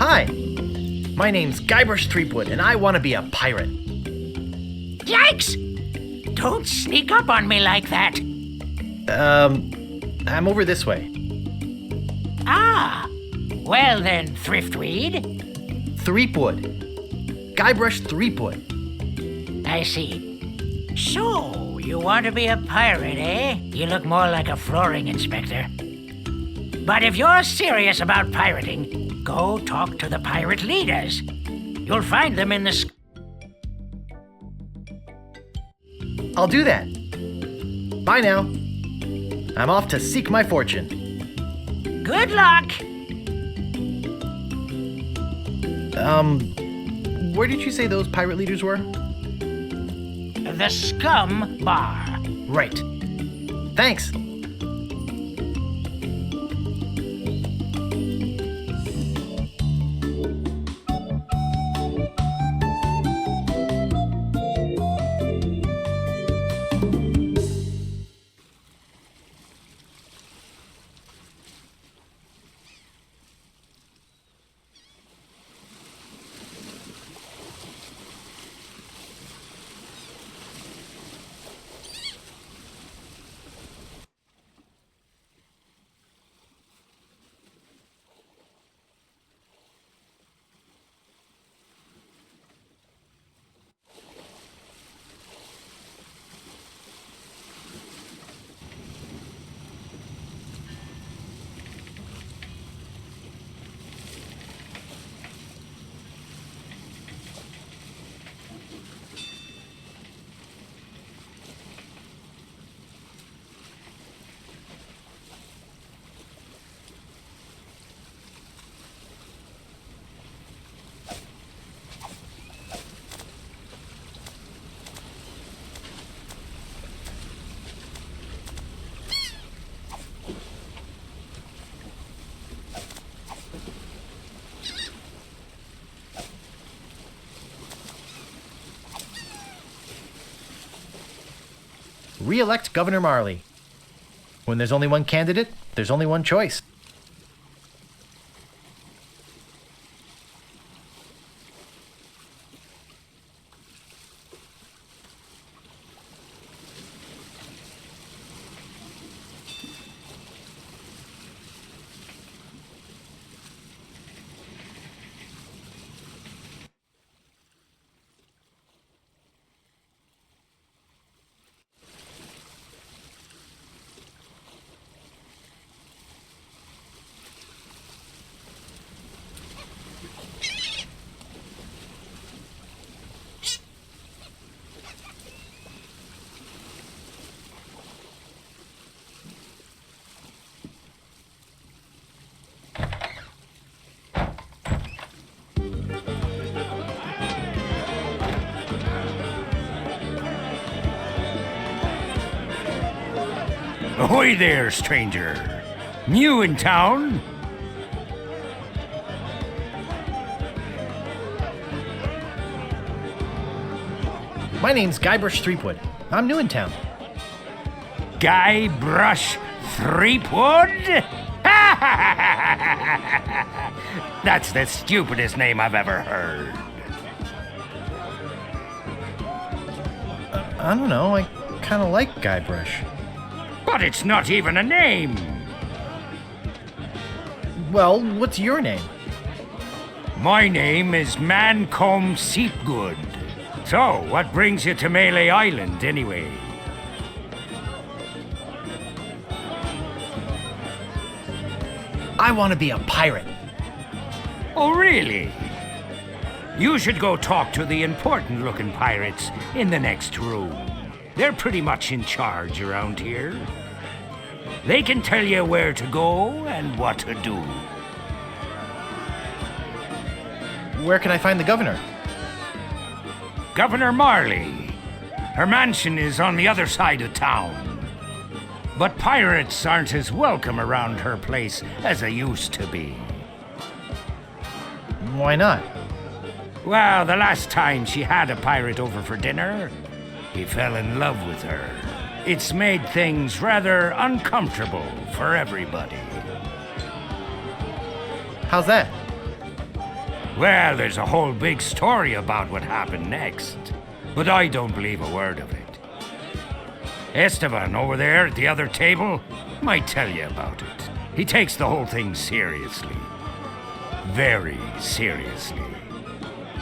Hi, my name's Guybrush Threepwood, and I want to be a pirate. Yikes! Don't sneak up on me like that. I'm over this way. Ah, well then, Thriftweed. Threepwood. Guybrush Threepwood. I see. So, you want to be a pirate, eh? You look more like a flooring inspector. But if you're serious about pirating, go talk to the pirate leaders. You'll find them in the I'll do that. Bye now. I'm off to seek my fortune. Good luck! Where did you say those pirate leaders were? The Scum Bar. Right. Thanks. Re-elect Governor Marley. When there's only one candidate, there's only one choice. Ahoy there, stranger. New in town? My name's Guybrush Threepwood. I'm new in town. Guybrush Threepwood? That's the stupidest name I've ever heard. I don't know, I kind of like Guybrush. But it's not even a name. Well, what's your name? My name is Mancomb Seepgood. So, what brings you to Melee Island, anyway? I want to be a pirate. Oh, really? You should go talk to the important-looking pirates in the next room. They're pretty much in charge around here. They can tell you where to go and what to do. Where can I find the governor? Governor Marley. Her mansion is on the other side of town. But pirates aren't as welcome around her place as they used to be. Why not? Well, the last time she had a pirate over for dinner, he fell in love with her. It's made things rather uncomfortable for everybody. How's that? Well, there's a whole big story about what happened next, but I don't believe a word of it. Esteban over there at the other table might tell you about it. He takes the whole thing seriously. Very seriously.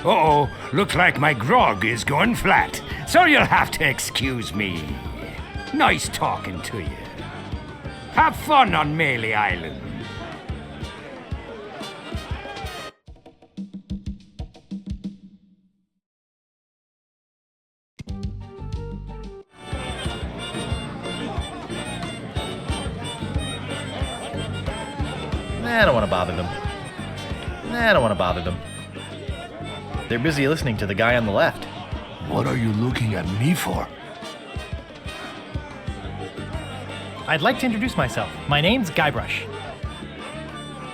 Uh-oh, looks like my grog is going flat, so you'll have to excuse me. Nice talking to you. Have fun on Melee Island. I don't want to bother them. I don't want to bother them. They're busy listening to the guy on the left. What are you looking at me for? I'd like to introduce myself. My name's Guybrush.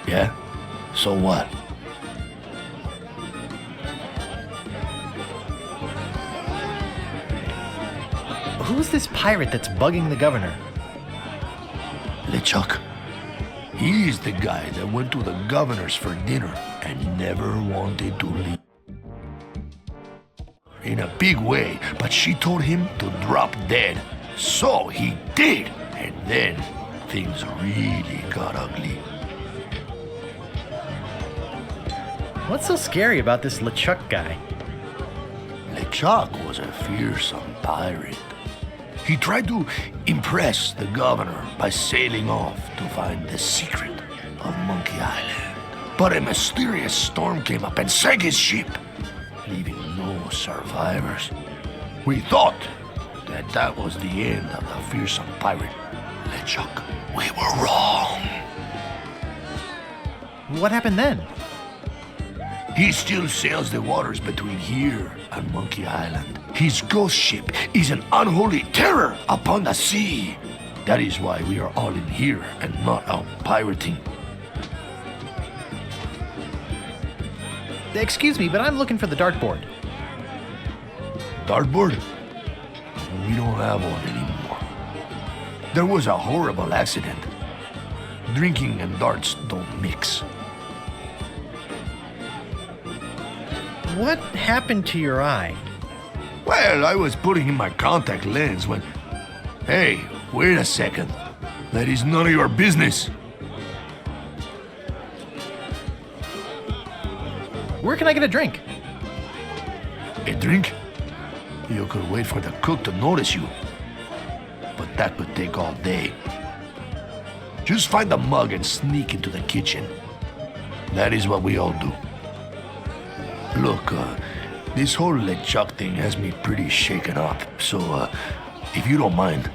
Yeah? So what? Who's this pirate that's bugging the governor? LeChuck. He's the guy that went to the governor's for dinner and never wanted to leave. In a big way, but she told him to drop dead. So he did, and then things really got ugly. What's so scary about this LeChuck guy? LeChuck was a fearsome pirate. He tried to impress the governor by sailing off to find the secret of Monkey Island. But a mysterious storm came up and sank his ship, leaving no survivors. We thought that was the end of the fearsome pirate, LeChuck. We were wrong. What happened then? He still sails the waters between here and Monkey Island. His ghost ship is an unholy terror upon the sea. That is why we are all in here and not out pirating. Excuse me, but I'm looking for the dartboard. Dartboard? We don't have one anymore. There was a horrible accident. Drinking and darts don't mix. What happened to your eye? Well, I was putting in my contact lens when... Hey, wait a second. That is none of your business. Where can I get a drink? A drink? You could wait for the cook to notice you. But that would take all day. Just find a mug and sneak into the kitchen. That is what we all do. Look, this whole LeChuck thing has me pretty shaken up, so, if you don't mind.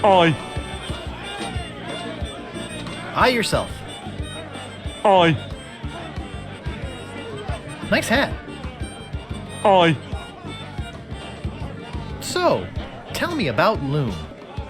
Aye, Eye yourself. aye, Nice hat. aye. So, tell me about Loom.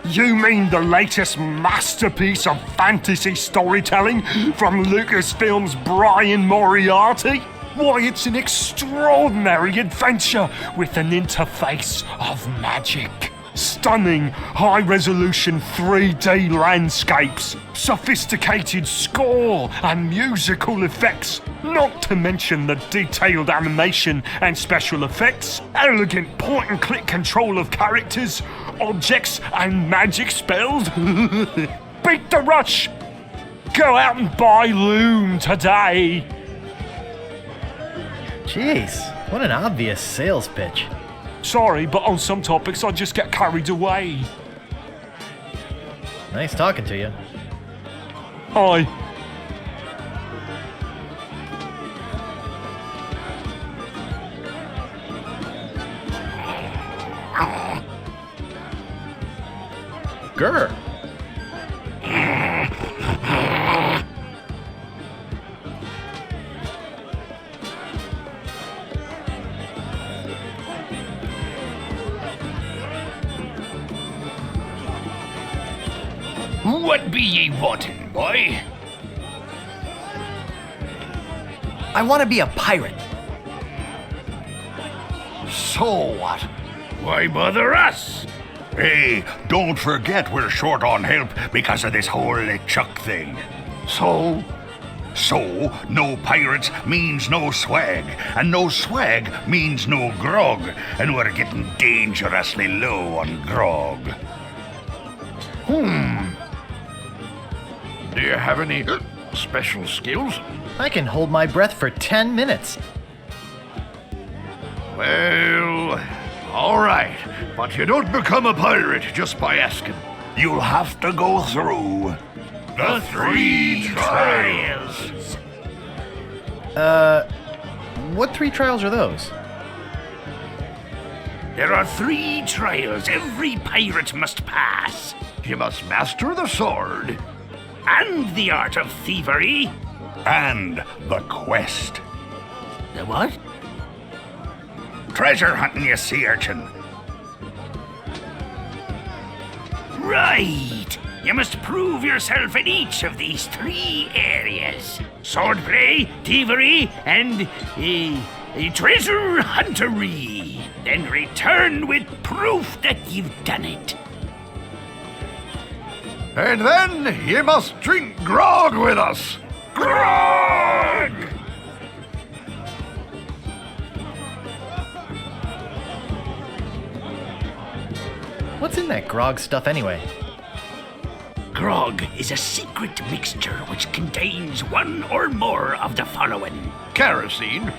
You mean the latest masterpiece of fantasy storytelling from Lucasfilm's Brian Moriarty? Why, it's an extraordinary adventure with an interface of magic. Stunning, high-resolution 3D landscapes, sophisticated score and musical effects, not to mention the detailed animation and special effects, elegant point-and-click control of characters, objects and magic spells. Beat the rush! Go out and buy Loom today! Jeez, what an obvious sales pitch. Sorry, but on some topics I just get carried away. Nice talking to you. Aye. Grr. What be ye wanting, boy? I want to be a pirate. So what? Why bother us? Hey, don't forget we're short on help because of this whole LeChuck thing. So, no pirates means no swag, and no swag means no grog, and we're getting dangerously low on grog. Do you have any special skills? I can hold my breath for 10 minutes. Well, all right. But you don't become a pirate just by asking. You'll have to go through the 3 trials. What 3 trials are those? There are 3 trials every pirate must pass. You must master the sword. And the art of thievery. And the quest. The what? Treasure hunting, you sea urchin. Right. You must prove yourself in each of these 3 areas. Swordplay, thievery, and treasure huntery. Then return with proof that you've done it. And then you must drink grog with us. Grog! What's in that grog stuff anyway? Grog is a secret mixture which contains one or more of the following: Kerosene,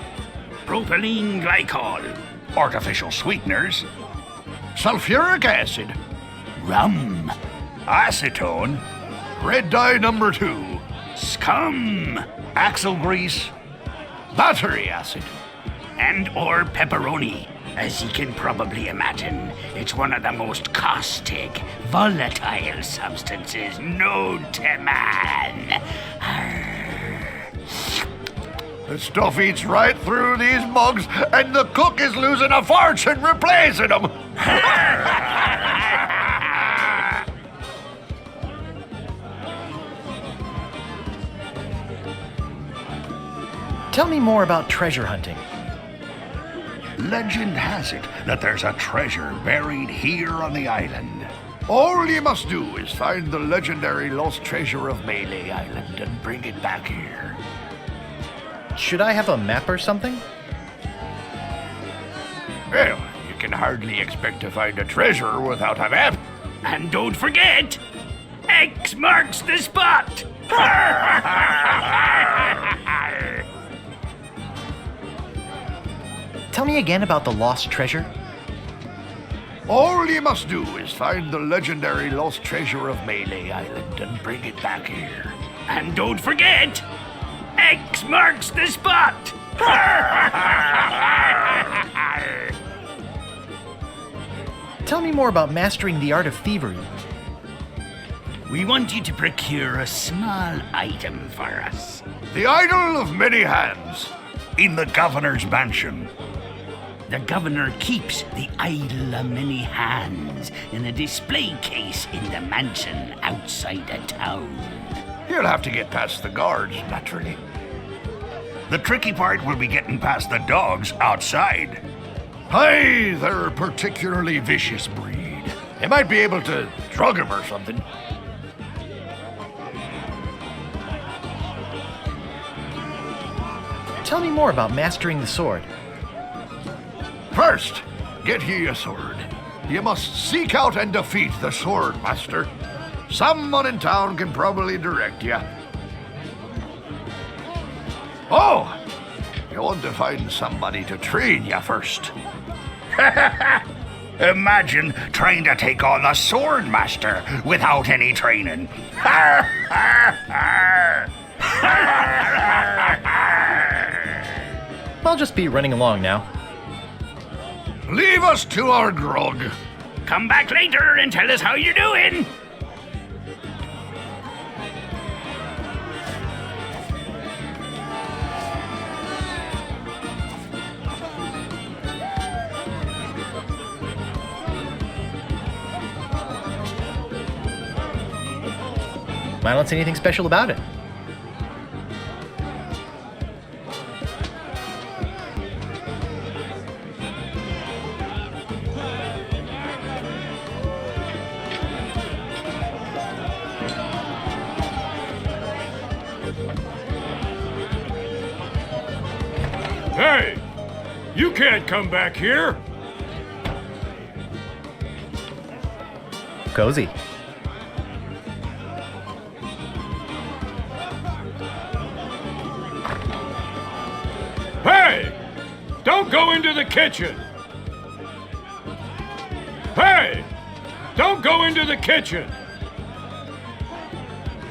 propylene glycol, Artificial sweeteners, sulfuric acid, rum, acetone, red dye number 2, scum, axle grease, battery acid. and or pepperoni. As you can probably imagine, it's one of the most caustic, volatile substances known to man. The stuff eats right through these mugs, and the cook is losing a fortune replacing them. Tell me more about treasure hunting. legend has it that there's a treasure buried here on the island. All you must do is find the legendary lost treasure of Melee Island and bring it back here. Should I have a map or something? Well, you can hardly expect to find a treasure without a map. And don't forget, X marks the spot. Tell me again about the lost treasure. All you must do is find the legendary lost treasure of Melee Island and bring it back here. And don't forget, X marks the spot. Tell me more about mastering the art of thievery. We want you to procure a small item for us. The Idol of Many Hands. In the governor's mansion. The governor keeps the Idol of Many Hands in a display case in the mansion outside of town. You'll have to get past the guards, naturally. The tricky part will be getting past the dogs outside. Aye, they're a particularly vicious breed. They might be able to drug him or something. Tell me more about mastering the sword. First, get ye a sword. You must seek out and defeat the sword master. Someone in town can probably direct you. Oh, you want to find somebody to train you first. Imagine trying to take on the sword master without any training. I'll just be running along now. Leave us to our grog. Come back later and tell us how you're doing. I don't see anything special about it. Hey! You can't come back here! Cozy. Hey! Don't go into the kitchen! Hey! Don't go into the kitchen!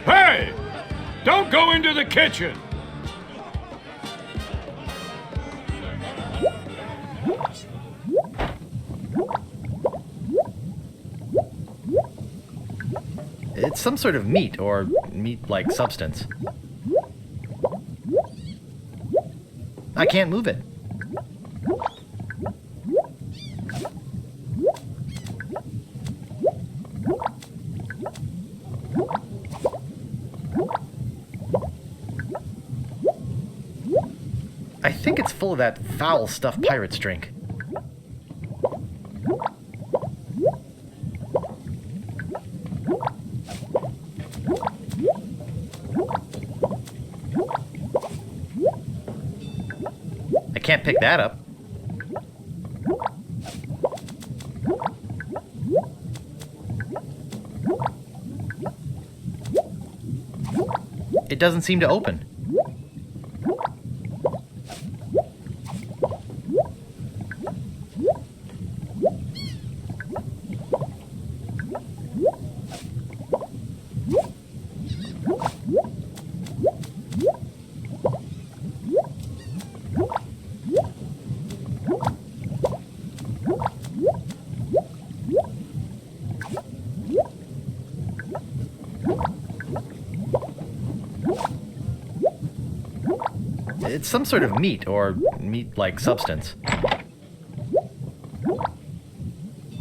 Hey! Don't go into the kitchen! It's some sort of meat or meat-like substance. I can't move it. I think it's full of that foul stuff pirates drink. I can't pick that up. It doesn't seem to open. It's some sort of meat or meat-like substance.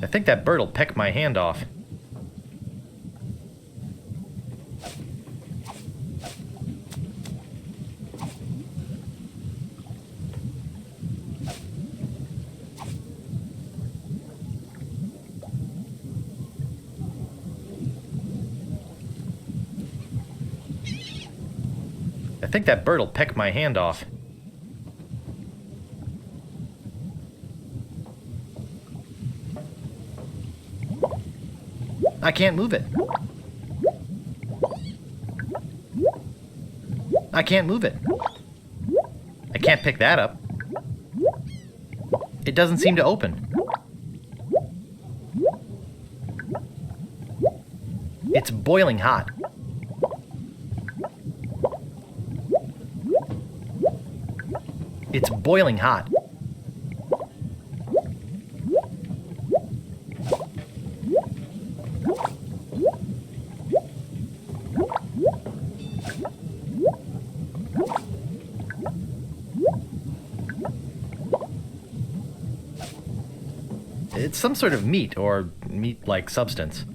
I think that bird'll peck my hand off. I think that bird'll peck my hand off. I can't move it. I can't move it. I can't pick that up. It doesn't seem to open. It's boiling hot. It's boiling hot. It's some sort of meat or meat-like substance.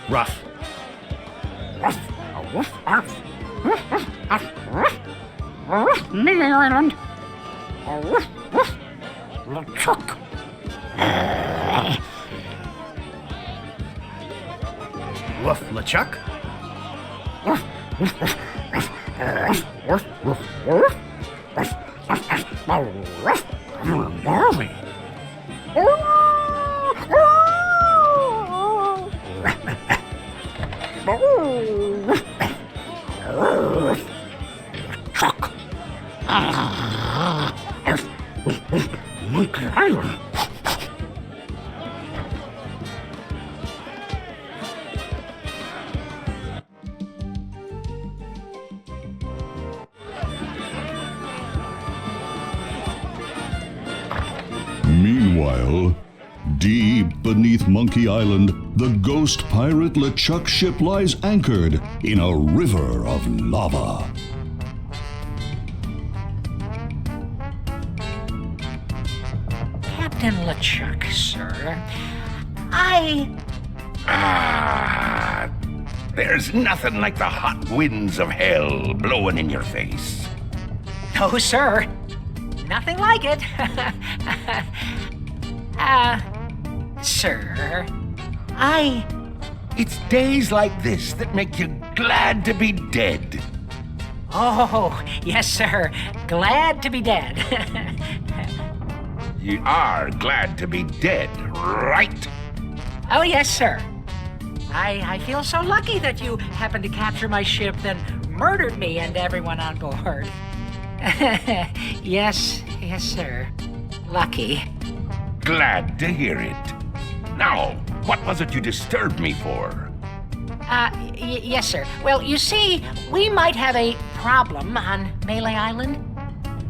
Rough. Lily Island. LeChuck. Woof, LeChuck? Monkey Island. Meanwhile, deep beneath Monkey Island, the ghost pirate LeChuck ship lies anchored in a river of lava. Captain LeChuck, sir. There's nothing like the hot winds of hell blowing in your face. No, sir. Nothing like it. Sir, It's days like this that make you glad to be dead. Oh, yes, sir. Glad to be dead. You are glad to be dead, right? Oh, yes, sir. I feel so lucky that you happened to capture my ship, then murdered me and everyone on board. Yes, sir. Lucky. Glad to hear it. Now, what was it you disturbed me for? Yes, sir. Well, you see, we might have a problem on Melee Island.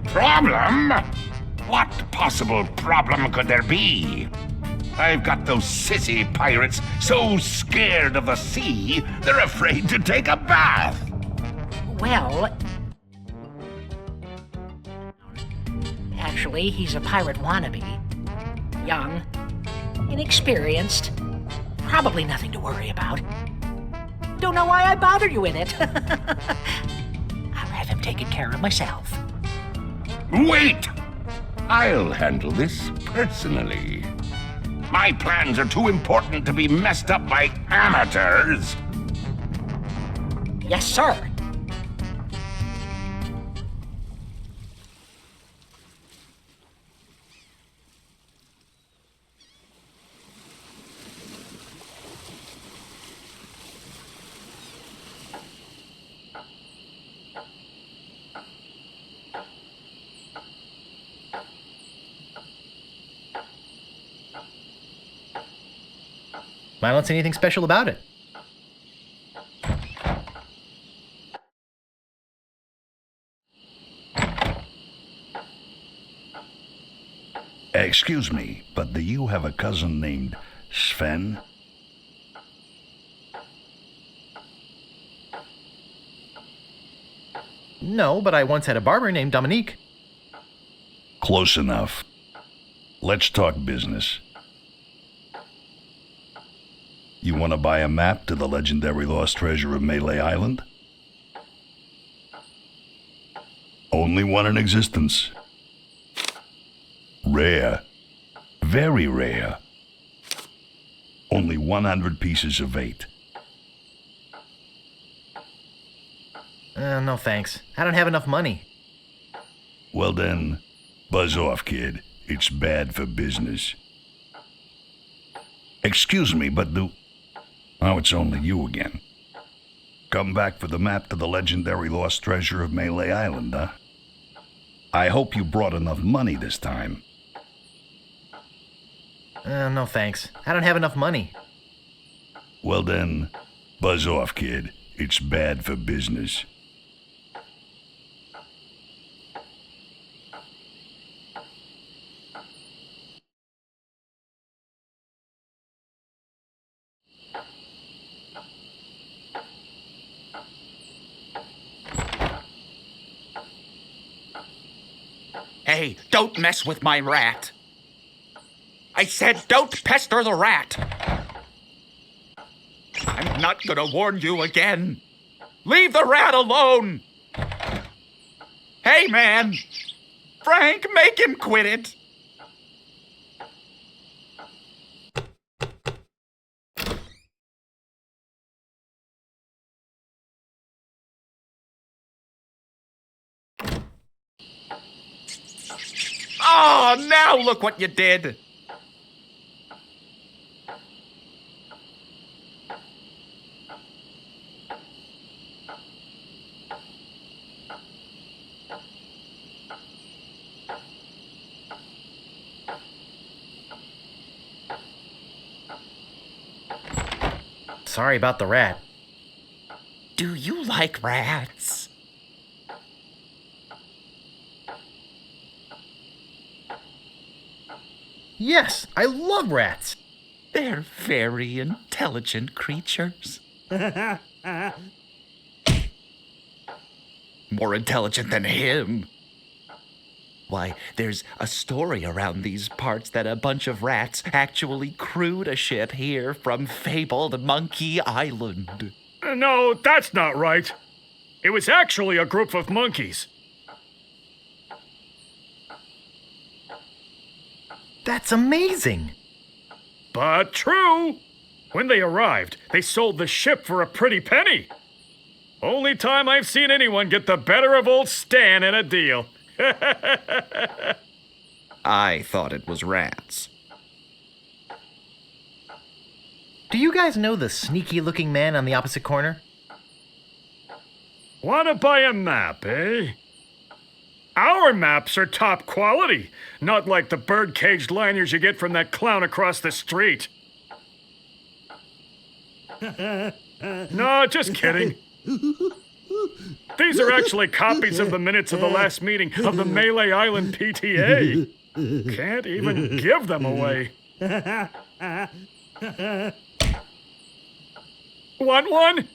Problem? What possible problem could there be? I've got those sissy pirates so scared of the sea, they're afraid to take a bath. Well, actually, he's a pirate wannabe. Young, inexperienced, probably nothing to worry about. Don't know why I bothered you with it. I'll have him taken care of myself. Wait! I'll handle this personally. My plans are too important to be messed up by amateurs. Yes, sir. I don't see anything special about it. Excuse me, but do you have a cousin named Sven? No, but I once had a barber named Dominique. Close enough. Let's talk business. You want to buy a map to the legendary lost treasure of Melee Island? Only one in existence. Rare. Very rare. Only 100 pieces of 8. No thanks. I don't have enough money. Well then, buzz off, kid. It's bad for business. Excuse me, but Oh, it's only you again. Come back for the map to the legendary lost treasure of Melee Island, huh? I hope you brought enough money this time. No thanks. I don't have enough money. Well then, buzz off, kid. It's bad for business. Hey, don't mess with my rat. I said don't pester the rat. I'm not gonna warn you again. Leave the rat alone. Hey, man. Frank, make him quit it. Oh, now look what you did. Sorry about the rat. Do you like rats? Yes, I love rats. They're very intelligent creatures. More intelligent than him. Why, there's a story around these parts that a bunch of rats actually crewed a ship here from fabled Monkey Island. No, that's not right. It was actually a group of monkeys. That's amazing. But true. When they arrived, they sold the ship for a pretty penny. Only time I've seen anyone get the better of old Stan in a deal. I thought it was rats. Do you guys know the sneaky-looking man on the opposite corner? Wanna buy a map, eh? Our maps are top quality, not like the bird-caged liners you get from that clown across the street. No, just kidding. These are actually copies of the minutes of the last meeting of the Melee Island PTA. Can't even give them away. Want one?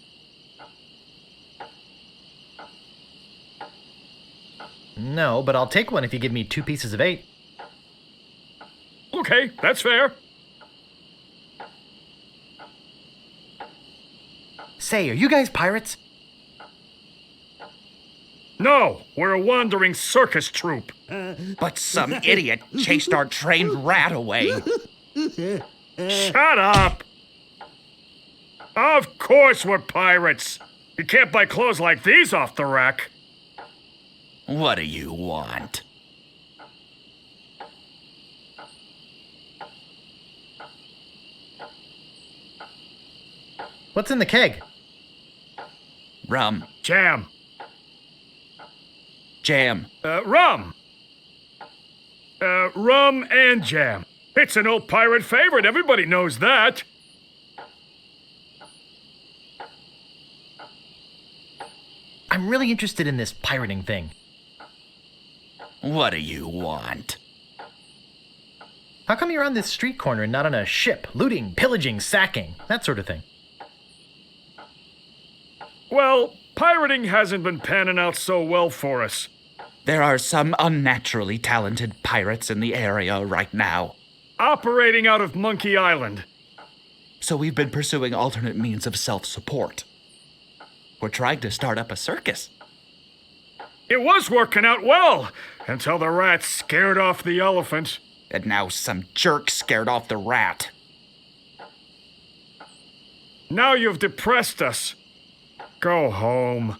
No, but I'll take one if you give me 2 pieces of 8. Okay, that's fair. Say, are you guys pirates? No, we're a wandering circus troupe. But some idiot chased our trained rat away. Shut up! Of course we're pirates. You can't buy clothes like these off the rack. What do you want? What's in the keg? Rum. Jam. Jam. Rum. Rum and jam. It's an old pirate favorite. Everybody knows that. I'm really interested in this pirating thing. What do you want? How come you're on this street corner and not on a ship, looting, pillaging, sacking, that sort of thing? Well, pirating hasn't been panning out so well for us. There are some unnaturally talented pirates in the area right now. Operating out of Monkey Island. So we've been pursuing alternate means of self-support. We're trying to start up a circus. It was working out well, until the rat scared off the elephant. And now some jerk scared off the rat. Now you've depressed us. Go home.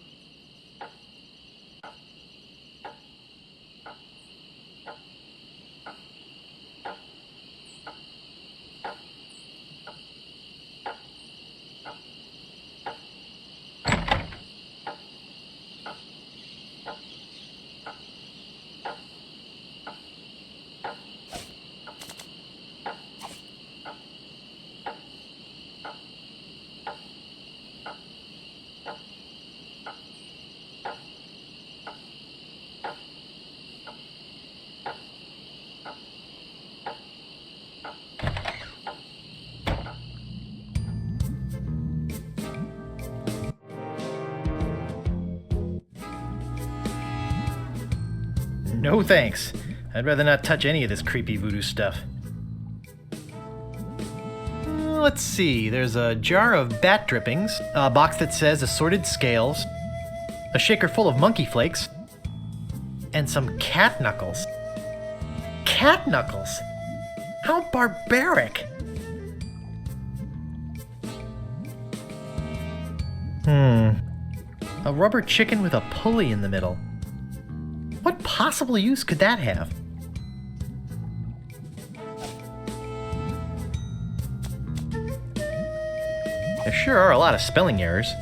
No thanks. I'd rather not touch any of this creepy voodoo stuff. Let's see, there's a jar of bat drippings, a box that says assorted scales, a shaker full of monkey flakes, and some cat knuckles. Cat knuckles? How barbaric! A rubber chicken with a pulley in the middle. What possible use could that have? There sure are a lot of spelling errors.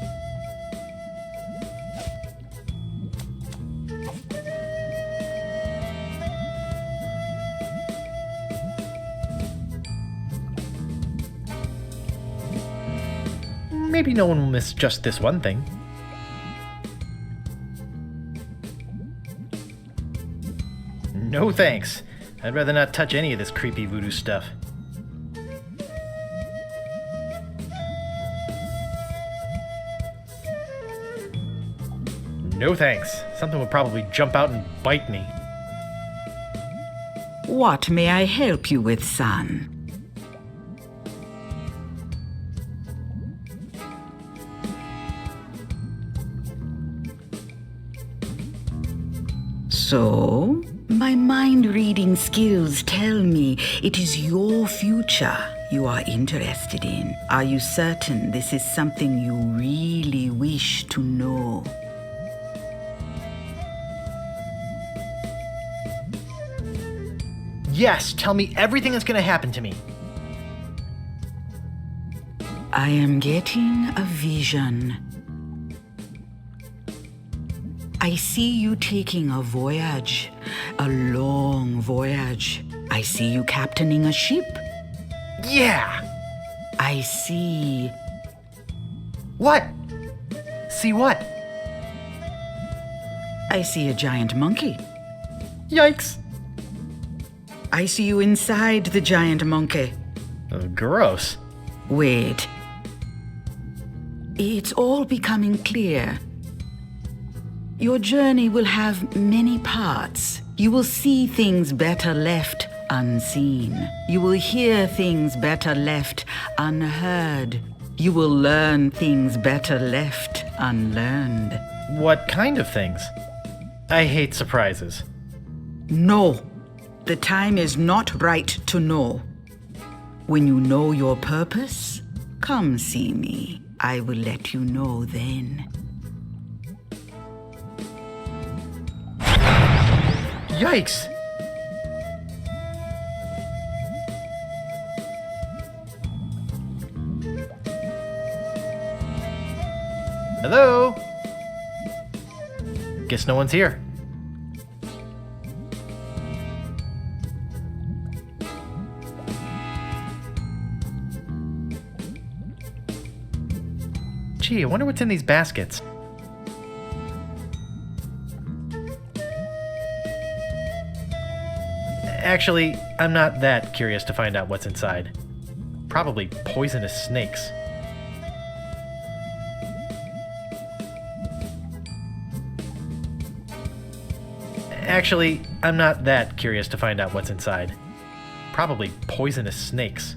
Maybe no one will miss just this one thing. No thanks. I'd rather not touch any of this creepy voodoo stuff. No thanks. Something would probably jump out and bite me. What may I help you with, son? So, my mind-reading skills tell me it is your future you are interested in. Are you certain this is something you really wish to know? Yes, tell me everything that's gonna happen to me. I am getting a vision. I see you taking a voyage, a long voyage. I see you captaining a ship. Yeah! I see... What? See what? I see a giant monkey. Yikes! I see you inside the giant monkey. Gross. Wait. It's all becoming clear. Your journey will have many parts. You will see things better left unseen. You will hear things better left unheard. You will learn things better left unlearned. What kind of things? I hate surprises. No, the time is not right to know. When you know your purpose, come see me. I will let you know then. Yikes! Hello? Guess no one's here. Gee, I wonder what's in these baskets. Actually, I'm not that curious to find out what's inside. Probably poisonous snakes. Actually, I'm not that curious to find out what's inside. Probably poisonous snakes.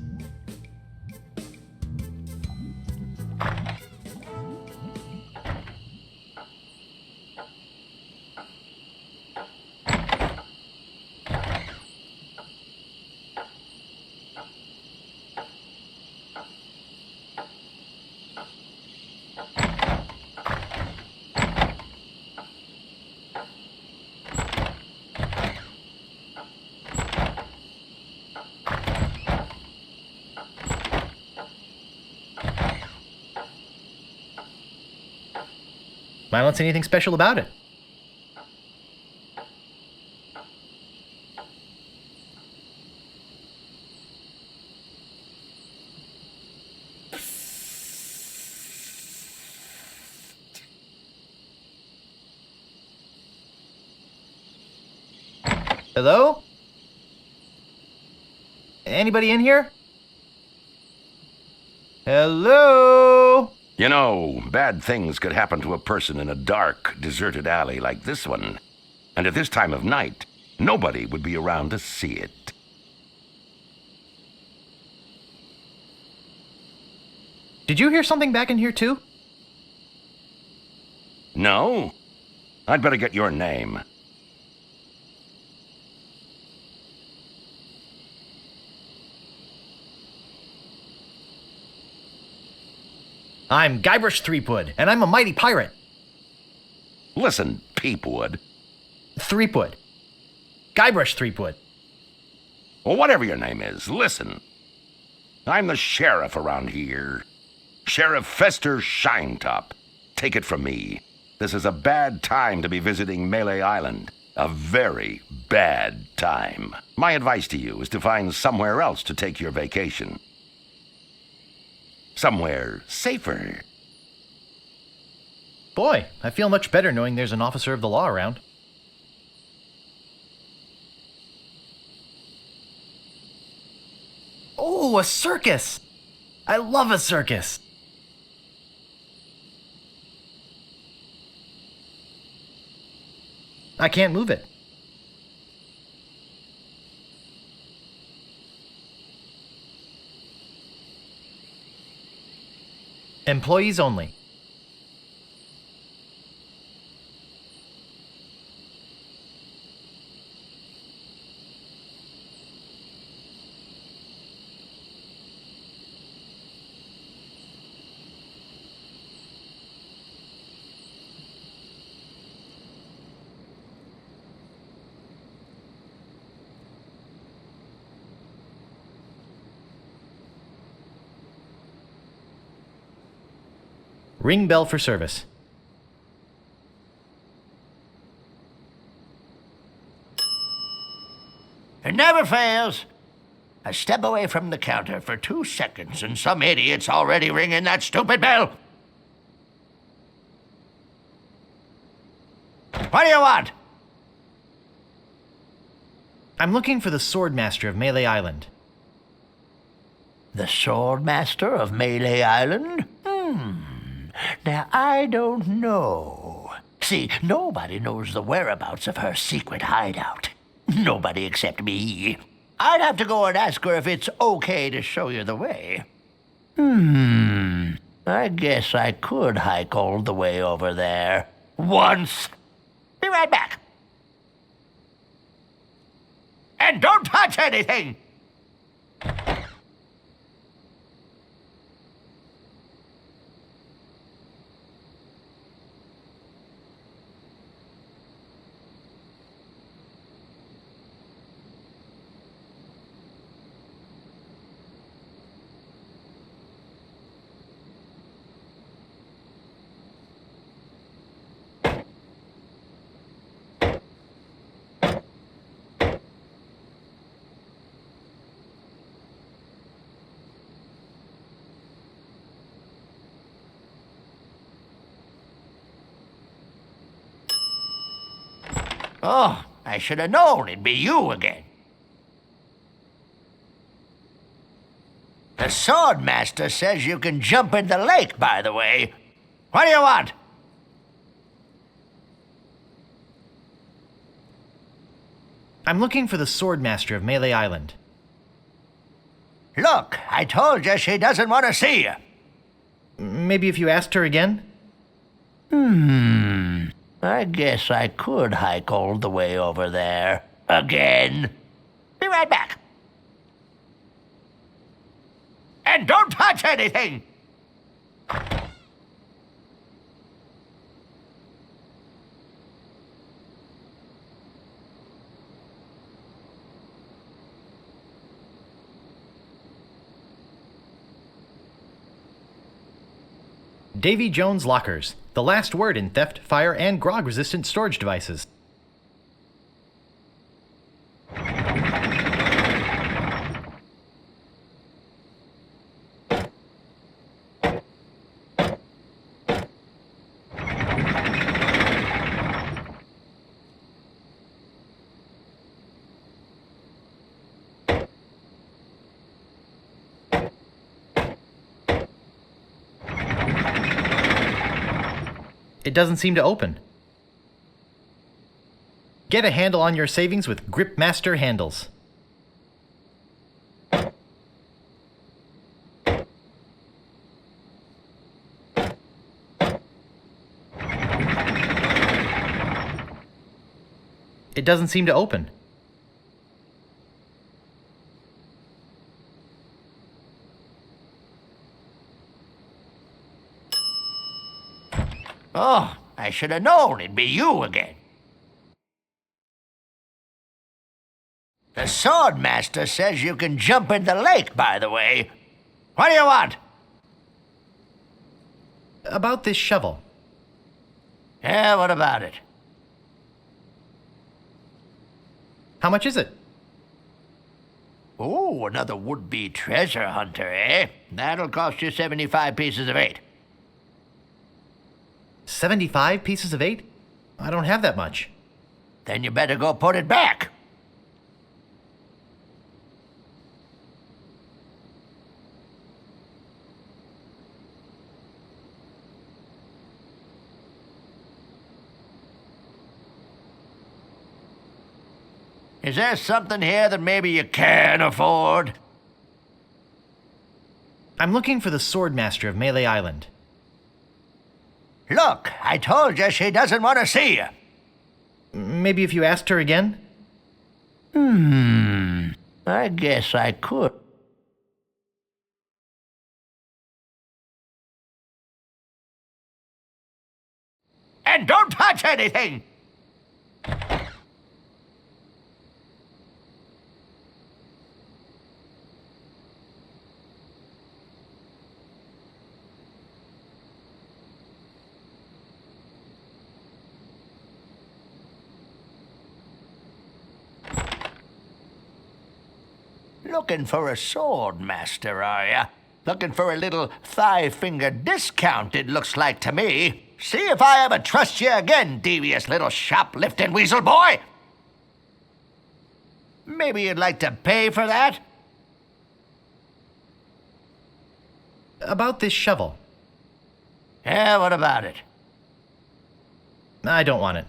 I don't see anything special about it. Hello? Anybody in here? Hello? You know, bad things could happen to a person in a dark, deserted alley like this one. And at this time of night, nobody would be around to see it. Did you hear something back in here too? No? I'd better get your name. I'm Guybrush Threepwood, and I'm a mighty pirate. Listen, Peepwood. Threepwood. Guybrush Threepwood. Well, whatever your name is, listen. I'm the sheriff around here. Sheriff Fester Shinetop. Take it from me. This is a bad time to be visiting Melee Island. A very bad time. My advice to you is to find somewhere else to take your vacation. Somewhere safer. Boy, I feel much better knowing there's an officer of the law around. Oh, a circus! I love a circus! I can't move it. Employees only. Ring bell for service. It never fails. I step away from the counter for 2 seconds and some idiot's already ringing that stupid bell. What do you want? I'm looking for the Swordmaster of Melee Island. The Swordmaster of Melee Island? Now, I don't know. See, nobody knows the whereabouts of her secret hideout. Nobody except me. I'd have to go and ask her if it's okay to show you the way. I guess I could hike all the way over there. Once. Be right back. And don't touch anything! Oh, I should have known it'd be you again. The Swordmaster says you can jump in the lake, by the way. What do you want? I'm looking for the Swordmaster of Melee Island. Look, I told you she doesn't want to see you. Maybe if you asked her again? I guess I could hike all the way over there. Again. Be right back. And don't touch anything! Davy Jones Lockers, the last word in theft, fire, and grog-resistant storage devices. It doesn't seem to open. Get a handle on your savings with Gripmaster handles. It doesn't seem to open. Oh, I should have known it'd be you again. The Swordmaster says you can jump in the lake, by the way. What do you want? About this shovel. Yeah, what about it? How much is it? Oh, another would-be treasure hunter, eh? That'll cost you 75 pieces of 8. 75 pieces of 8? I don't have that much. Then you better go put it back. Is there something here that maybe you can afford? I'm looking for the Swordmaster of Melee Island. Look, I told you she doesn't want to see you. Maybe if you asked her again? I guess I could. And don't touch anything! Looking for a sword master, are ya? Looking for a little thigh-finger discount, it looks like to me. See if I ever trust you again, devious little shoplifting weasel boy! Maybe you'd like to pay for that? About this shovel. Yeah, what about it? I don't want it.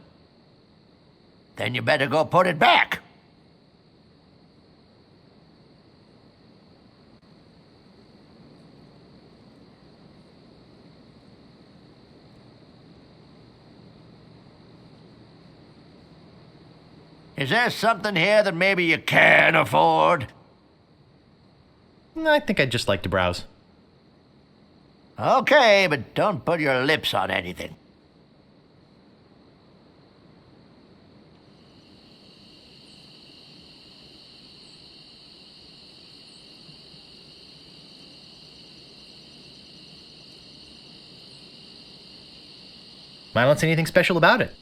Then you better go put it back. Is there something here that maybe you can afford? I think I'd just like to browse. Okay, but don't put your lips on anything. I don't see anything special about it.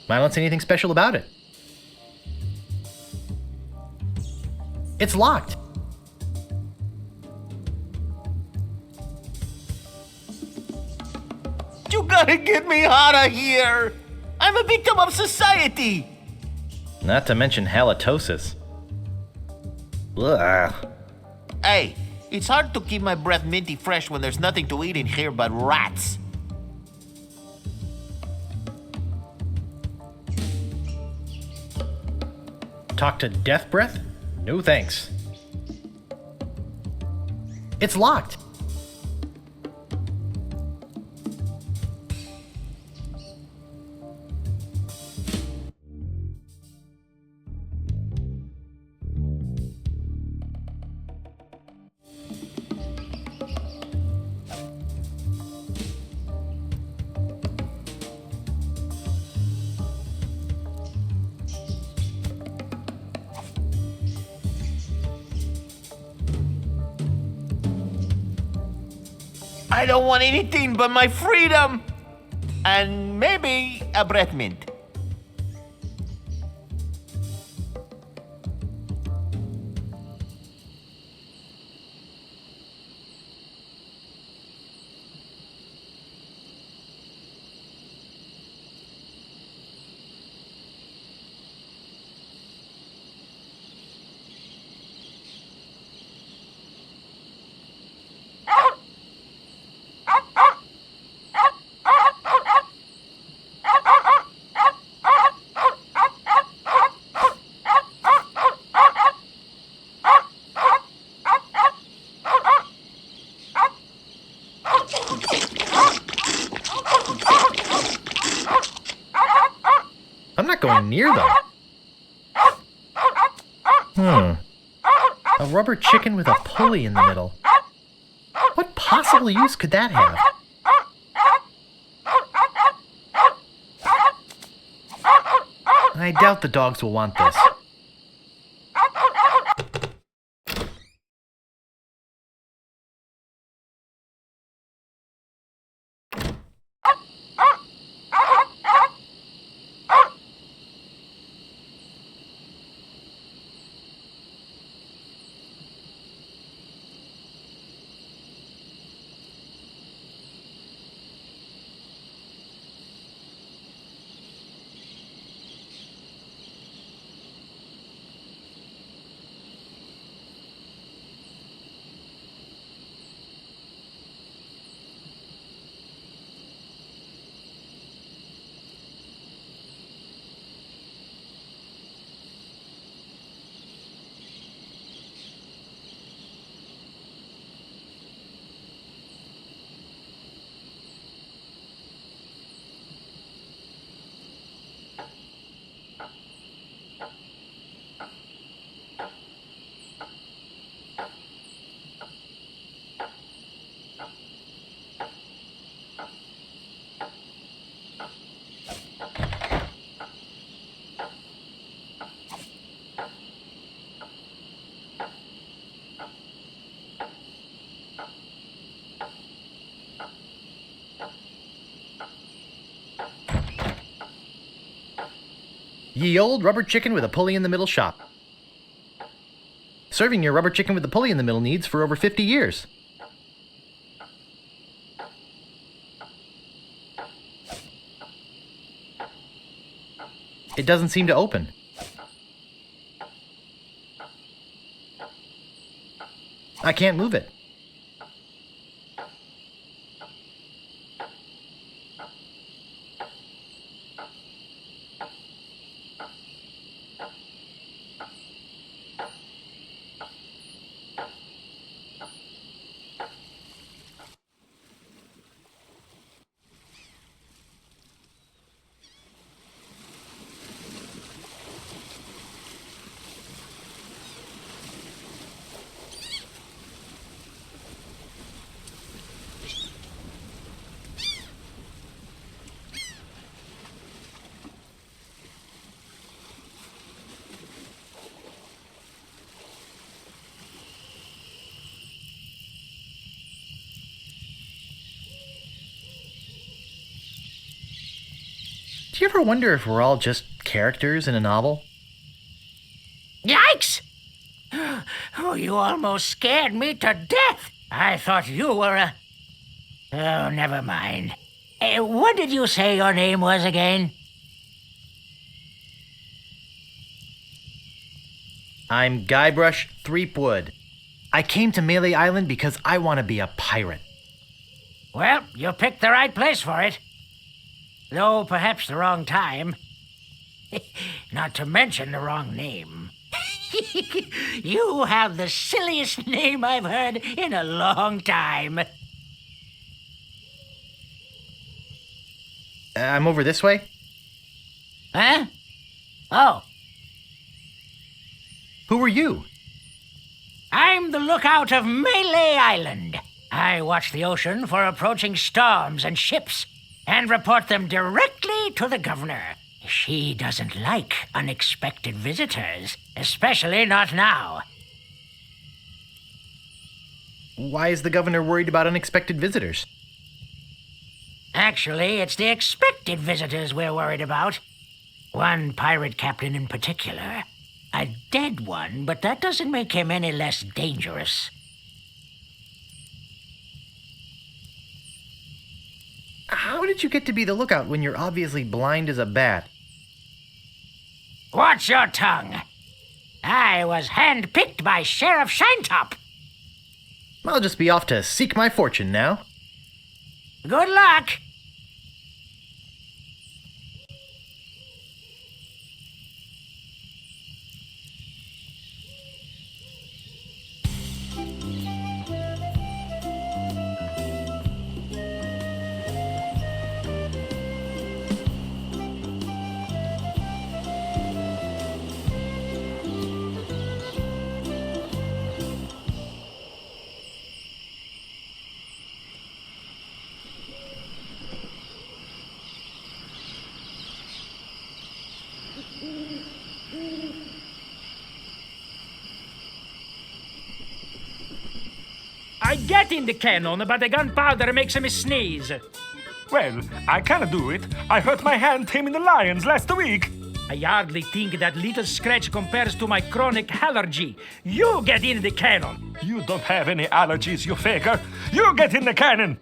I don't see anything special about it. It's locked. You gotta get me out of here! I'm a victim of society! Not to mention halitosis. Ugh. Hey, it's hard to keep my breath minty fresh when there's nothing to eat in here but rats. Talk to Death Breath? No thanks. It's locked. I don't want anything but my freedom! And maybe a breath mint. going near them. A rubber chicken with a pulley in the middle. What possible use could that have? I doubt the dogs will want this. Ye old rubber chicken with a pulley in the middle shop. Serving your rubber chicken with the pulley in the middle needs for over 50 years. It doesn't seem to open. I can't move it. Do you ever wonder if we're all just characters in a novel? Yikes! Oh, you almost scared me to death. I thought you were a... Oh, never mind. What did you say your name was again? I'm Guybrush Threepwood. I came to Melee Island because I want to be a pirate. Well, you picked the right place for it. Though perhaps the wrong time. Not to mention the wrong name. You have the silliest name I've heard in a long time. I'm over this way? Huh? Oh. Who are you? I'm the lookout of Melee Island. I watch the ocean for approaching storms and ships and report them directly to the governor. She doesn't like unexpected visitors, especially not now. Why is the governor worried about unexpected visitors? Actually, it's the expected visitors we're worried about. One pirate captain in particular. A dead one, but that doesn't make him any less dangerous. How did you get to be the lookout when you're obviously blind as a bat? Watch your tongue. I was handpicked by Sheriff Shinetop. I'll just be off to seek my fortune now. Good luck. I get in the cannon, but the gunpowder makes me sneeze. Well, I can't do it. I hurt my hand taming the lions last week. I hardly think that little scratch compares to my chronic allergy. You get in the cannon. You don't have any allergies, you faker. You get in the cannon.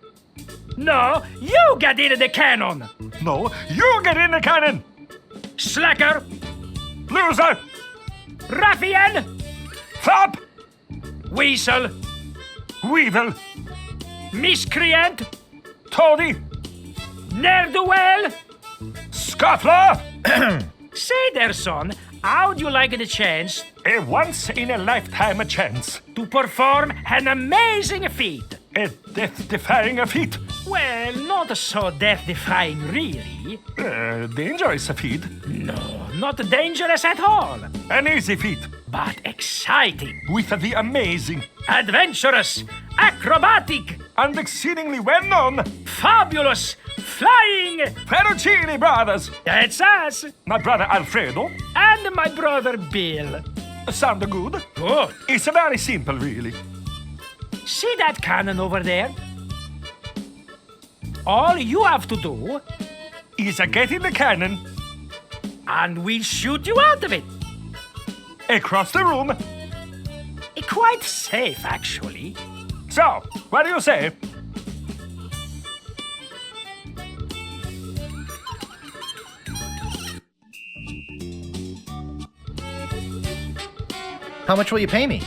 No, you get in the cannon. No, you get in the cannon. Slacker. Loser. Ruffian. Fop. Weasel. Weevil. Miscreant. Toady. Ne'er-do-well. Scuffler. Say there, son, how'd you like the chance? A once-in-a-lifetime chance. To perform an amazing feat. A death-defying feat. Well, not so death-defying, really. Dangerous feat. No, not dangerous at all. An easy feat. But exciting. With the amazing. Adventurous. Acrobatic. And exceedingly well-known. Fabulous. Flying. Ferrucini brothers. That's us. My brother Alfredo. And my brother Bill. Sound good? Good. It's very simple, really. See that cannon over there? All you have to do is get in the cannon, and we'll shoot you out of it. Across the room. Quite safe, actually. So, what do you say? How much will you pay me?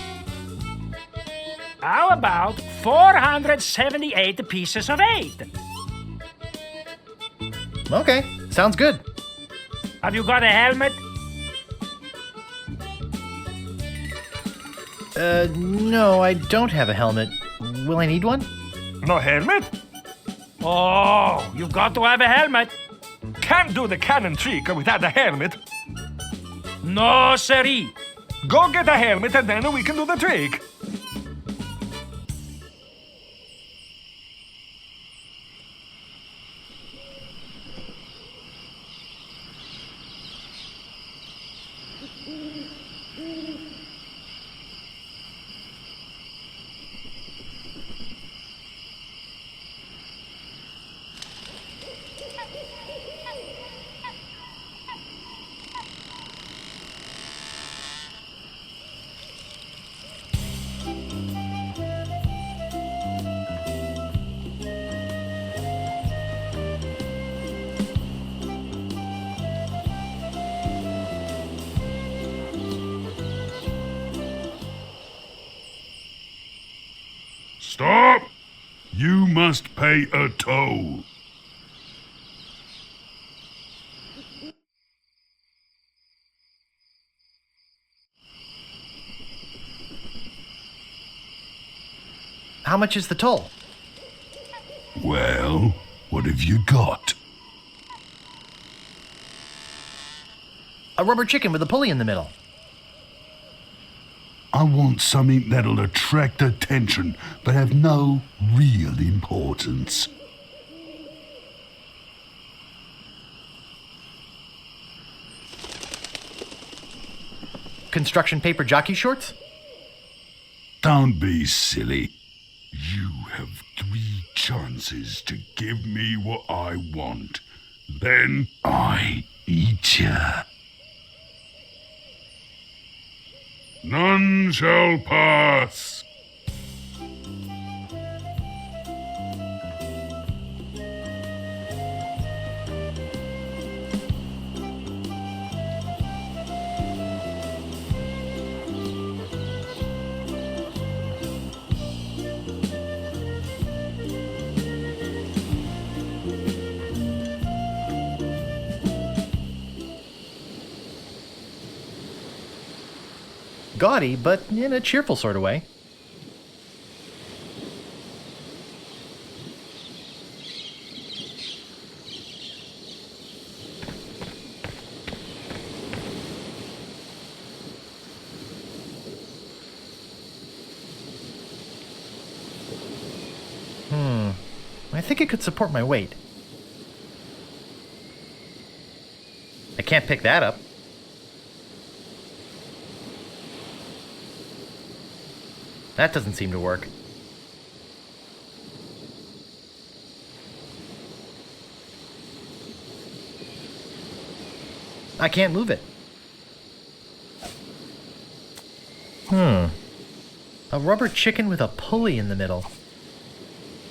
How about 478 pieces of 8? Okay, sounds good. Have you got a helmet? No, I don't have a helmet. Will I need one? No helmet? Oh, you've got to have a helmet. Can't do the cannon trick without a helmet. No, siree. Go get a helmet and then we can do the trick. Stop! You must pay a toll. How much is the toll? Well, what have you got? A rubber chicken with a pulley in the middle. I want something that'll attract attention, but have no real importance. Construction paper jockey shorts? Don't be silly. You have 3 chances to give me what I want. Then I eat ya. None shall pass. Gaudy, but in a cheerful sort of way. I think it could support my weight. I can't pick that up. That doesn't seem to work. I can't move it. A rubber chicken with a pulley in the middle.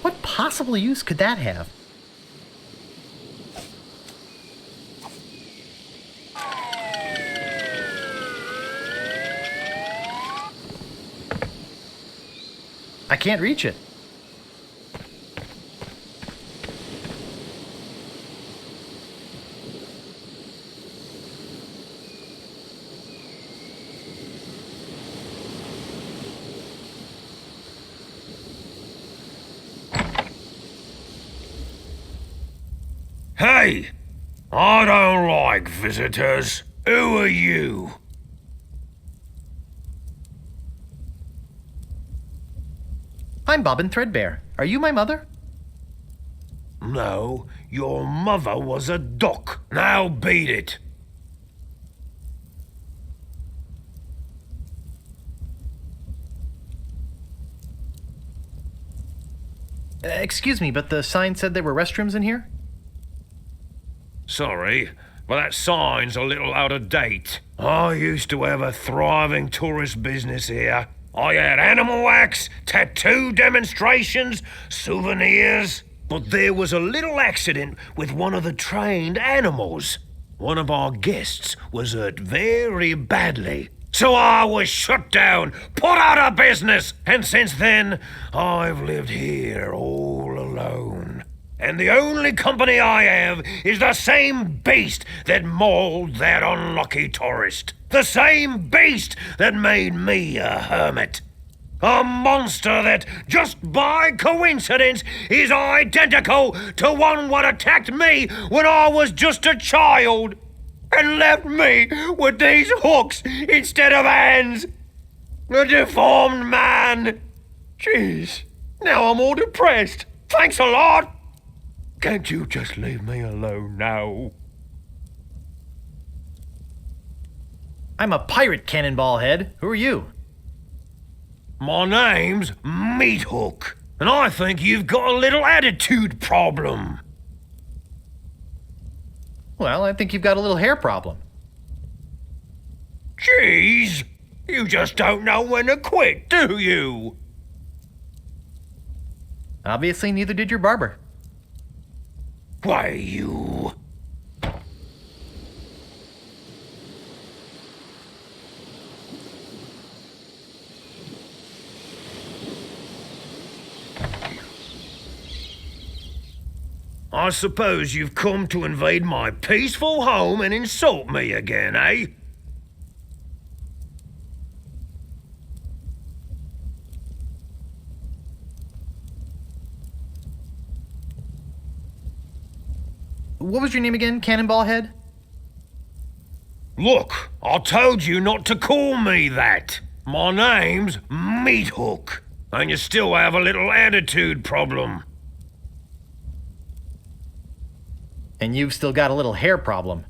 What possible use could that have? I can't reach it. Hey! I don't like visitors. Who are you? I'm Bobbin Threadbare. Are you my mother? No, your mother was a duck. Now beat it. Excuse me, but the sign said there were restrooms in here? Sorry, but that sign's a little out of date. I used to have a thriving tourist business here. I had animal wax, tattoo demonstrations, souvenirs. But there was a little accident with one of the trained animals. One of our guests was hurt very badly. So I was shut down, put out of business, and since then, I've lived here all alone. And the only company I have is the same beast that mauled that unlucky tourist. The same beast that made me a hermit. A monster that, just by coincidence, is identical to one what attacked me when I was just a child and left me with these hooks instead of hands. A deformed man. Jeez, now I'm all depressed. Thanks a lot. Can't you just leave me alone now? I'm a pirate, Cannonball Head. Who are you? My name's Meathook, and I think you've got a little attitude problem. Well, I think you've got a little hair problem. Jeez, you just don't know when to quit, do you? Obviously, neither did your barber. Why, you... I suppose you've come to invade my peaceful home and insult me again, eh? What was your name again, Cannonball Head? Look, I told you not to call me that. My name's Meathook, and you still have a little attitude problem. And you've still got a little hair problem.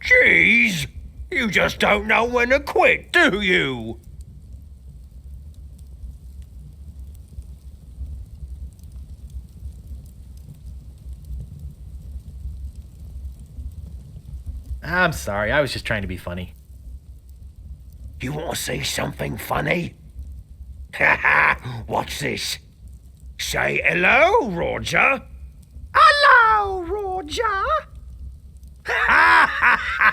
Jeez, you just don't know when to quit, do you? I'm sorry, I was just trying to be funny. You want to see something funny? Ha ha! Watch this. Say hello, Roger. Hello, Roger. Ha ha ha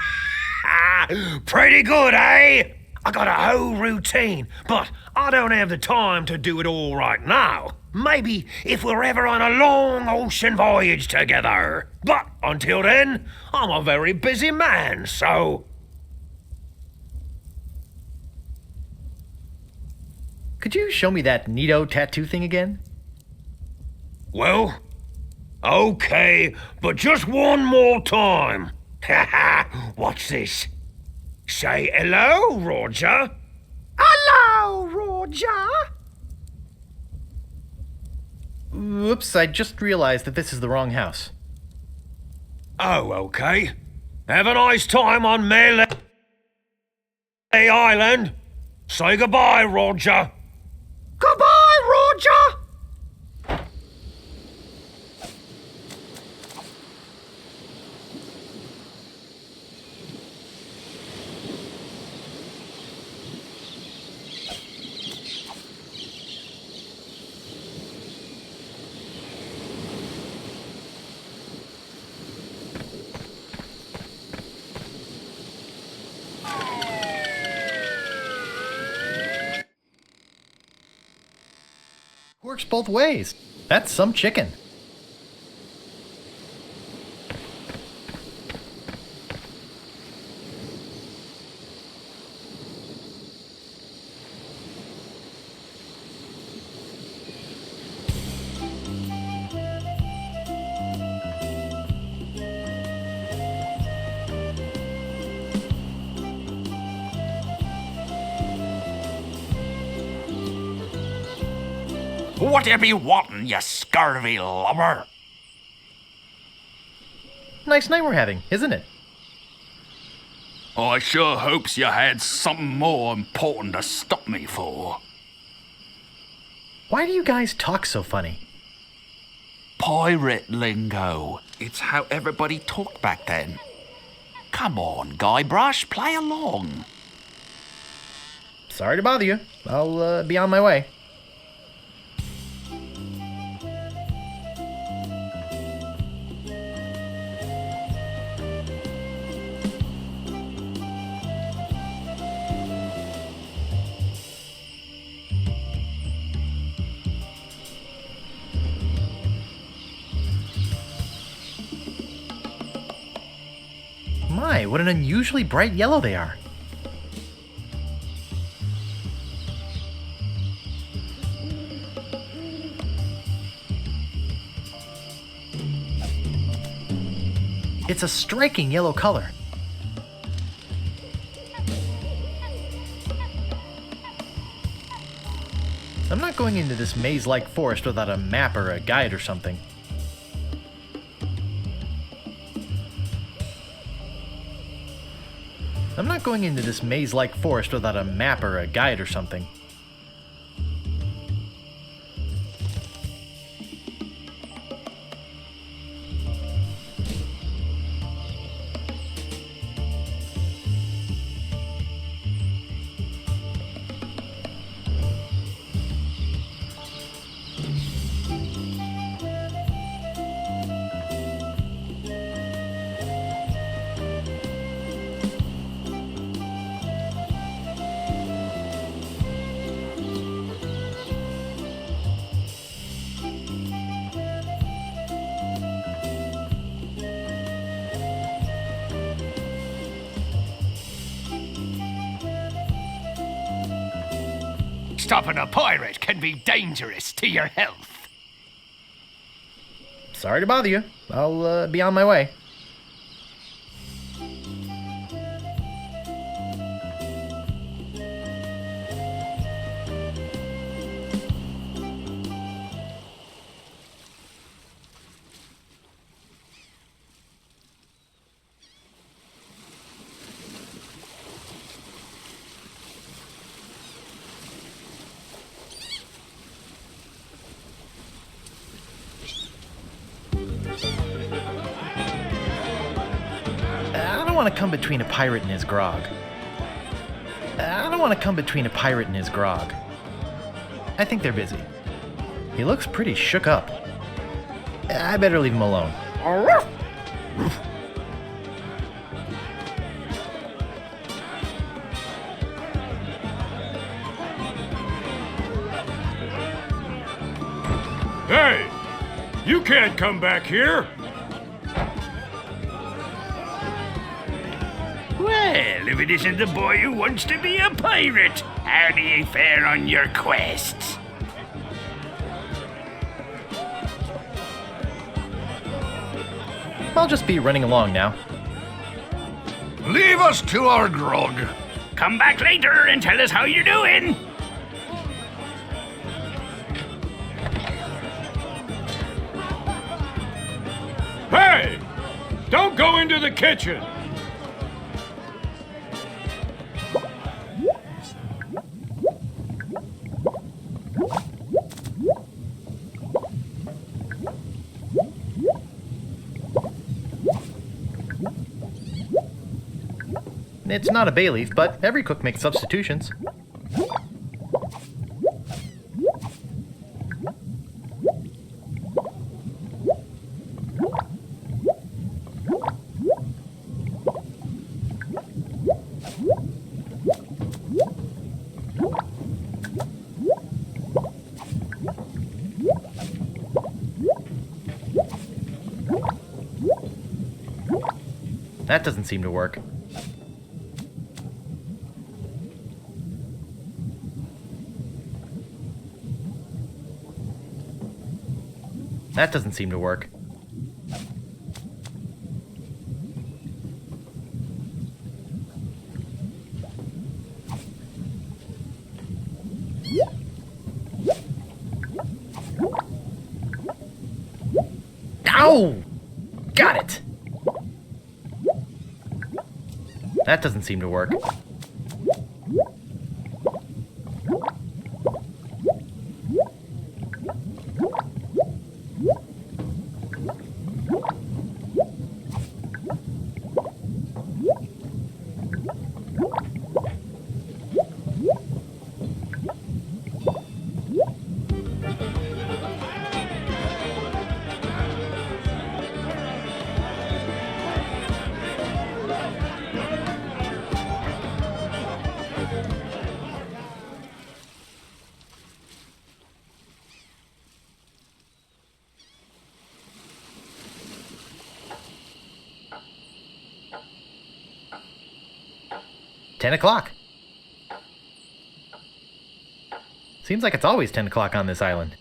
ha! Pretty good, eh? I got a whole routine, but I don't have the time to do it all right now. Maybe if we're ever on a long ocean voyage together. But until then, I'm a very busy man, so... Could you show me that neato tattoo thing again? Well, okay, but just one more time. Ha ha! Watch this. Say hello, Roger. Hello, Roger. Whoops, I just realized that this is the wrong house. Oh, okay. Have a nice time on Melee Island. Say goodbye, Roger. Goodbye, Roger. Works both ways. That's some chicken. What you be wanting, you scurvy lubber? Nice night we're having, isn't it? I sure hopes you had something more important to stop me for. Why do you guys talk so funny? Pirate lingo. It's how everybody talked back then. Come on, Guybrush, play along. Sorry to bother you. I'll be on my way. My, what an unusually bright yellow they are. It's a striking yellow color. I'm not going into this maze-like forest without a map or a guide or something. I'm not going into this maze-like forest without a map or a guide or something. Stopping a pirate can be dangerous to your health. Sorry to bother you. I'll be on my way. I don't want to come between a pirate and his grog. I don't want to come between a pirate and his grog. I think they're busy. He looks pretty shook up. I better leave him alone. Hey! You can't come back here! Well, if it isn't the boy who wants to be a pirate, how do you fare on your quests? I'll just be running along now. Leave us to our grog. Come back later and tell us how you're doing. Hey! Don't go into the kitchen! It's not a bay leaf, but every cook makes substitutions. That doesn't seem to work. That doesn't seem to work. Ow! Got it! That doesn't seem to work. $10. Seems like it's always 10 o'clock on this island.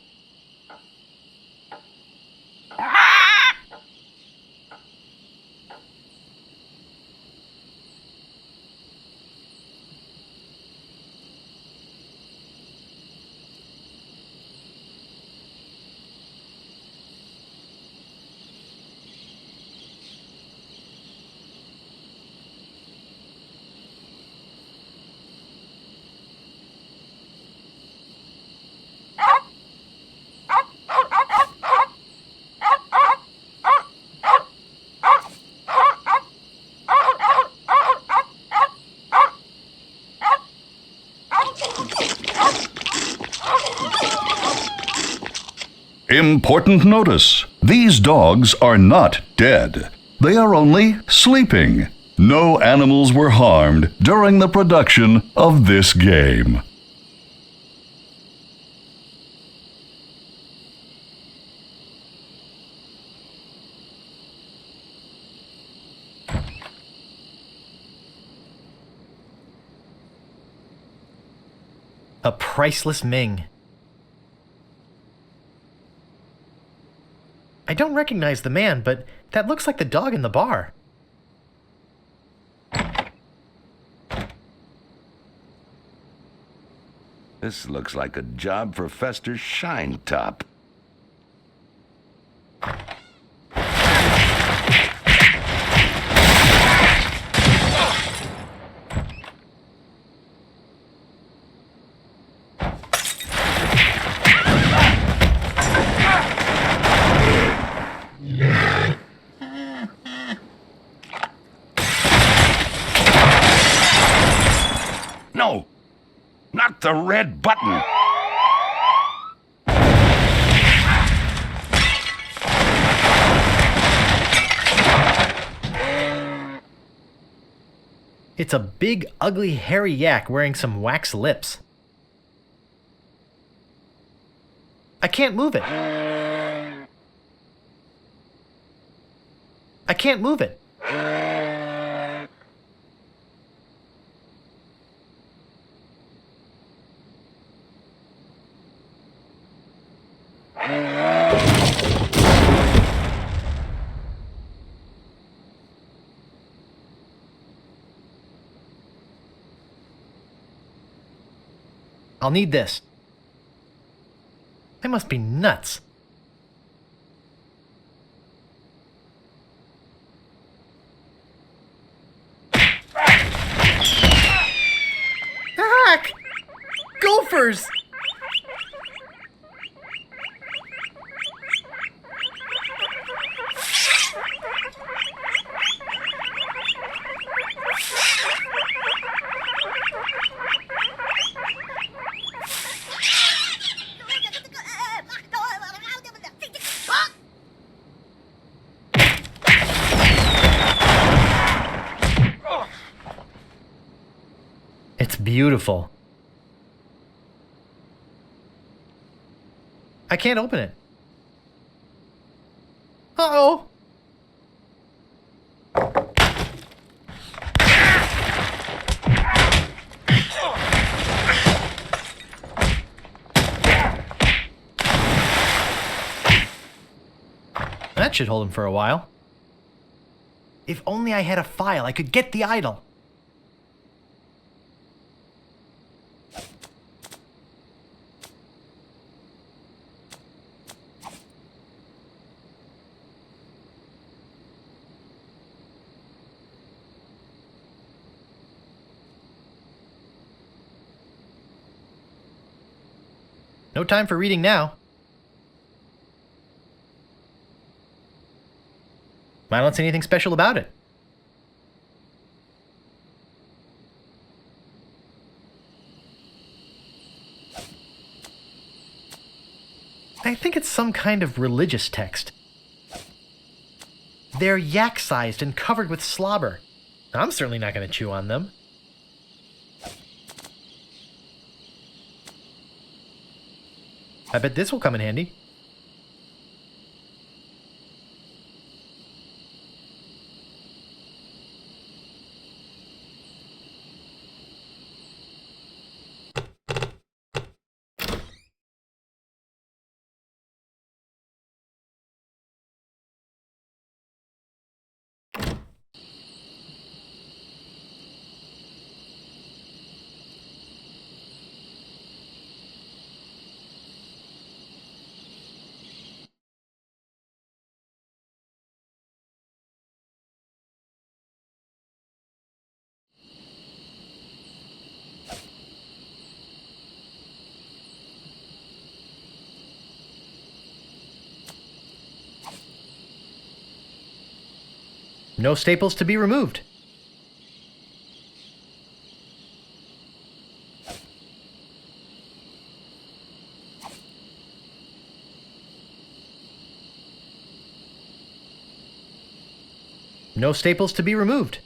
Important notice. These dogs are not dead. They are only sleeping. No animals were harmed during the production of this game. A priceless Ming. I don't recognize the man, but that looks like the dog in the bar. This looks like a job for Fester Shinetop. No! Not the red button! It's a big, ugly, hairy yak wearing some wax lips. I can't move it. I can't move it. I'll need this. I must be nuts. Heck! Gophers! It's beautiful. I can't open it. Uh-oh. That should hold him for a while. If only I had a file, I could get the idol. No time for reading now. I don't see anything special about it. I think it's some kind of religious text. They're yak-sized and covered with slobber. I'm certainly not going to chew on them. I bet this will come in handy. No staples to be removed. No staples to be removed.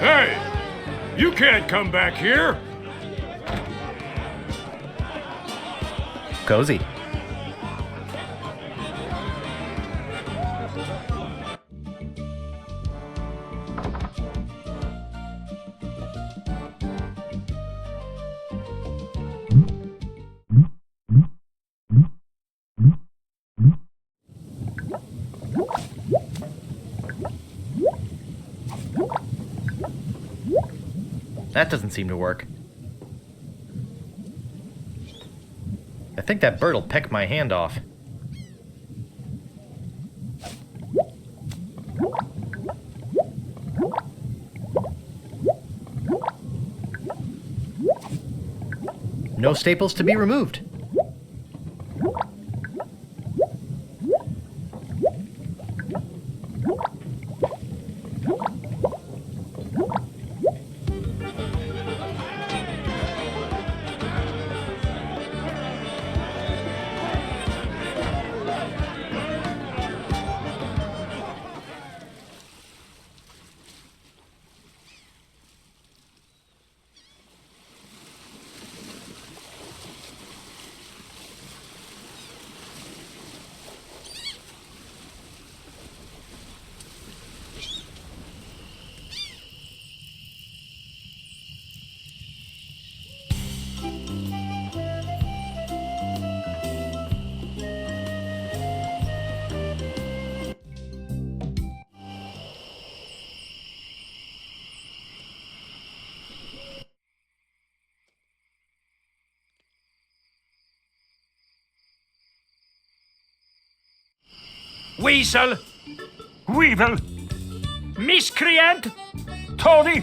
Hey! You can't come back here! Cozy. That doesn't seem to work. I think that bird'll peck my hand off. No staples to be removed. Weasel! Weevil! Miscreant! Toddy!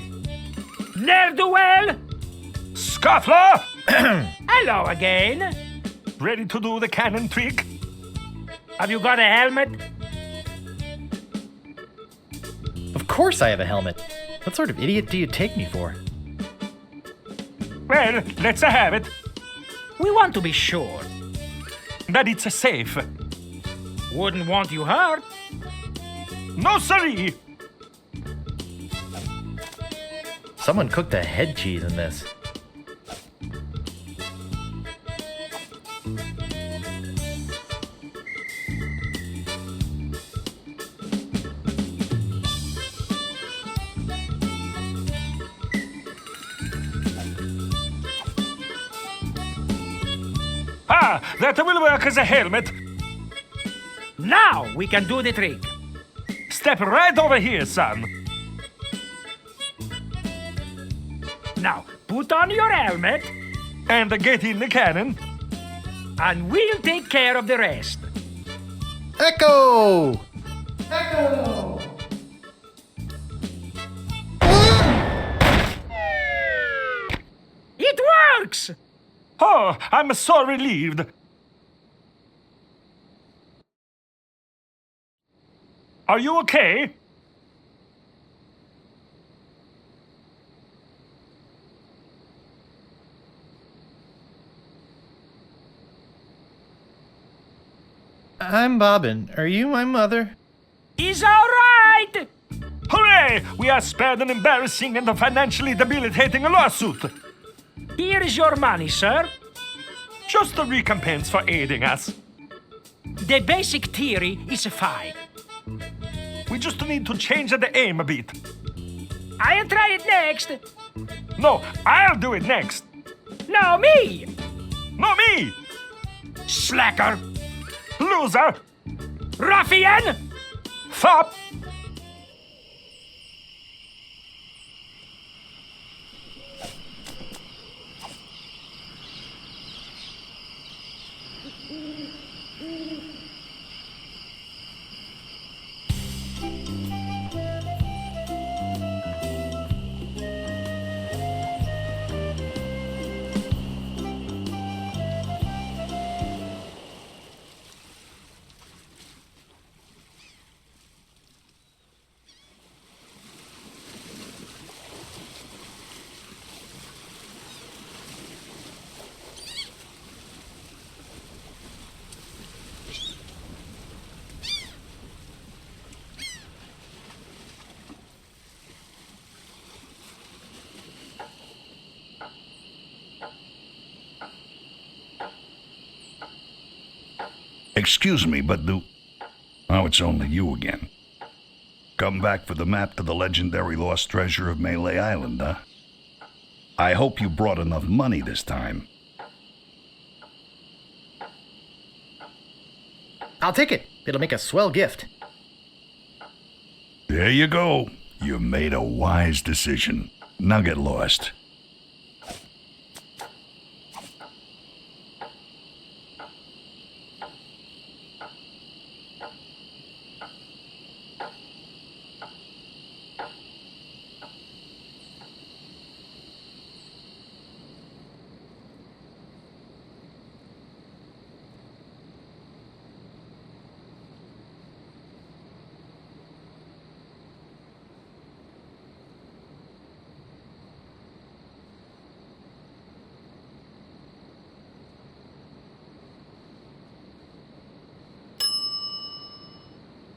Ne'er-do-well! Scuffler! Hello again. Ready to do the cannon trick? Have you got a helmet? Of course I have a helmet. What sort of idiot do you take me for? Well, let's have it. We want to be sure. That it's safe. Wouldn't want you hurt. No, siree! Someone cooked a head cheese in this. Ah, that will work as a helmet. Now we can do the trick. Step right over here, son. Now, put on your helmet. And get in the cannon. And we'll take care of the rest. Echo! It works! Oh, I'm so relieved. Are you okay? I'm Bobbin. Are you my mother? He's all right! Hooray! We are spared an embarrassing and financially debilitating lawsuit. Here is your money, sir. Just a recompense for aiding us. The basic theory is fine. We just need to change the aim a bit. I'll try it next. No, I'll do it next. No, me! No, me! Slacker! Loser! Ruffian! Fop! Excuse me, but Oh, it's only you again. Come back for the map to the legendary lost treasure of Melee Island, huh? I hope you brought enough money this time. I'll take it. It'll make a swell gift. There you go. You made a wise decision. Now get lost.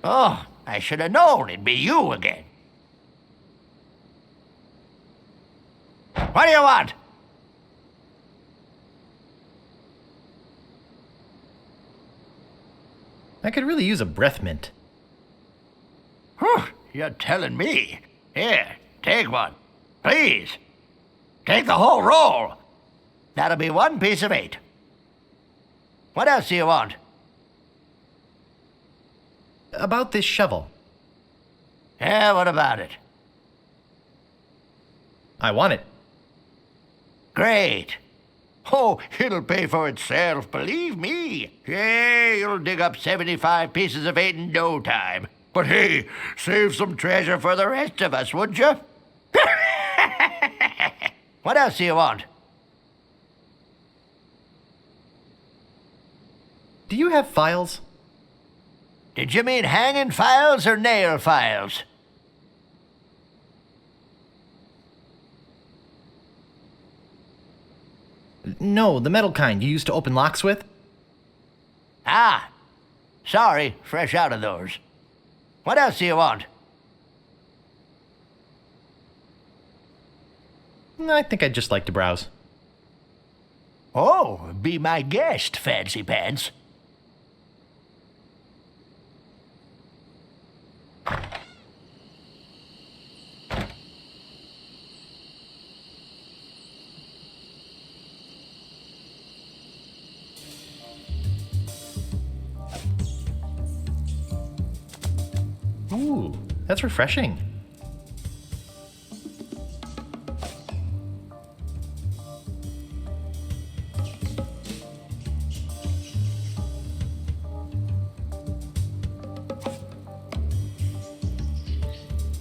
Oh, I should have known it'd be you again. What do you want? I could really use a breath mint. Whew, you're telling me. Here, take one. Please. Take the whole roll. That'll be 1 piece of 8. What else do you want? About this shovel. Yeah, what about it? I want it. Great. Oh, it'll pay for itself, believe me. Yeah, you'll dig up 75 pieces of 8 in no time. But hey, save some treasure for the rest of us, would you? What else do you want? Do you have files? Did you mean hanging files or nail files? No, the metal kind you used to open locks with. Ah, sorry, fresh out of those. What else do you want? I think I'd just like to browse. Oh, be my guest, Fancy Pants. Ooh, that's refreshing.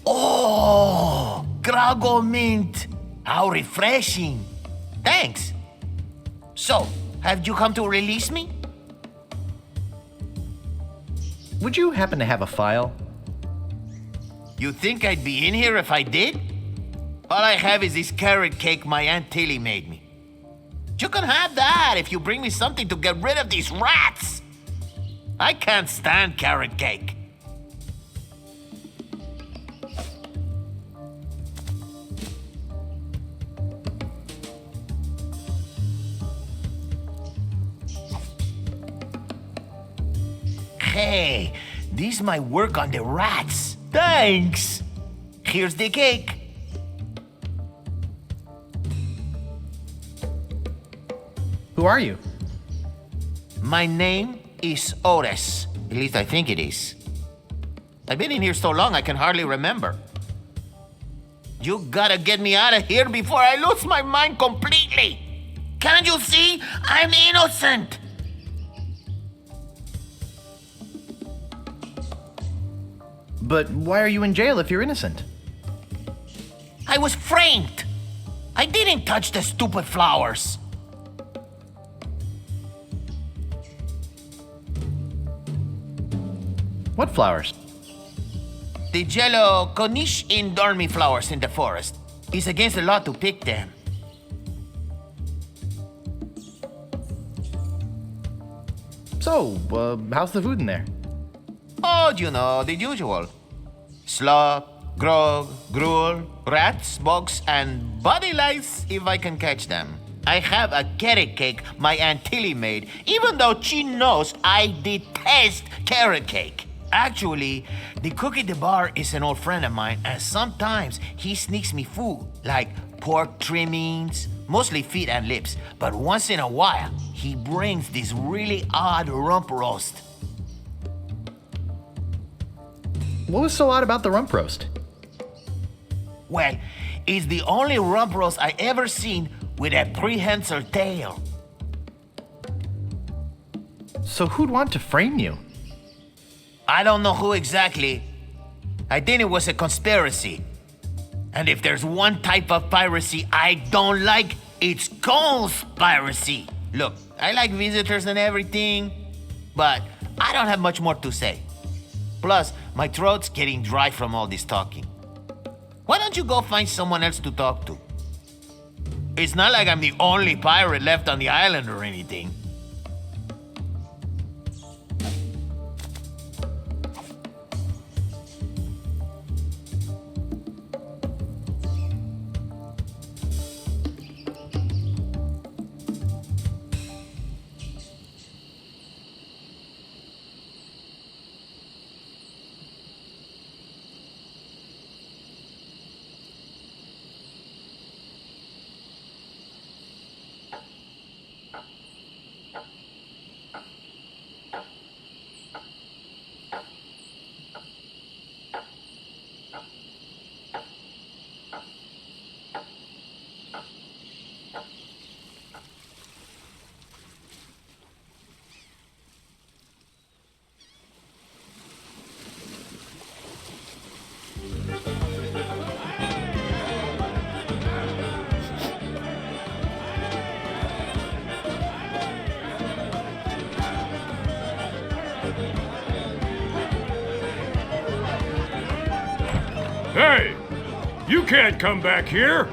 Oh, Grago Mint. How refreshing. Thanks. So, have you come to release me? Would you happen to have a file? You think I'd be in here if I did? All I have is this carrot cake my Aunt Tilly made me. You can have that if you bring me something to get rid of these rats. I can't stand carrot cake. Hey, this might work on the rats. Thanks. Here's the cake. Who are you? My name is Otis. At least I think it is. I've been in here so long I can hardly remember. You gotta get me out of here before I lose my mind completely. Can't you see? I'm innocent. But why are you in jail if you're innocent? I was framed. I didn't touch the stupid flowers. What flowers? The yellow Konish Indormi flowers in the forest. It's against the law to pick them. So, how's the food in there? Oh, you know, the usual. Slop, grog, gruel, rats, bugs, and body lice if I can catch them. I have a carrot cake my Aunt Tilly made, even though she knows I detest carrot cake. Actually, the cook at the bar is an old friend of mine, and sometimes he sneaks me food, like pork trimmings, mostly feet and lips. But once in a while, he brings this really odd rump roast. What was so odd about the rump roast? Well, it's the only rump roast I ever seen with a prehensile tail. So who'd want to frame you? I don't know who exactly. I think it was a conspiracy. And if there's one type of piracy I don't like, it's conspiracy. Look, I like visitors and everything, but I don't have much more to say. Plus, my throat's getting dry from all this talking. Why don't you go find someone else to talk to? It's not like I'm the only pirate left on the island or anything. Hey! You can't come back here!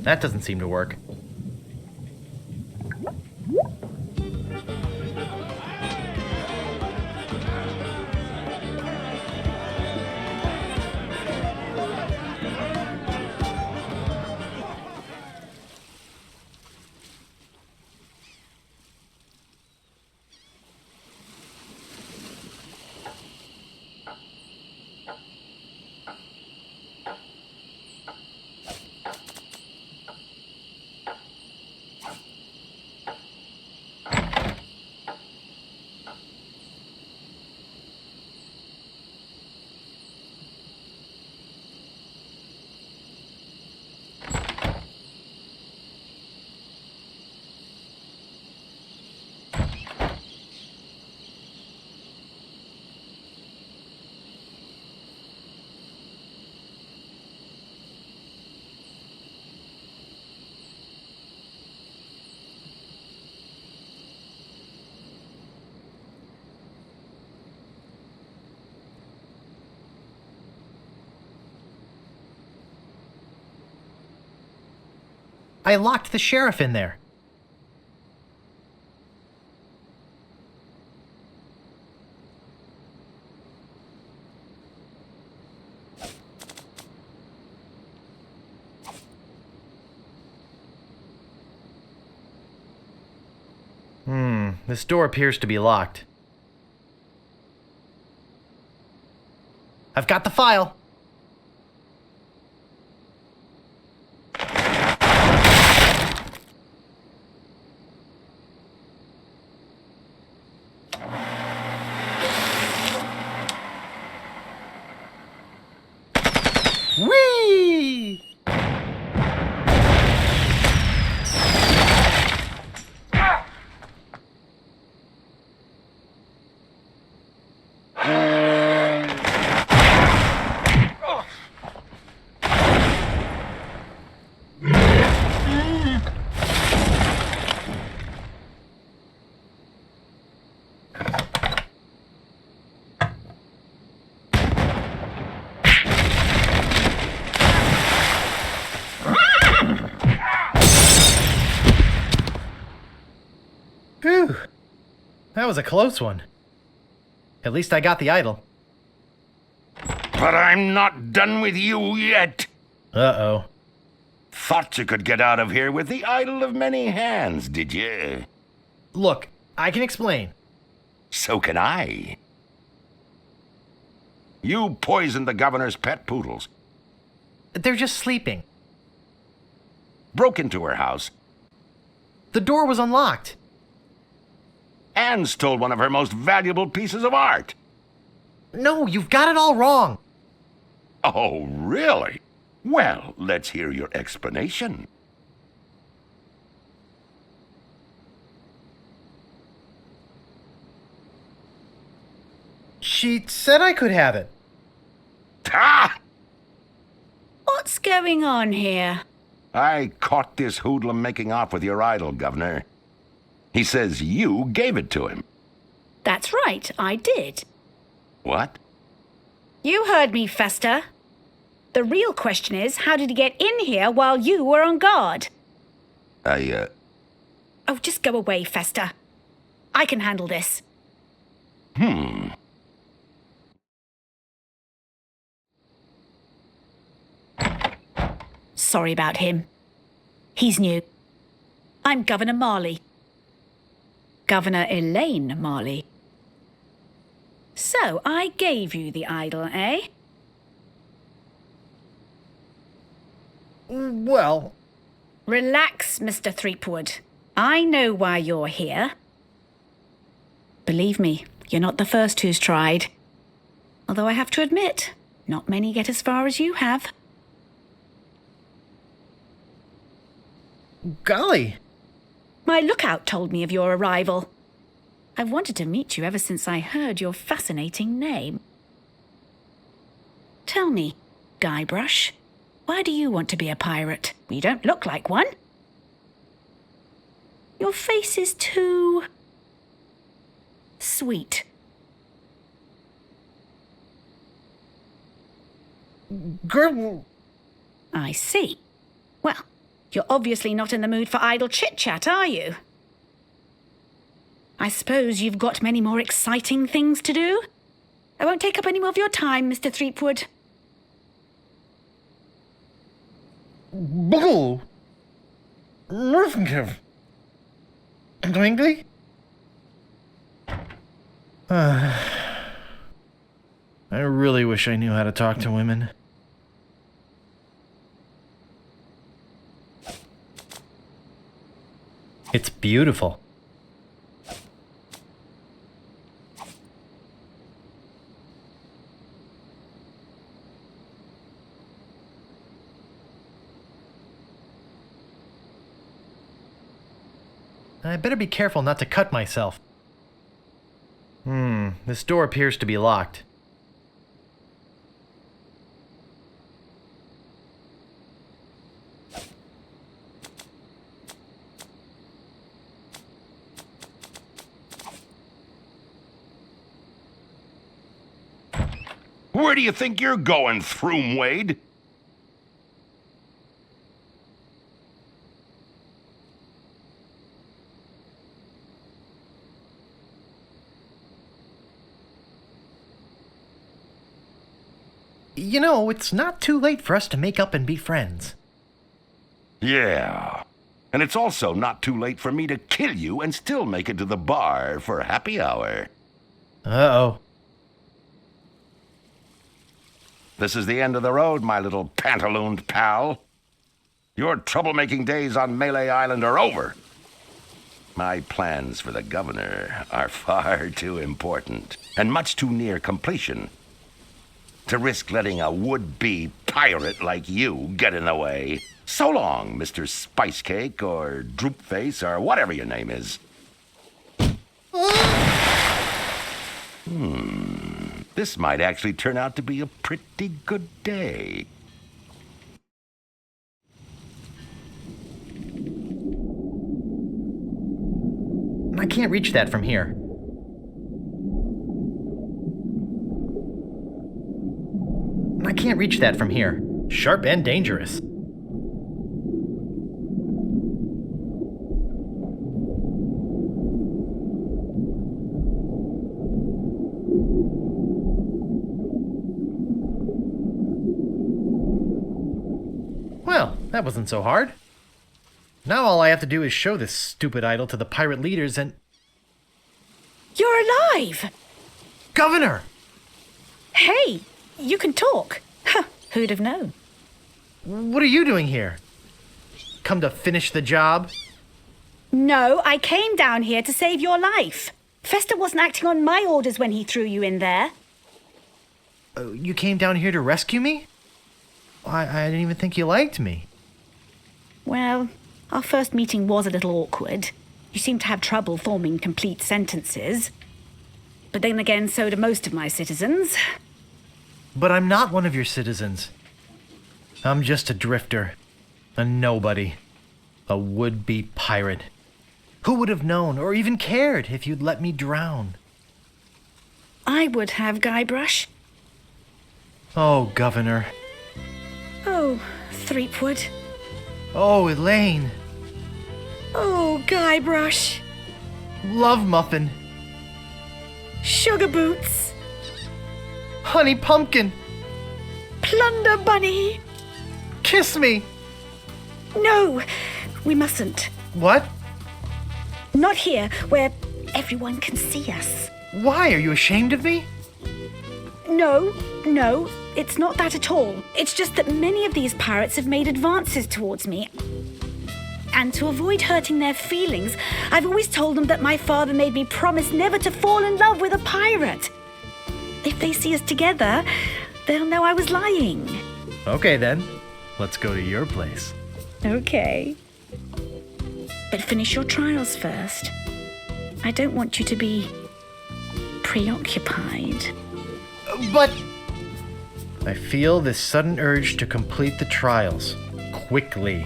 That doesn't seem to work. I locked the sheriff in there. This door appears to be locked. I've got the file. Whee! Whew. That was a close one. At least I got the idol. But I'm not done with you yet. Uh-oh. Thought you could get out of here with the idol of many hands, did you? Look, I can explain. So can I. You poisoned the governor's pet poodles. They're just sleeping. Broke into her house. The door was unlocked. And stole one of her most valuable pieces of art. No, you've got it all wrong. Oh, really? Well, let's hear your explanation. She said I could have it. Ah! What's going on here? I caught this hoodlum making off with your idol, Governor. He says you gave it to him. That's right, I did. What? You heard me, Fester. The real question is, how did he get in here while you were on guard? Oh, just go away, Fester. I can handle this. Sorry about him. He's new. I'm Governor Marley. Governor Elaine Marley. So, I gave you the idol, eh? Well... Relax, Mr. Threepwood. I know why you're here. Believe me, you're not the first who's tried. Although I have to admit, not many get as far as you have. Golly! My lookout told me of your arrival. I've wanted to meet you ever since I heard your fascinating name. Tell me, Guybrush, why do you want to be a pirate? You don't look like one. Your face is too... sweet. Girl... I see. Well, you're obviously not in the mood for idle chit-chat, are you? I suppose you've got many more exciting things to do? I won't take up any more of your time, Mr. Threepwood. Bull! Nervenkiv! Dwingly? I really wish I knew how to talk to women. It's beautiful. I better be careful not to cut myself. This door appears to be locked. Where do you think you're going, Throom Wade? You know, it's not too late for us to make up and be friends. Yeah. And it's also not too late for me to kill you and still make it to the bar for happy hour. Uh-oh. This is the end of the road, my little pantalooned pal. Your troublemaking days on Melee Island are over. My plans for the governor are far too important and much too near completion to risk letting a would-be pirate like you get in the way. So long, Mr. Spicecake or Droopface or whatever your name is. This might actually turn out to be a pretty good day. I can't reach that from here. I can't reach that from here. Sharp and dangerous. Well, that wasn't so hard. Now all I have to do is show this stupid idol to the pirate leaders and... You're alive! Governor! Hey, you can talk. Huh, who'd have known? What are you doing here? Come to finish the job? No, I came down here to save your life. Fester wasn't acting on my orders when he threw you in there. You came down here to rescue me? I didn't even think you liked me. Well, our first meeting was a little awkward. You seemed to have trouble forming complete sentences. But then again, so do most of my citizens. But I'm not one of your citizens. I'm just a drifter. A nobody. A would-be pirate. Who would have known or even cared if you'd let me drown? I would have, Guybrush. Oh, Governor. Oh, Threepwood. Oh, Elaine. Oh, Guybrush. Love Muffin. Sugar Boots. Honey Pumpkin. Plunder Bunny. Kiss me. No, we mustn't. What? Not here, where everyone can see us. Why? Are you ashamed of me? No, it's not that at all. It's just that many of these pirates have made advances towards me. And to avoid hurting their feelings, I've always told them that my father made me promise never to fall in love with a pirate. If they see us together, they'll know I was lying. Okay then, let's go to your place. Okay. But finish your trials first. I don't want you to be preoccupied. But I feel this sudden urge to complete the trials quickly.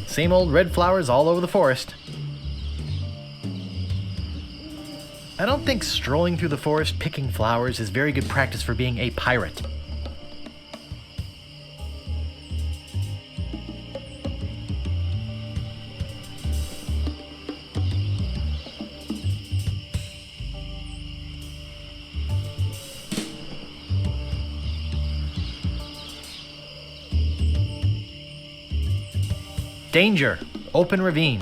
Same old red flowers all over the forest. I don't think strolling through the forest picking flowers is very good practice for being a pirate. Danger! Open ravine.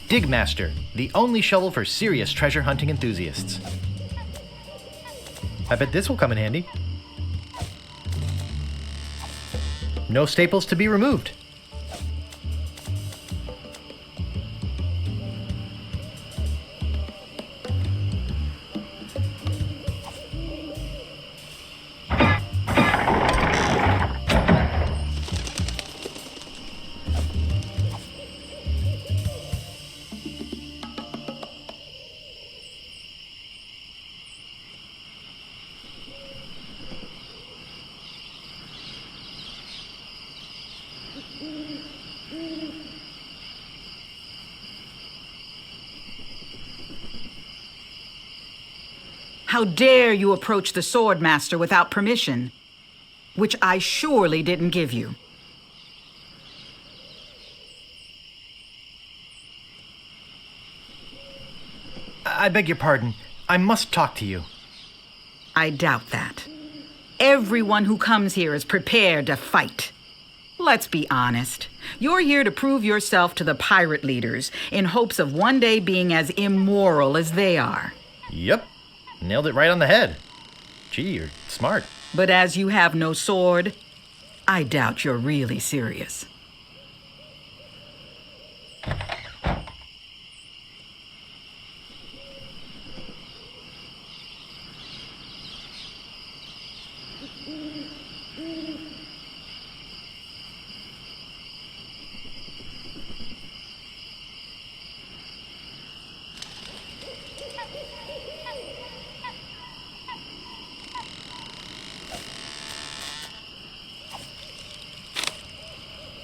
Digmaster, the only shovel for serious treasure hunting enthusiasts. I bet this will come in handy. No staples to be removed. How dare you approach the Swordmaster without permission, which I surely didn't give you. I beg your pardon. I must talk to you. I doubt that. Everyone who comes here is prepared to fight. Let's be honest. You're here to prove yourself to the pirate leaders in hopes of one day being as immoral as they are. Yep. Nailed it right on the head. Gee, you're smart. But as you have no sword, I doubt you're really serious.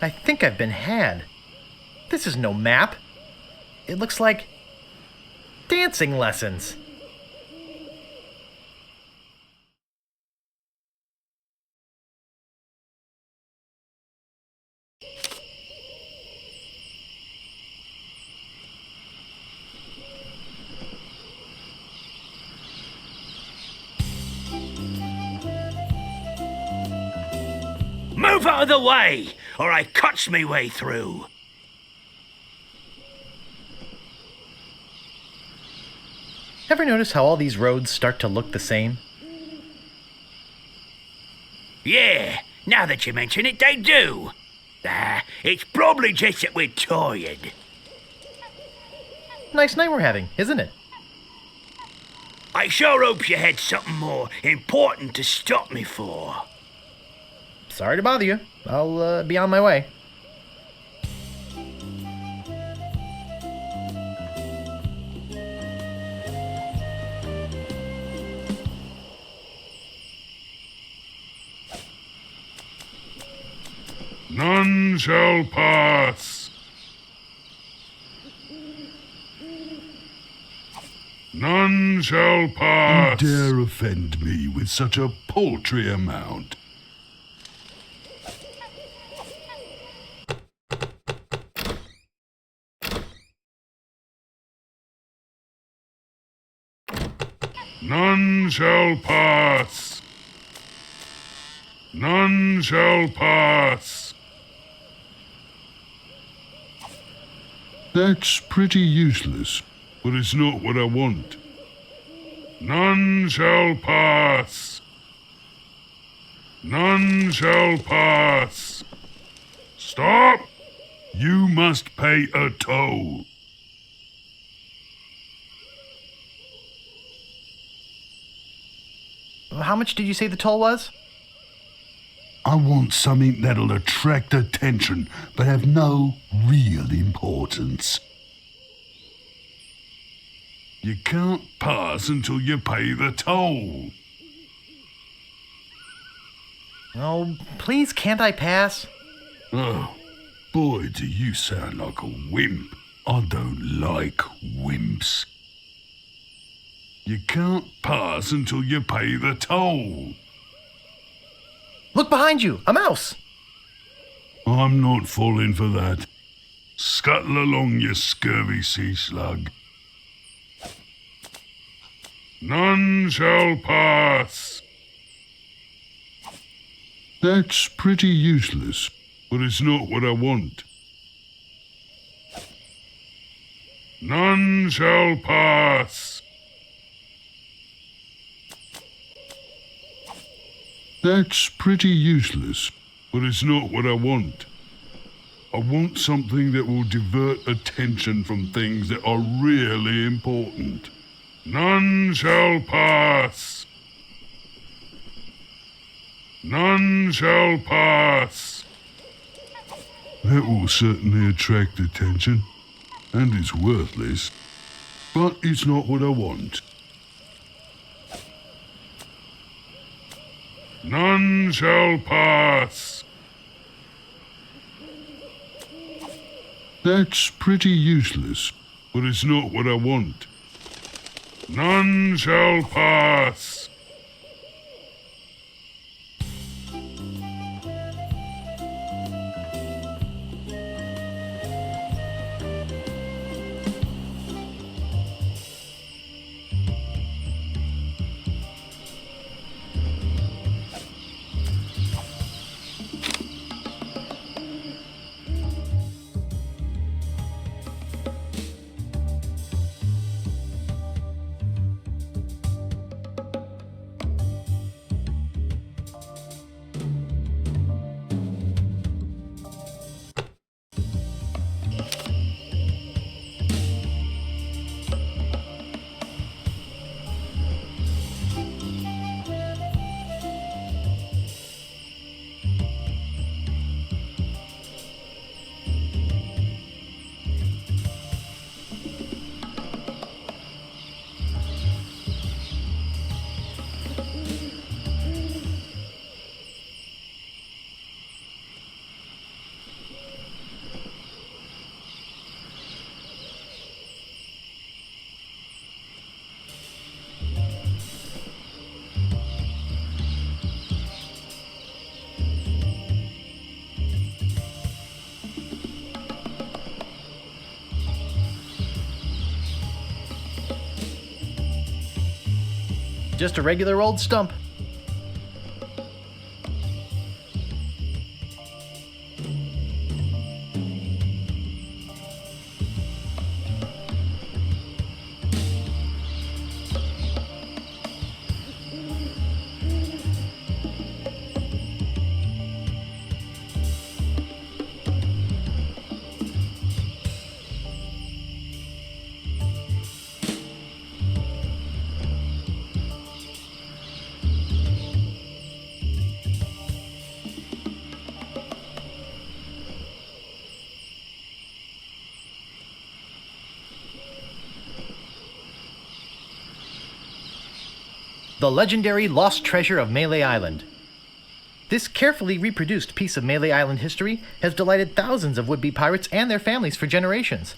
I think I've been had. This is no map. It looks like dancing lessons. Move out of the way, or I cuts me way through. Ever notice how all these roads start to look the same? Yeah, now that you mention it, they do. It's probably just that we're tired. Nice night we're having, isn't it? I sure hope you had something more important to stop me for. Sorry to bother you. I'll be on my way. None shall pass. None shall pass. You dare offend me with such a paltry amount. None shall pass. None shall pass. That's pretty useless, but it's not what I want. None shall pass. None shall pass. Stop! You must pay a toll. How much did you say the toll was? I want something that'll attract attention, but have no real importance. You can't pass until you pay the toll. Oh, please, can't I pass? Oh, boy, do you sound like a wimp. I don't like wimps. You can't pass until you pay the toll. Look behind you, a mouse! I'm not falling for that. Scuttle along, you scurvy sea slug. None shall pass. That's pretty useless, but it's not what I want. None shall pass. That's pretty useless, but it's not what I want. I want something that will divert attention from things that are really important. None shall pass. None shall pass. That will certainly attract attention, and it's worthless, but it's not what I want. None shall pass. That's pretty useless, but it's not what I want. None shall pass. Just a regular old stump. the legendary lost treasure of Melee Island. This carefully reproduced piece of Melee Island history has delighted thousands of would-be pirates and their families for generations.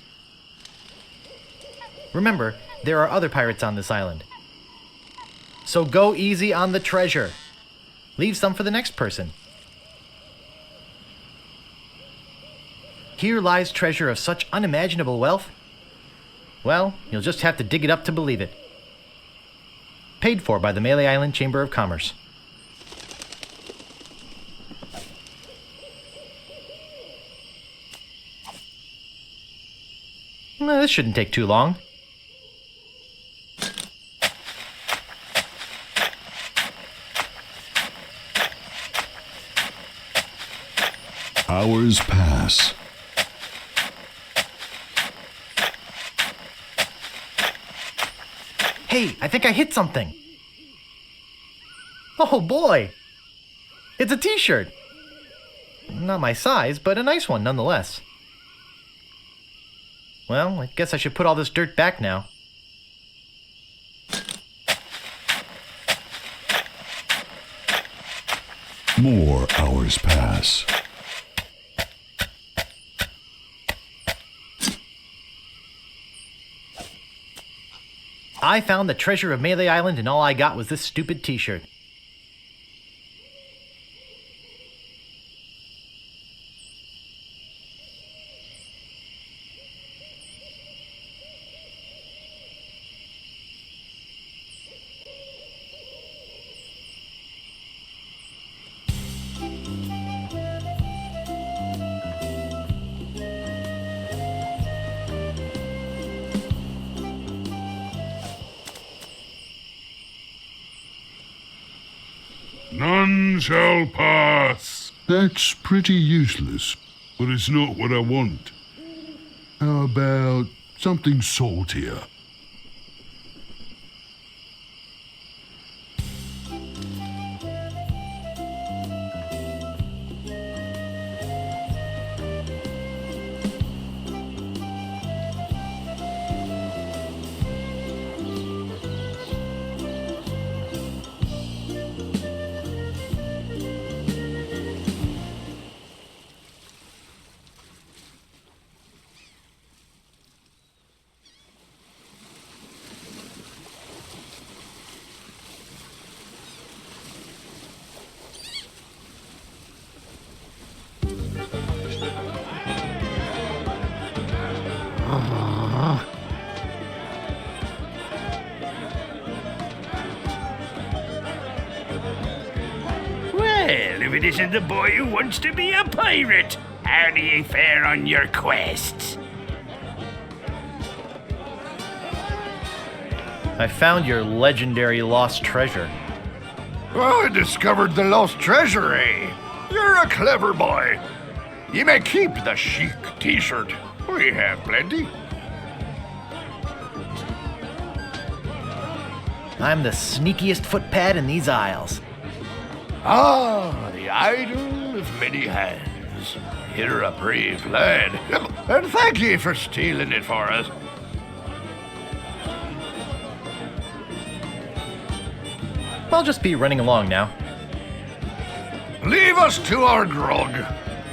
Remember, there are other pirates on this island. So go easy on the treasure. Leave some for the next person. Here lies treasure of such unimaginable wealth. Well, you'll just have to dig it up to believe it. Paid for by the Melee Island Chamber of Commerce. This shouldn't take too long. Hours pass. Hey, I think I hit something. Oh boy! It's a t-shirt. Not my size, but a nice one nonetheless. Well, I guess I should put all this dirt back now. More hours pass. I found the treasure of Melee Island and all I got was this stupid t-shirt. None shall pass. That's pretty useless, but it's not what I want. How about something saltier? Well, if it isn't the boy who wants to be a pirate, how do you fare on your quests? I found your legendary lost treasure. Oh, I discovered the lost treasure, eh? You're a clever boy. You may keep the chic t-shirt. We have plenty. I'm the sneakiest footpad in these isles. Ah, the idol of many hands. You're a brave lad. And thank you for stealing it for us. I'll just be running along now. Leave us to our grog.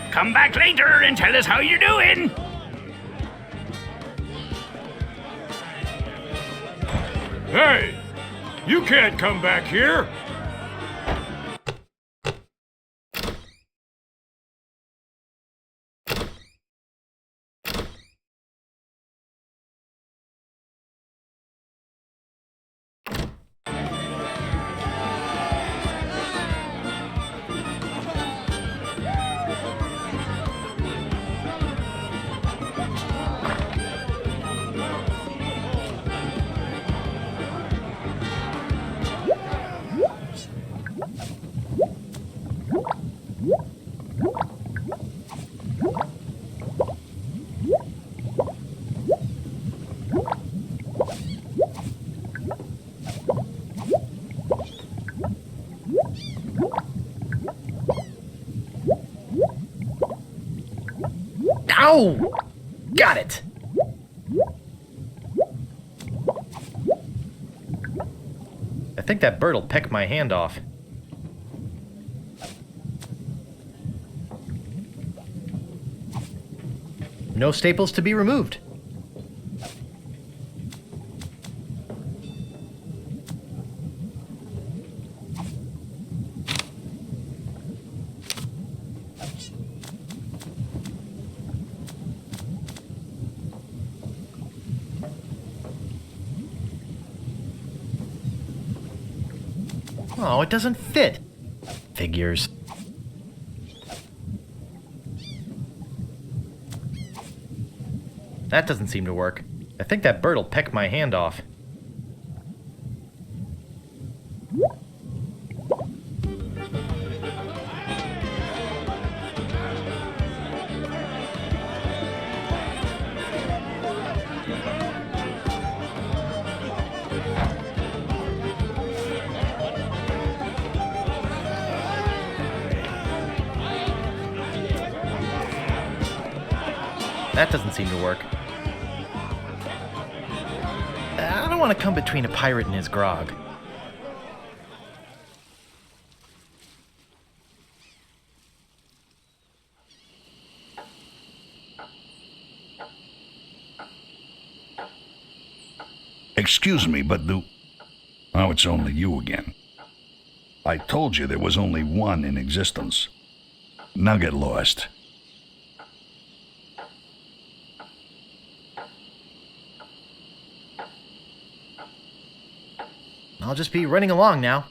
Come back later and tell us how you're doing. Hey, you can't come back here. Ow! Got it! I think that bird'll peck my hand off. No staples to be removed. Oh, it doesn't fit. Figures. That doesn't seem to work. I think that bird'll peck my hand off. That doesn't seem to work. I don't want to come between a pirate and his grog. Excuse me, but Oh, it's only you again. I told you there was only one in existence. Now get lost. I'll just be running along now.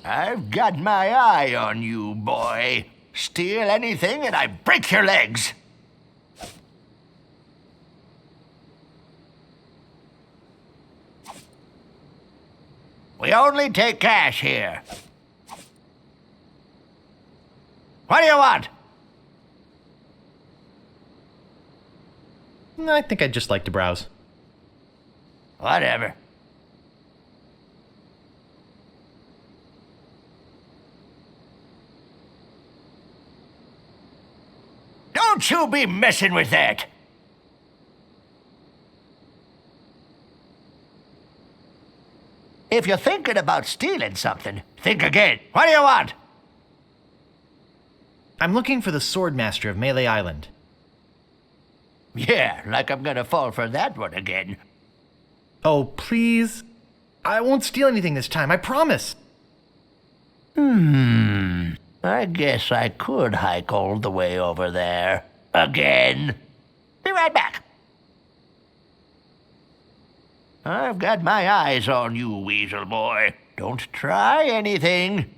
I've got my eye on you, boy. Steal anything and I break your legs. We only take cash here. What do you want? I think I'd just like to browse. Whatever. Don't you be messing with that! If you're thinking about stealing something, think again. What do you want? I'm looking for the Swordmaster of Melee Island. Yeah, like I'm gonna fall for that one again. Oh, please. I won't steal anything this time, I promise. I guess I could hike all the way over there. Again. Be right back. I've got my eyes on you, Weasel Boy. Don't try anything.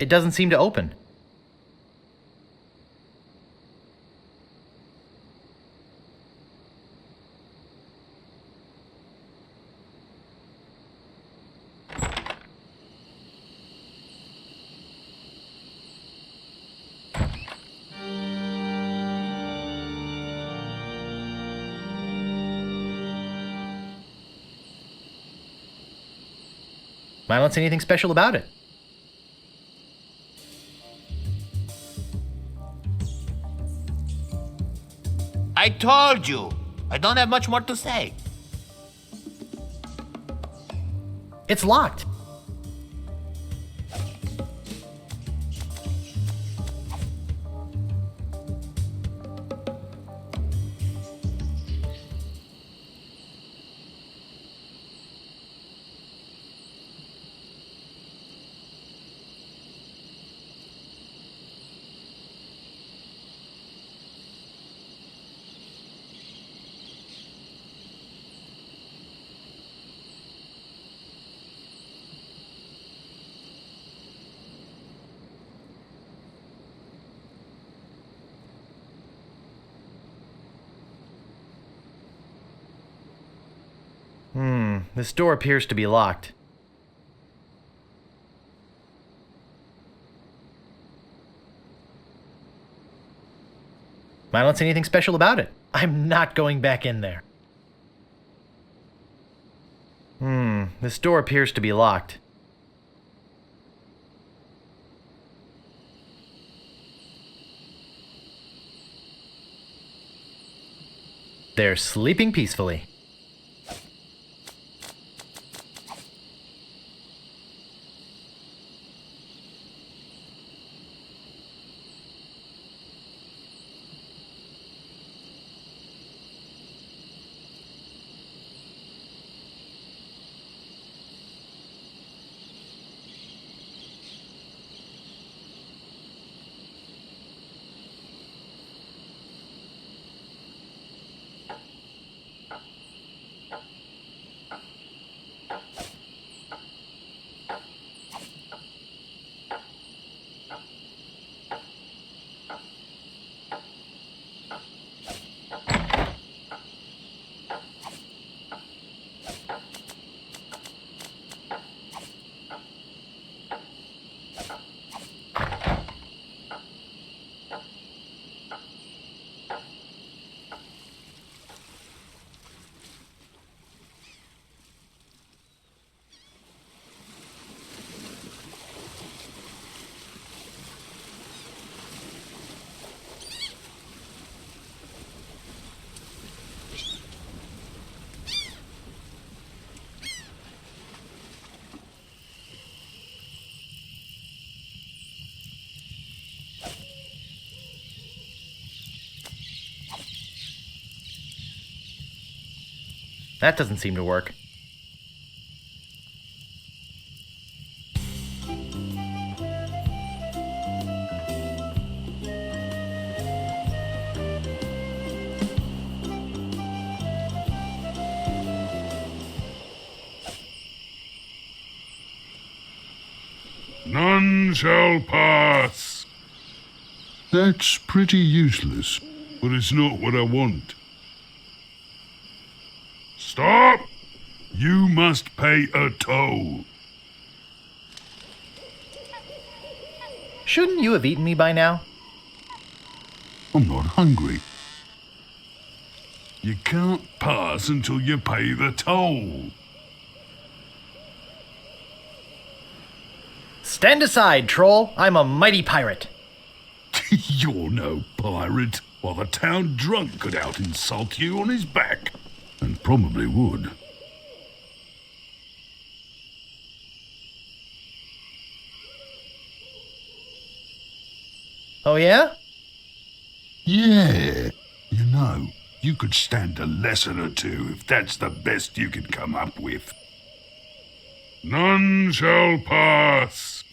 It doesn't seem to open. I don't see anything special about it. I told you. I don't have much more to say. It's locked. This door appears to be locked. I don't see anything special about it. I'm not going back in there. This door appears to be locked. They're sleeping peacefully. That doesn't seem to work. None shall pass. That's pretty useless, but it's not what I want. Stop! You must pay a toll. Shouldn't you have eaten me by now? I'm not hungry. You can't pass until you pay the toll. Stand aside, troll. I'm a mighty pirate. You're no pirate. While the town drunk could out-insult you on his back. And probably would. Oh, yeah? Yeah. You know, you could stand a lesson or two if that's the best you can come up with. None shall pass.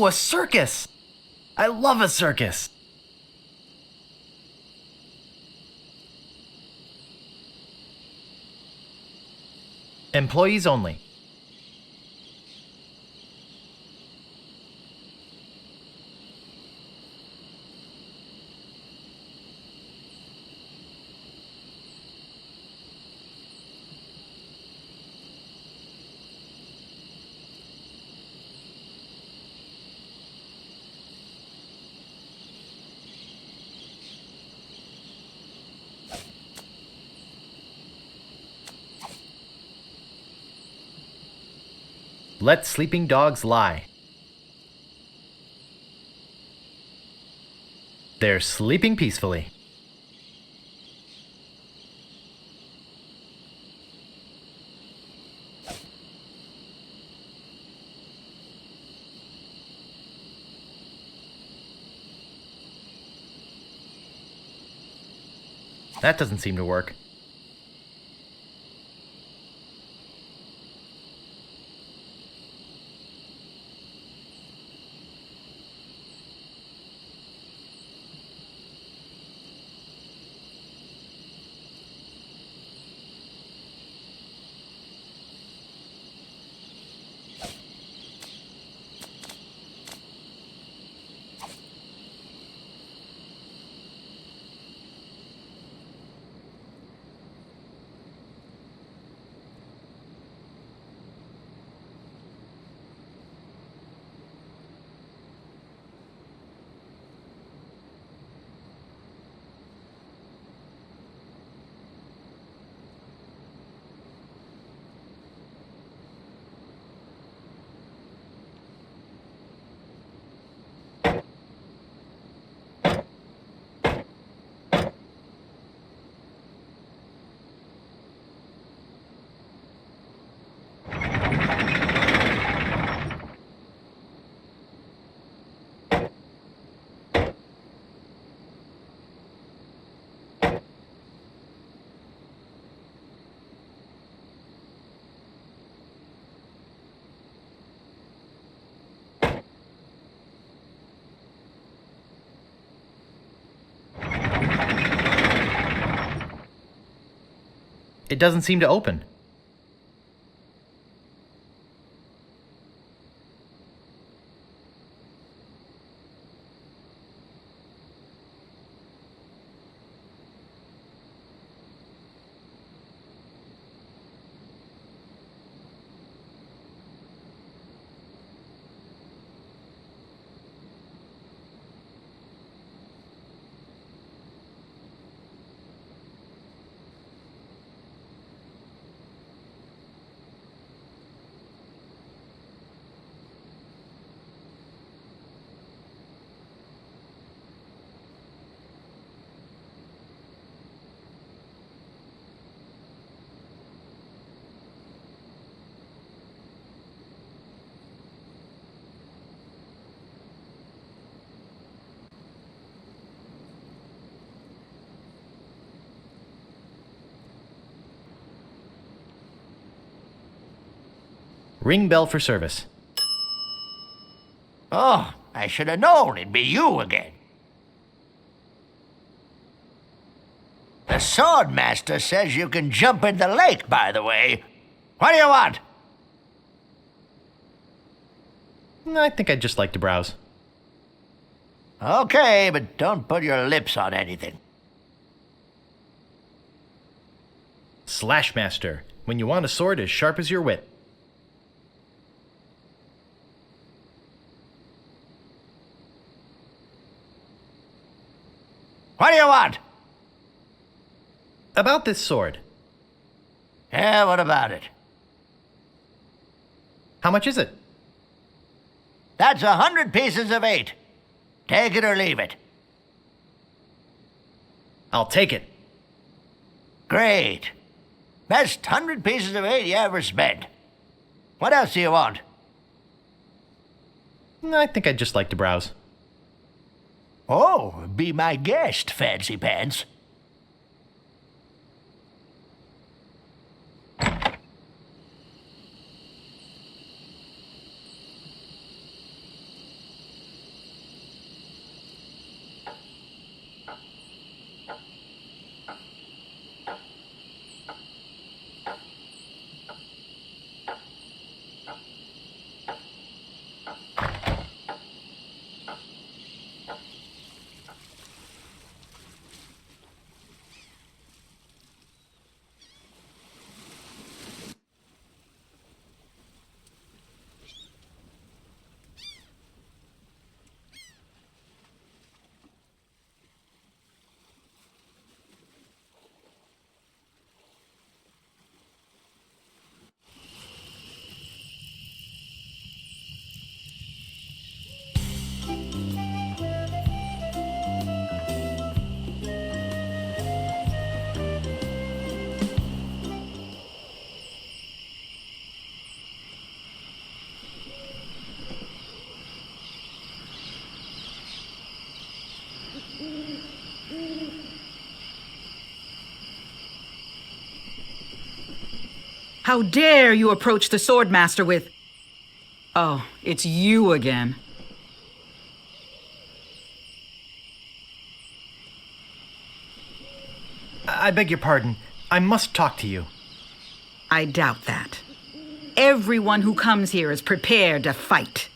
Ooh, a circus! I love a circus! Employees only. Let sleeping dogs lie. They're sleeping peacefully. That doesn't seem to work. It doesn't seem to open. Ring bell for service. Oh, I should have known it'd be you again. The Swordmaster says you can jump in the lake, by the way. What do you want? I think I'd just like to browse. Okay, but don't put your lips on anything. Slashmaster. When you want a sword as sharp as your wit. What do you want? About this sword. Yeah, what about it? How much is it? That's 100 pieces of 8. Take it or leave it. I'll take it. Great. Best 100 pieces of 8 you ever spent. What else do you want? I think I'd just like to browse. Oh, be my guest, Fancy Pants. How dare you approach the Swordmaster with... Oh, it's you again. I beg your pardon. I must talk to you. I doubt that. Everyone who comes here is prepared to fight.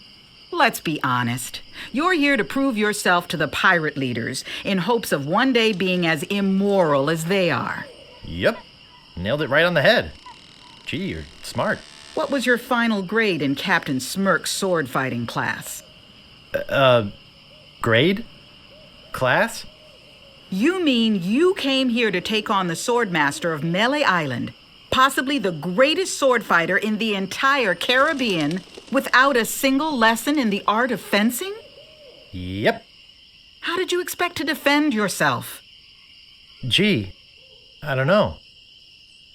Let's be honest. You're here to prove yourself to the pirate leaders in hopes of one day being as immoral as they are. Yep. Nailed it right on the head. Gee, you're smart. What was your final grade in Captain Smirk's sword fighting class? Grade? Class? You mean you came here to take on the Swordmaster of Melee Island, possibly the greatest sword fighter in the entire Caribbean, without a single lesson in the art of fencing? Yep. How did you expect to defend yourself? Gee, I don't know.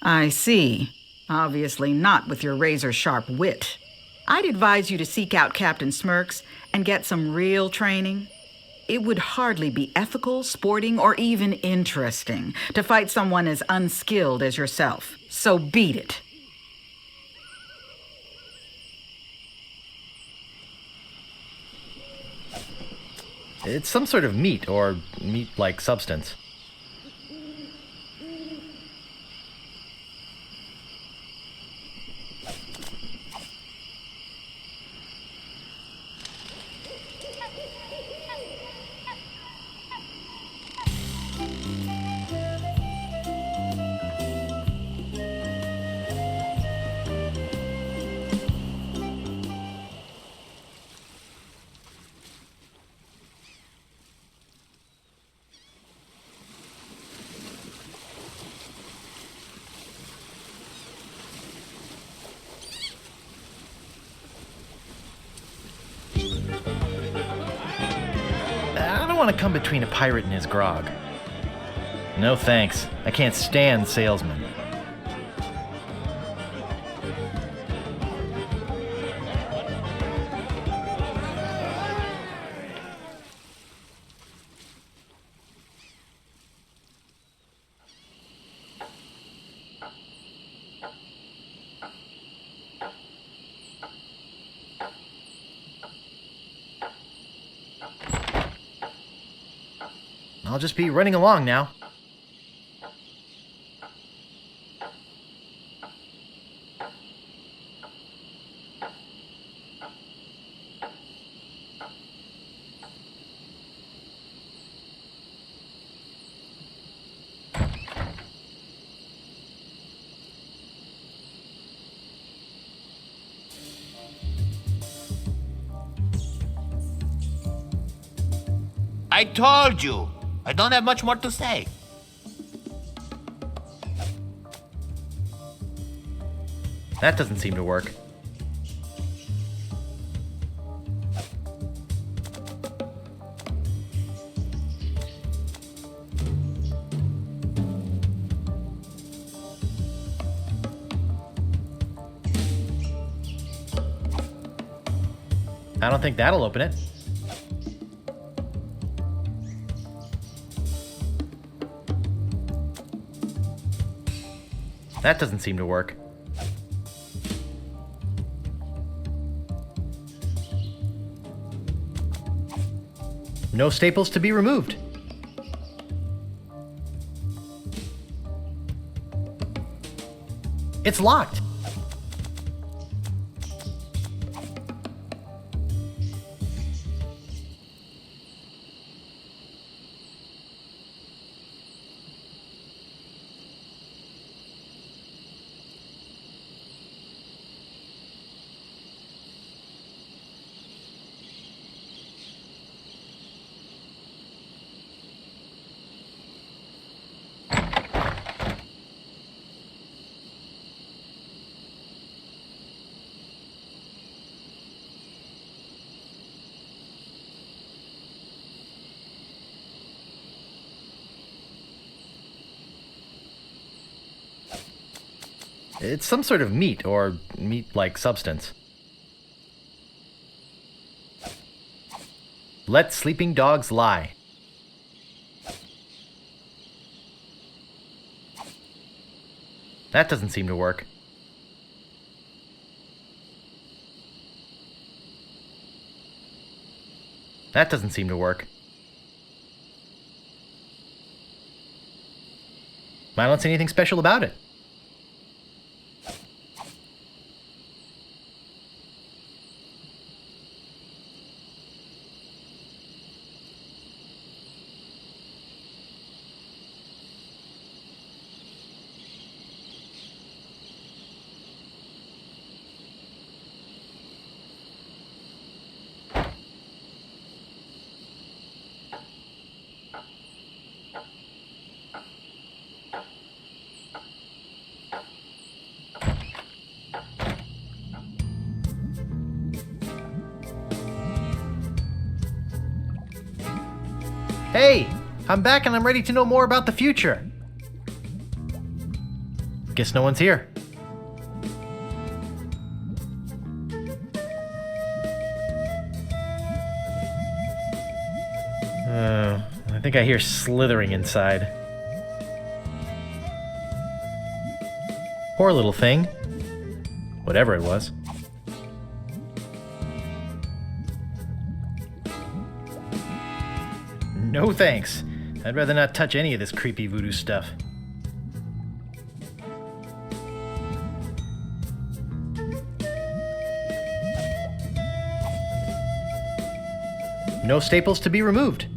I see. Obviously not with your razor-sharp wit. I'd advise you to seek out Captain Smirks and get some real training. It would hardly be ethical, sporting, or even interesting to fight someone as unskilled as yourself. So beat it. It's some sort of meat or meat-like substance. I don't want to come between a pirate and his grog. No thanks. I can't stand salesmen. I'll just be running along now. I told you. I don't have much more to say. That doesn't seem to work. I don't think that'll open it. That doesn't seem to work. No staples to be removed. It's locked. It's some sort of meat or meat-like substance. Let sleeping dogs lie. That doesn't seem to work. That doesn't seem to work. I don't see anything special about it. Hey, I'm back and I'm ready to know more about the future. Guess no one's here. I think I hear slithering inside. Poor little thing. Whatever it was. No thanks. I'd rather not touch any of this creepy voodoo stuff. No staples to be removed.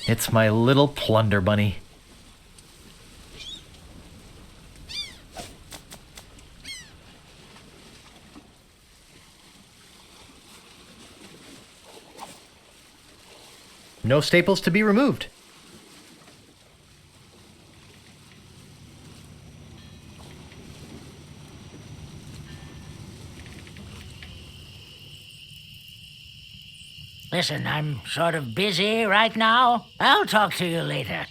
It's my little plunder bunny. No staples to be removed. Listen, I'm sort of busy right now. I'll talk to you later.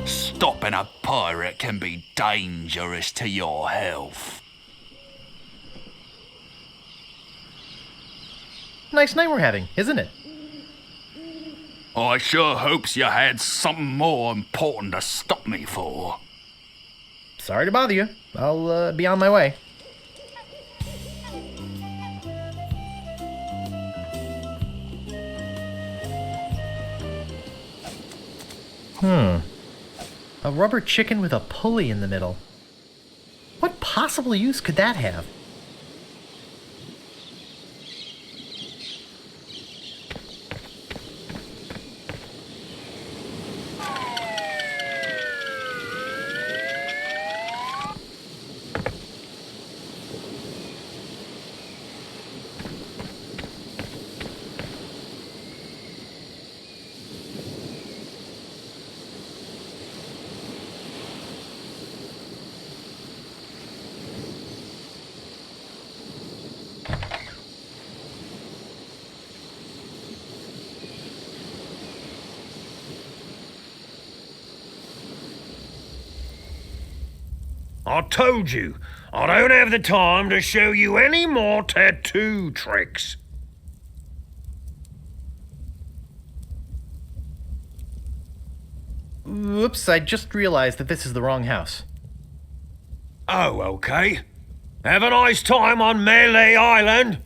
Stopping a pirate can be dangerous to your health. Nice night we're having, isn't it? I sure hopes you had something more important to stop me for. Sorry to bother you. I'll be on my way. A rubber chicken with a pulley in the middle. What possible use could that have? I told you, I don't have the time to show you any more tattoo tricks. Oops, I just realized that this is the wrong house. Oh, okay. Have a nice time on Melee Island.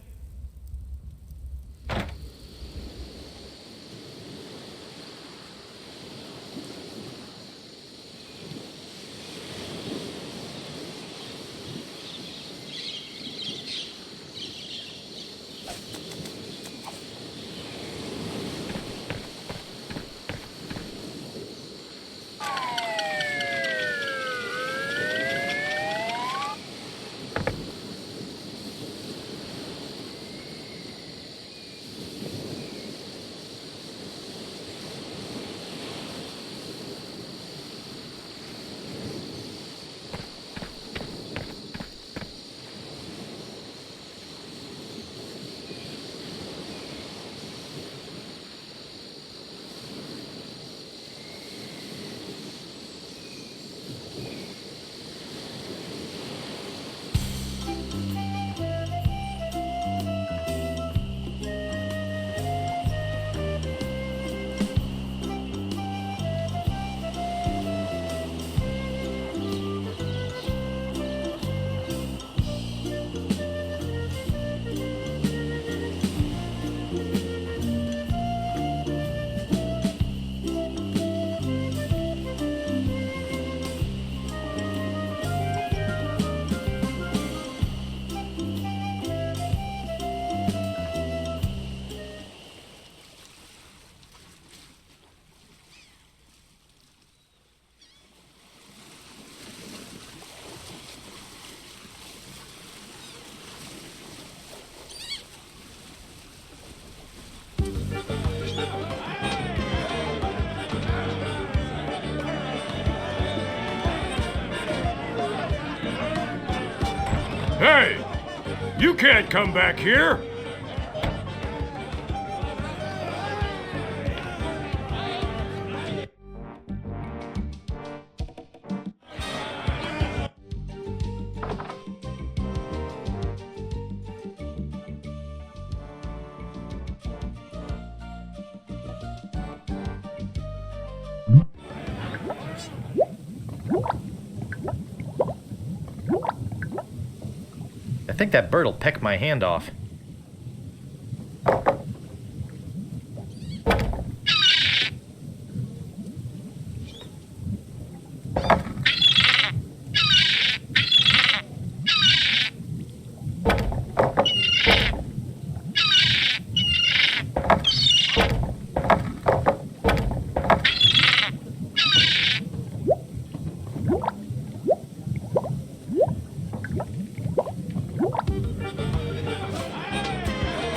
Hey! You can't come back here! I think that bird'll peck my hand off.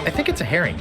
I think it's a herring.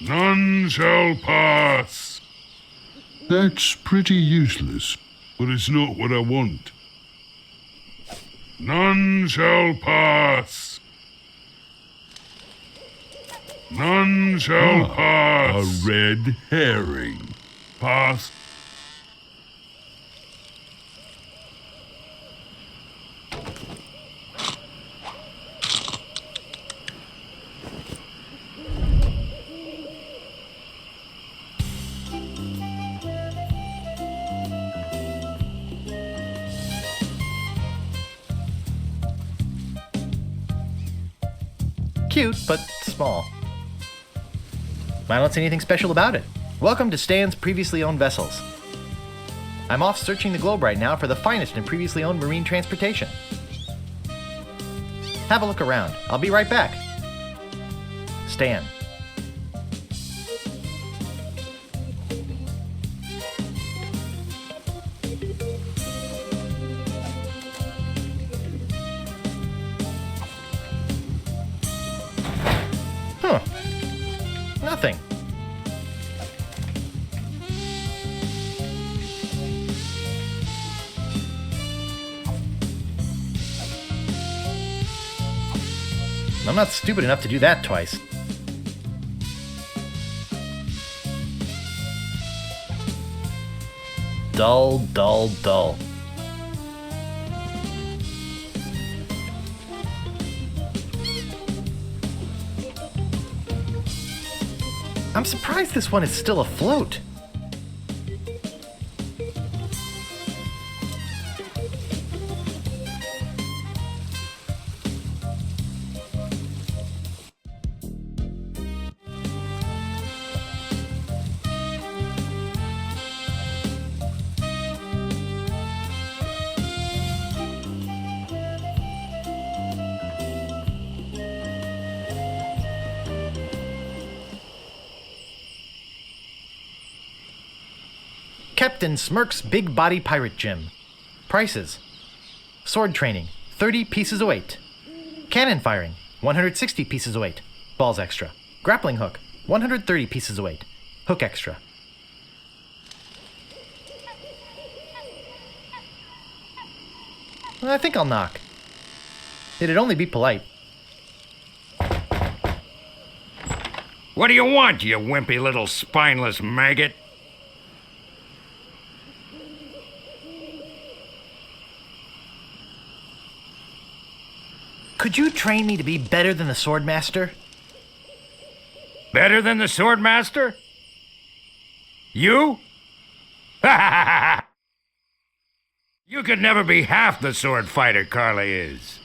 None shall pass. That's pretty useless, but it's not what I want. None shall pass. None shall pass. A red herring. Pass. Cute, but small. I don't see anything special about it. Welcome to Stan's Previously Owned Vessels. I'm off searching the globe right now for the finest in previously owned marine transportation. Have a look around. I'll be right back. Stan. Huh. Nothing. I'm not stupid enough to do that twice. Dull, dull, dull. I'm surprised this one is still afloat. Captain Smirk's Big Body Pirate Gym. Prices: sword training, 30 pieces of weight. Cannon firing, 160 pieces of weight. Balls extra. Grappling hook, 130 pieces of weight. Hook extra. I think I'll knock. It'd only be polite. What do you want, you wimpy little spineless maggot? Could you train me to be better than the Swordmaster? Better than the Swordmaster? You? You could never be half the sword fighter Carla is.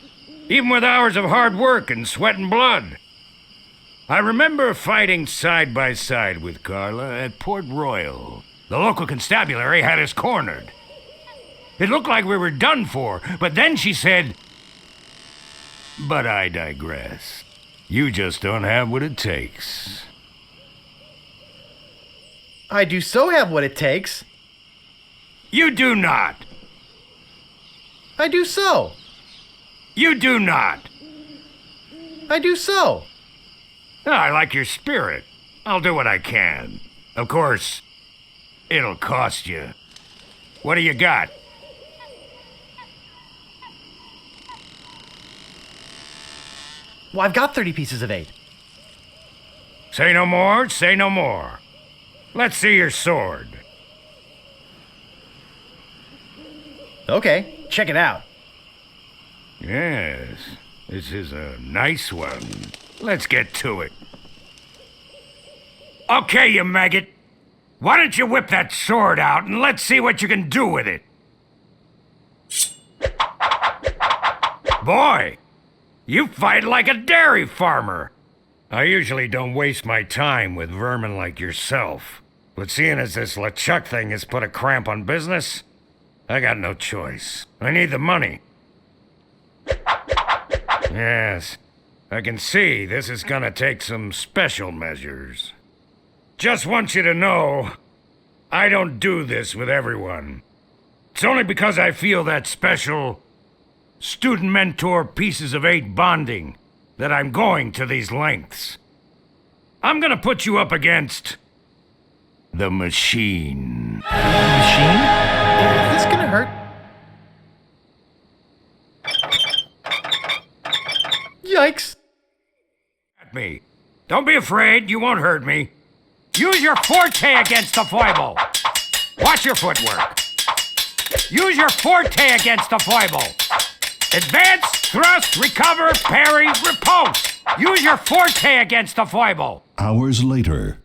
Even with hours of hard work and sweat and blood. I remember fighting side by side with Carla at Port Royal. The local constabulary had us cornered. It looked like we were done for, but then she said, "But I digress. You just don't have what it takes." I do so have what it takes. You do not. I do so. You do not. I do so. I like your spirit. I'll do what I can. Of course, it'll cost you. What do you got? Well, I've got 30 pieces of 8. Say no more, say no more. Let's see your sword. Okay, check it out. Yes, this is a nice one. Let's get to it. Okay, you maggot. Why don't you whip that sword out and let's see what you can do with it? Boy, you fight like a dairy farmer. I usually don't waste my time with vermin like yourself. But seeing as this LeChuck thing has put a cramp on business, I got no choice. I need the money. Yes, I can see this is gonna take some special measures. Just want you to know, I don't do this with everyone. It's only because I feel that special student-mentor pieces of 8 bonding that I'm going to these lengths. I'm gonna put you up against the machine. Machine? Is this gonna hurt? Yikes. At me. Don't be afraid, you won't hurt me. Use your forte against the foible. Watch your footwork. Use your forte against the foible. Advance, thrust, recover, parry, riposte. Use your forte against the foible. Hours later.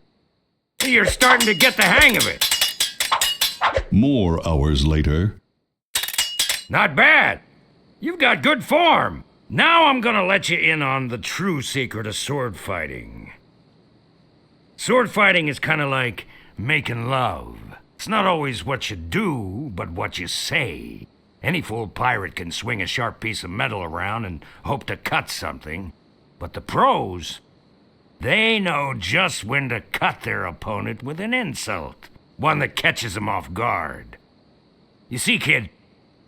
You're starting to get the hang of it. More hours later. Not bad. You've got good form. Now I'm gonna let you in on the true secret of sword fighting. Sword fighting is kind of like making love. It's not always what you do, but what you say. Any fool pirate can swing a sharp piece of metal around and hope to cut something. But the pros, they know just when to cut their opponent with an insult. One that catches them off guard. You see, kid,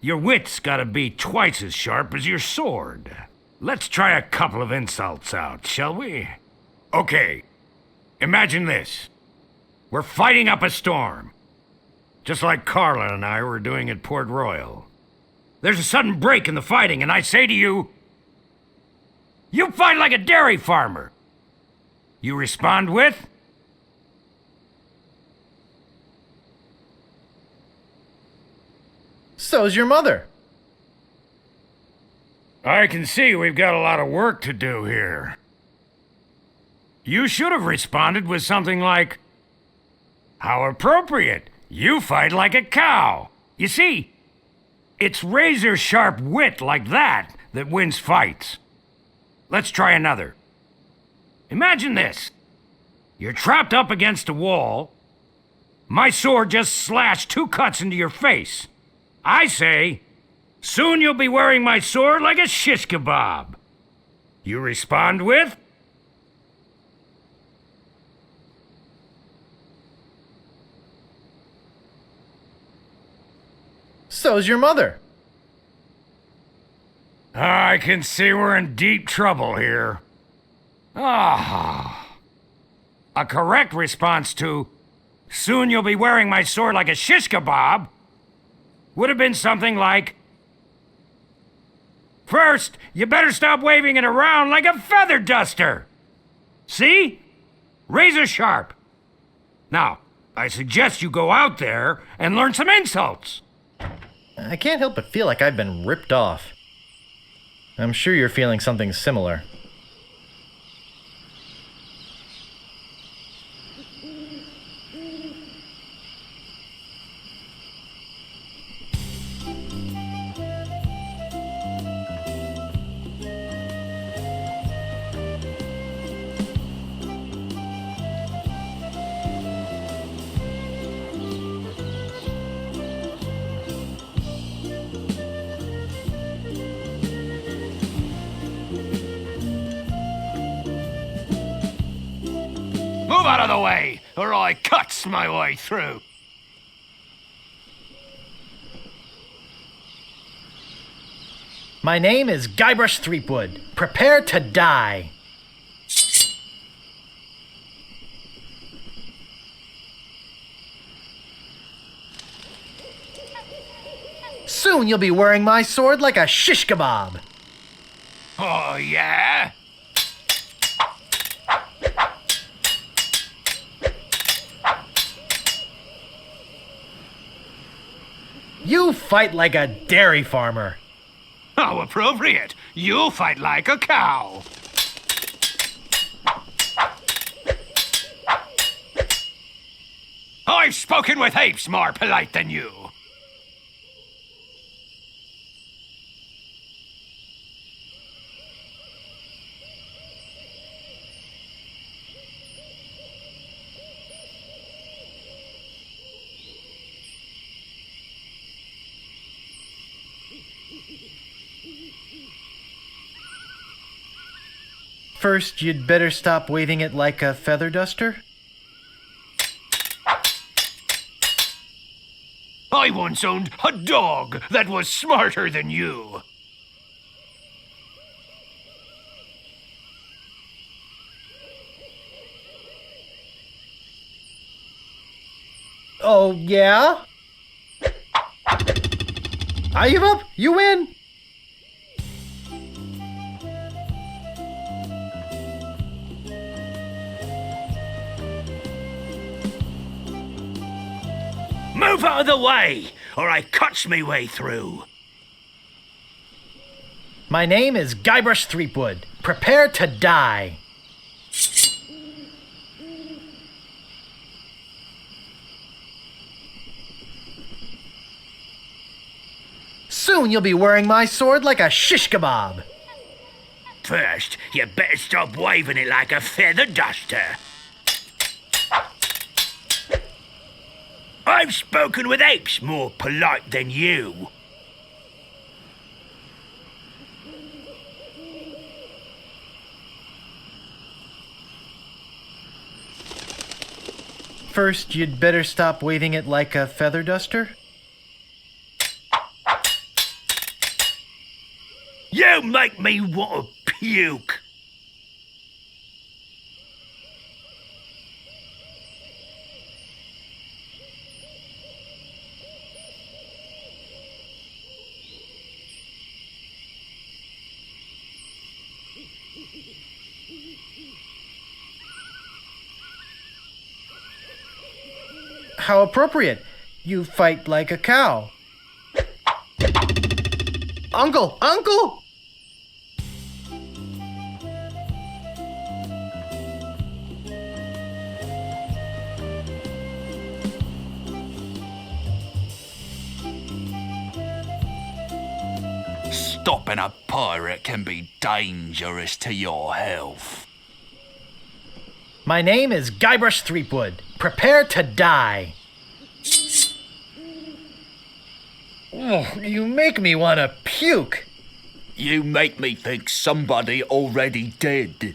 your wit's gotta be twice as sharp as your sword. Let's try a couple of insults out, shall we? Okay, imagine this. We're fighting up a storm. Just like Carla and I were doing at Port Royal. There's a sudden break in the fighting, and I say to you, you fight like a dairy farmer. You respond with, So's your mother. I can see we've got a lot of work to do here. You should have responded with something like, how appropriate. You fight like a cow. You see, it's razor-sharp wit like that that wins fights. Let's try another. Imagine this. You're trapped up against a wall. My sword just slashed 2 cuts into your face. I say, soon you'll be wearing my sword like a shish kebab. You respond with, So's your mother. I can see we're in deep trouble here. Ah. A correct response to, soon you'll be wearing my sword like a shish kebab, would have been something like, first, you better stop waving it around like a feather duster. See? Razor sharp. Now, I suggest you go out there and learn some insults. I can't help but feel like I've been ripped off. I'm sure you're feeling something similar. Move out of the way, or I cuts my way through. My name is Guybrush Threepwood. Prepare to die. Soon you'll be wearing my sword like a shish kebab. Oh, yeah? You fight like a dairy farmer. How appropriate. You fight like a cow. I've spoken with apes more polite than you. First, you'd better stop waving it like a feather duster. I once owned a dog that was smarter than you. Oh, yeah? I give up. You win. Move out of the way, or I cuts me way through. My name is Guybrush Threepwood. Prepare to die. Soon you'll be wearing my sword like a shish kebab. First, you better stop waving it like a feather duster. I've spoken with apes more polite than you. First, you'd better stop waving it like a feather duster. You make me want to puke. How appropriate. You fight like a cow. Uncle! Uncle! Stopping a pirate can be dangerous to your health. My name is Guybrush Threepwood. Prepare to die. Oh, you make me want to puke. You make me think somebody already did.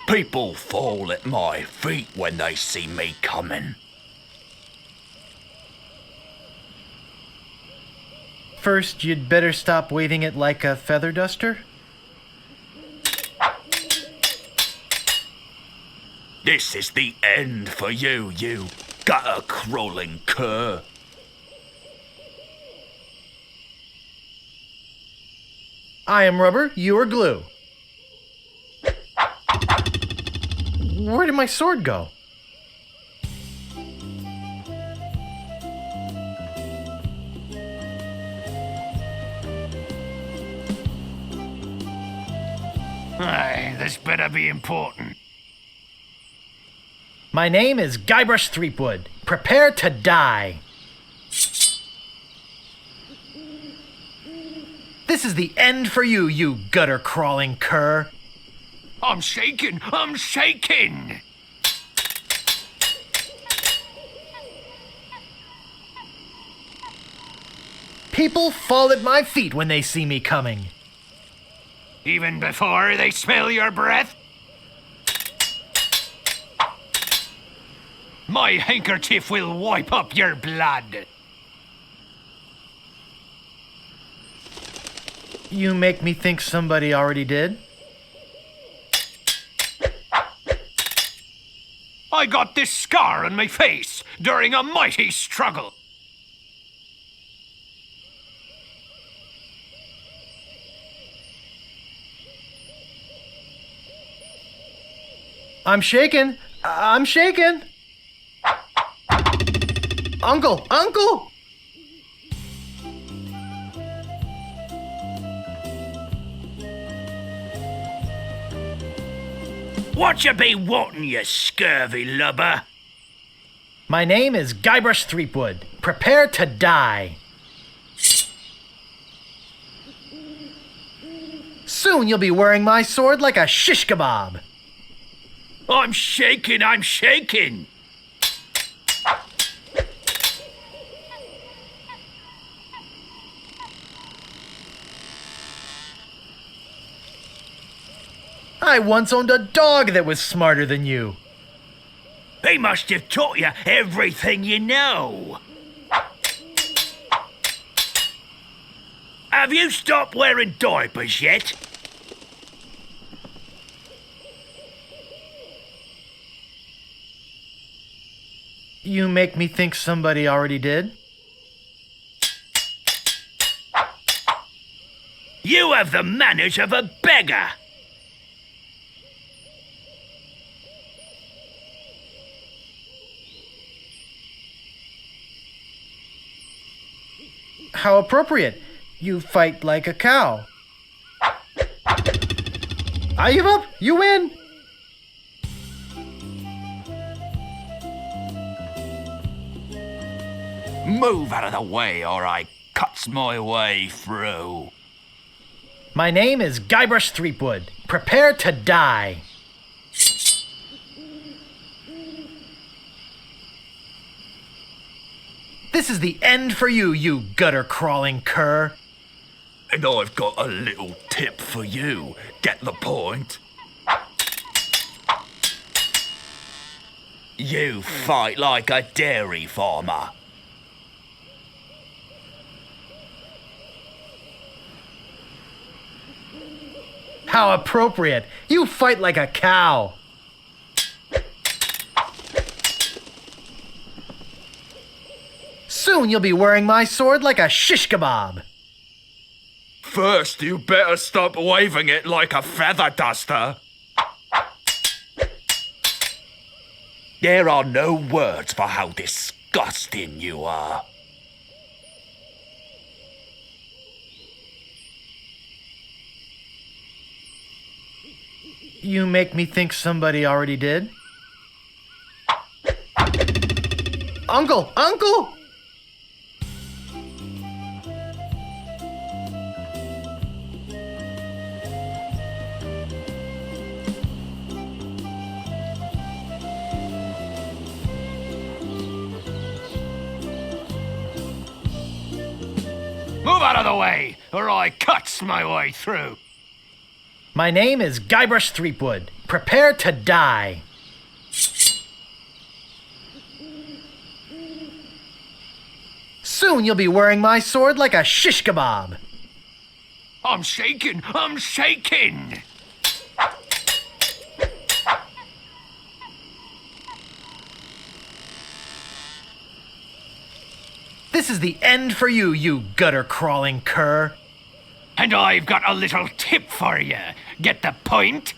People fall at my feet when they see me coming. First, you'd better stop waving it like a feather duster. This is the end for you, you gutter-crawling cur. I am rubber, you are glue. Where did my sword go? Aye, this better be important. My name is Guybrush Threepwood. Prepare to die. This is the end for you, you gutter-crawling cur. I'm shaking! I'm shaking! People fall at my feet when they see me coming. Even before they smell your breath? My handkerchief will wipe up your blood. You make me think somebody already did. I got this scar on my face during a mighty struggle. I'm shaken. I'm shaken. Uncle! Uncle! What you be wanting, you scurvy lubber? My name is Guybrush Threepwood. Prepare to die. Soon you'll be wearing my sword like a shish kebab. I'm shaking, I'm shaking! I once owned a dog that was smarter than you. They must have taught you everything you know. Have you stopped wearing diapers yet? You make me think somebody already did. You have the manners of a beggar. How appropriate. You fight like a cow. I give up. You win. Move out of the way or I cuts my way through. My name is Guybrush Threepwood. Prepare to die. This is the end for you, you gutter-crawling cur. And I've got a little tip for you. Get the point? You fight like a dairy farmer. How appropriate. You fight like a cow. Soon you'll be wearing my sword like a shish kebab. First, you better stop waving it like a feather duster. There are no words for how disgusting you are. You make me think somebody already did. Uncle! Uncle! Move out of the way, or I cuts my way through. My name is Guybrush Threepwood. Prepare to die. Soon you'll be wearing my sword like a shish kebab. I'm shaking, I'm shaking! This is the end for you, you gutter-crawling cur. And I've got a little tip for you. Get the point?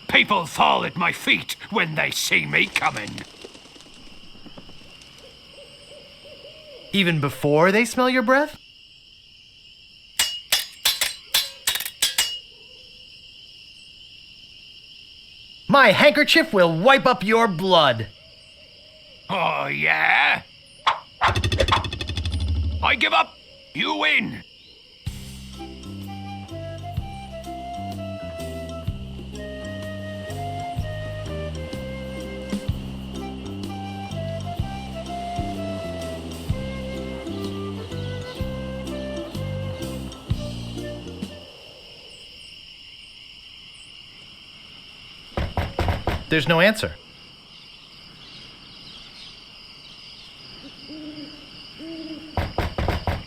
People fall at my feet when they see me coming. Even before they smell your breath? My handkerchief will wipe up your blood. Oh, yeah? I give up. You win. There's no answer.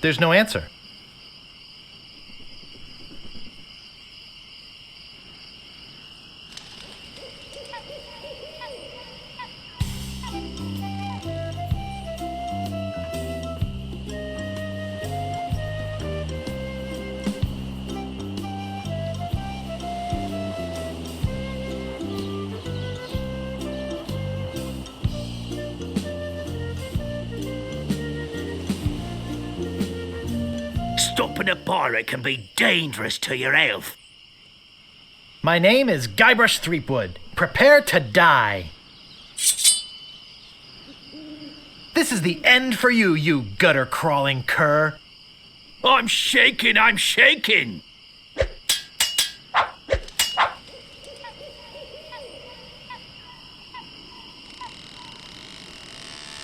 There's no answer. Stopping a pirate can be dangerous to your health. My name is Guybrush Threepwood. Prepare to die. This is the end for you, you gutter-crawling cur. I'm shaking, I'm shaking!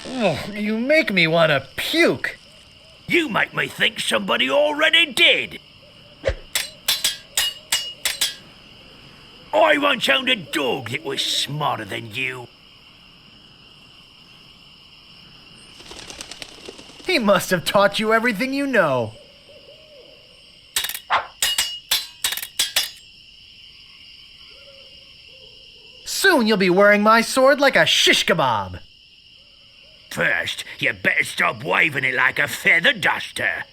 Oh, you make me want to puke. You make me think somebody already did. I once owned a dog that was smarter than you. He must have taught you everything you know. Soon you'll be wearing my sword like a shish kebab. First, you better stop waving it like a feather duster.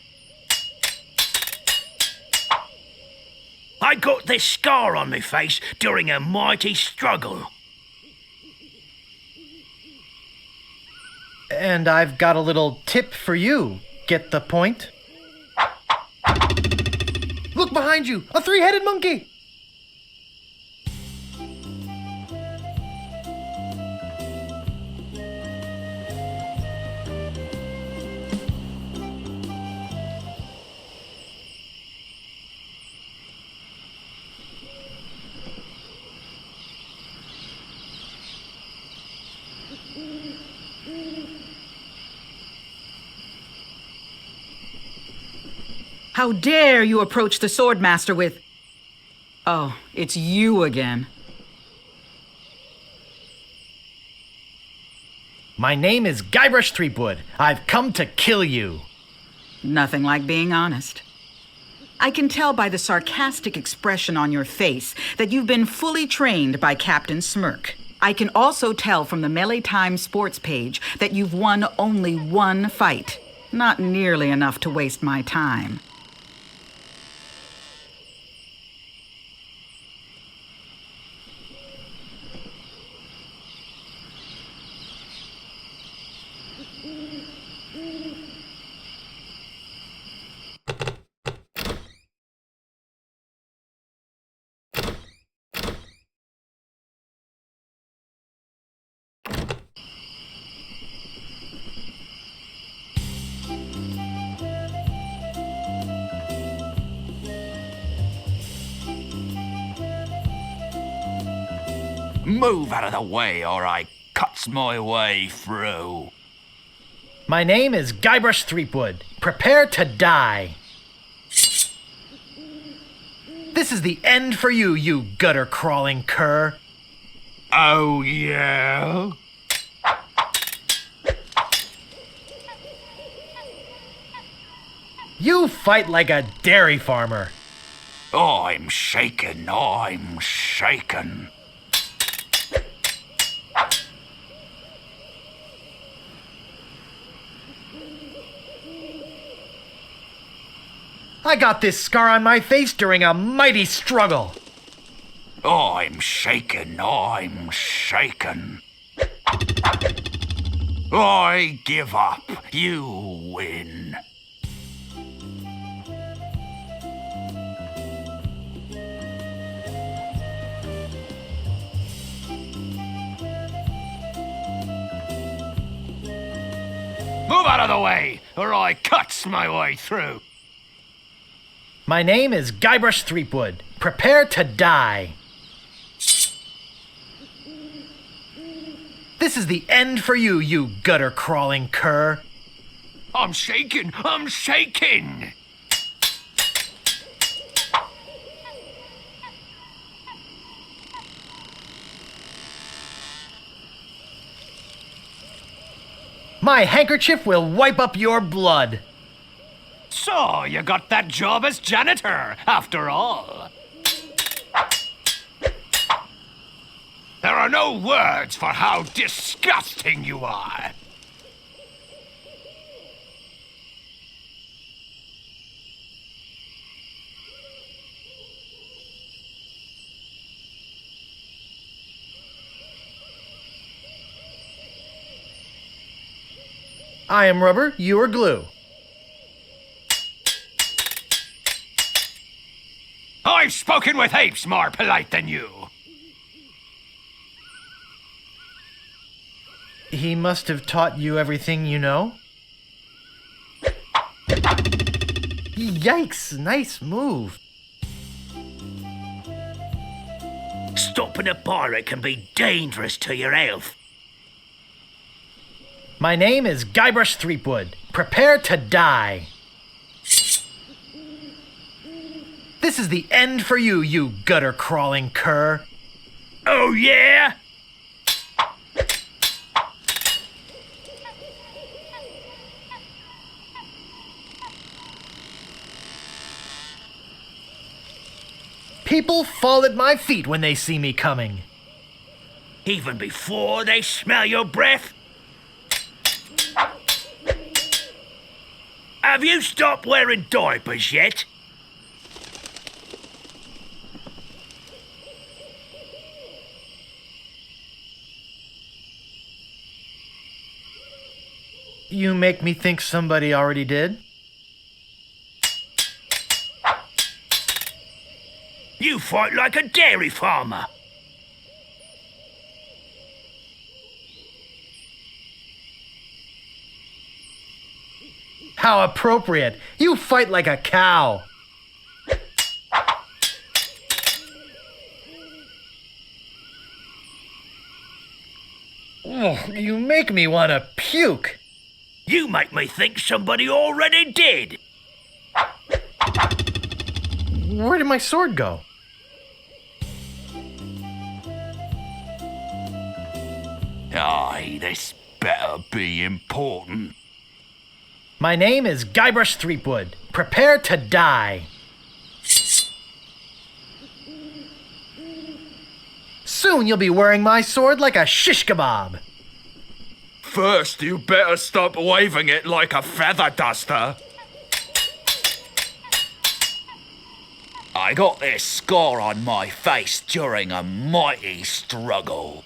I got this scar on my face during a mighty struggle. And I've got a little tip for you. Get the point? Look behind you! A three-headed monkey! How dare you approach the Swordmaster with... Oh, it's you again. My name is Guybrush Threepwood. I've come to kill you. Nothing like being honest. I can tell by the sarcastic expression on your face that you've been fully trained by Captain Smirk. I can also tell from the Melee Times sports page that you've won only one fight. Not nearly enough to waste my time. Move out of the way or I cuts my way through. My name is Guybrush Threepwood. Prepare to die. This is the end for you, you gutter-crawling cur. Oh, yeah? You fight like a dairy farmer. I'm shaken, I'm shaken. I got this scar on my face during a mighty struggle. I'm shaken, I'm shaken. I give up. You win. Move out of the way, or I cuts my way through. My name is Guybrush Threepwood. Prepare to die. This is the end for you, you gutter-crawling cur. I'm shaking, I'm shaking. My handkerchief will wipe up your blood. So, you got that job as janitor, after all. There are no words for how disgusting you are. I am rubber, you are glue. I've spoken with apes more polite than you. He must have taught you everything you know? Yikes, nice move. Stopping a pirate can be dangerous to your health. My name is Guybrush Threepwood. Prepare to die. This is the end for you, you gutter-crawling cur. Oh, yeah? People fall at my feet when they see me coming. Even before they smell your breath? Have you stopped wearing diapers yet? You make me think somebody already did. You fight like a dairy farmer. How appropriate. You fight like a cow. Oh, you make me want to puke. You make me think somebody already did. Where did my sword go? Aye, this better be important. My name is Guybrush Threepwood. Prepare to die. Soon you'll be wearing my sword like a shish kebab. First, you better stop waving it like a feather duster. I got this scar on my face during a mighty struggle.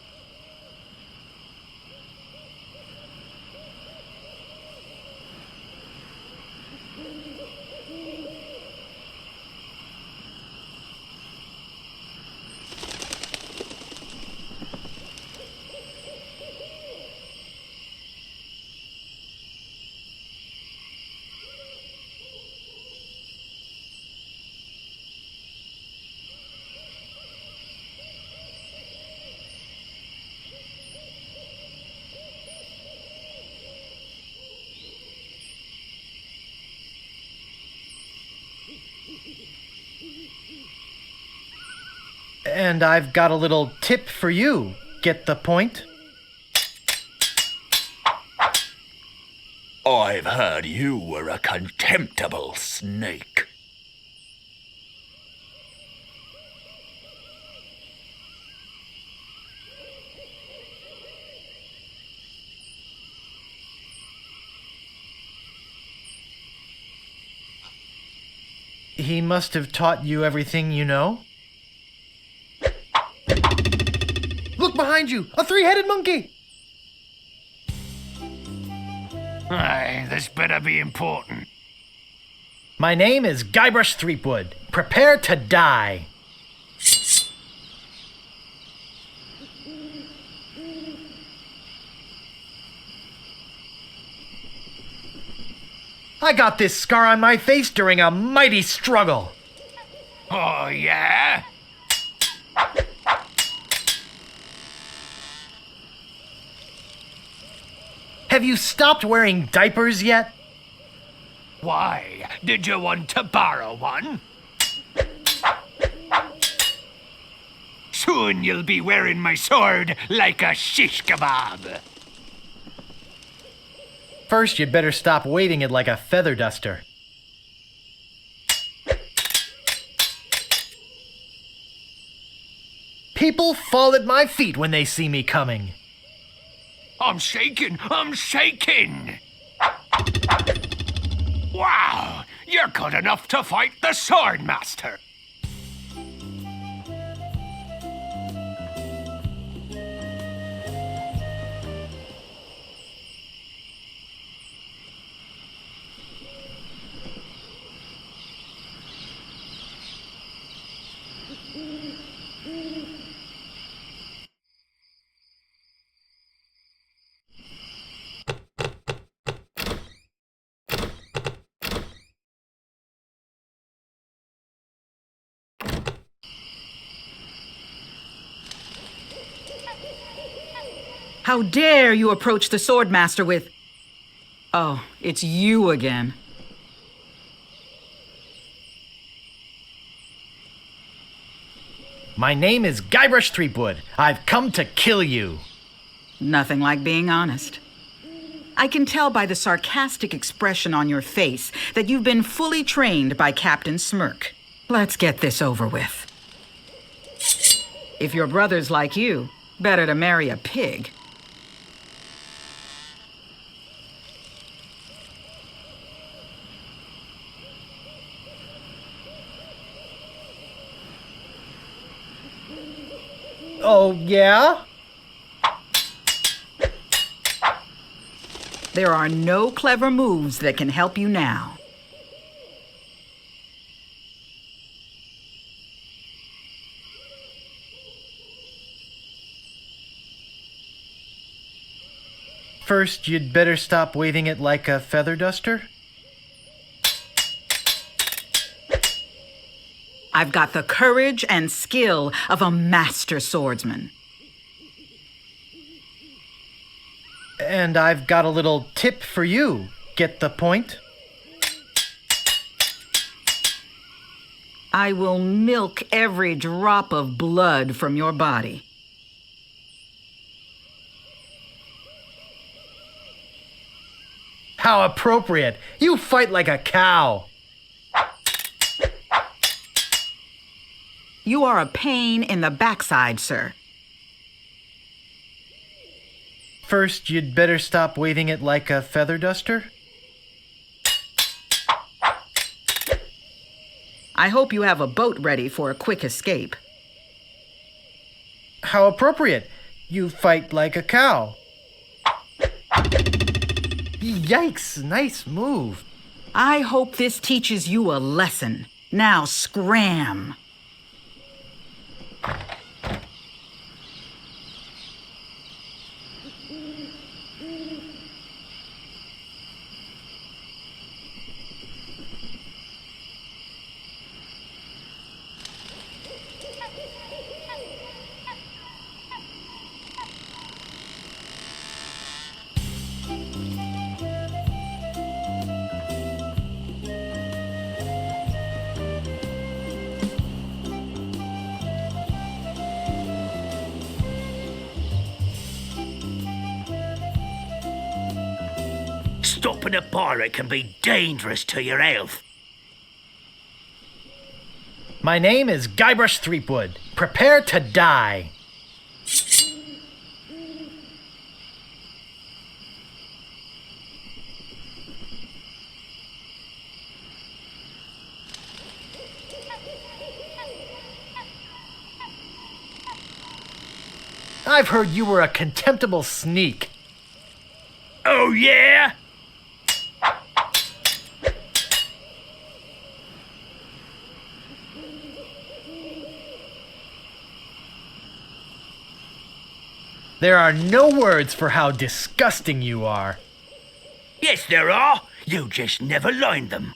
And I've got a little tip for you. Get the point? I've heard you were a contemptible snake. He must have taught you everything you know? Look behind you! A three-headed monkey! Aye, this better be important. My name is Guybrush Threepwood. Prepare to die. I got this scar on my face during a mighty struggle. Oh, yeah? Have you stopped wearing diapers yet? Why? Did you want to borrow one? Soon you'll be wearing my sword like a shish kebab. First, you'd better stop waving it like a feather duster. People fall at my feet when they see me coming. I'm shaking! I'm shaking! Wow! You're good enough to fight the Swordmaster! How dare you approach the Swordmaster with... Oh, it's you again. My name is Guybrush Threepwood. I've come to kill you. Nothing like being honest. I can tell by the sarcastic expression on your face that you've been fully trained by Captain Smirk. Let's get this over with. If your brother's like you, better to marry a pig. Oh, yeah? There are no clever moves that can help you now. First, you'd better stop waving it like a feather duster. I've got the courage and skill of a master swordsman. And I've got a little tip for you. Get the point? I will milk every drop of blood from your body. How appropriate! You fight like a cow! You are a pain in the backside, sir. First, you'd better stop waving it like a feather duster. I hope you have a boat ready for a quick escape. How appropriate! You fight like a cow. Yikes, nice move. I hope this teaches you a lesson. Now scram. Stopping a pirate can be dangerous to your health. My name is Guybrush Threepwood. Prepare to die. I've heard you were a contemptible sneak. Oh, yeah? There are no words for how disgusting you are. Yes, there are. You just never learned them.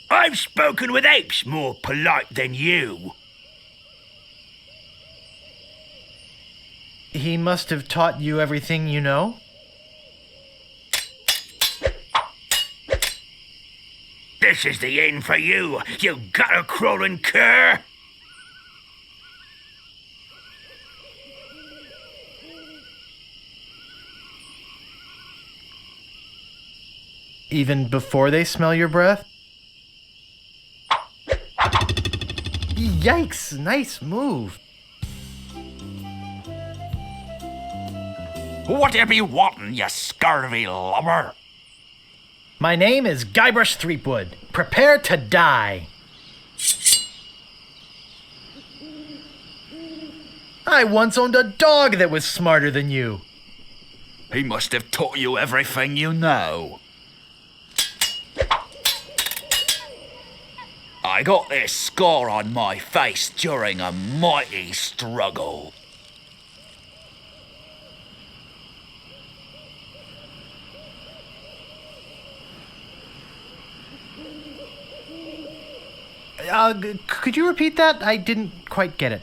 I've spoken with apes more polite than you. He must have taught you everything you know? This is the end for you, you gutter-crawling cur! Even before they smell your breath? Yikes, nice move. Whatever you wantin', you scurvy lubber? My name is Guybrush Threepwood. Prepare to die. I once owned a dog that was smarter than you. He must have taught you everything you know. I got this scar on my face during a mighty struggle. Could you repeat that? I didn't quite get it.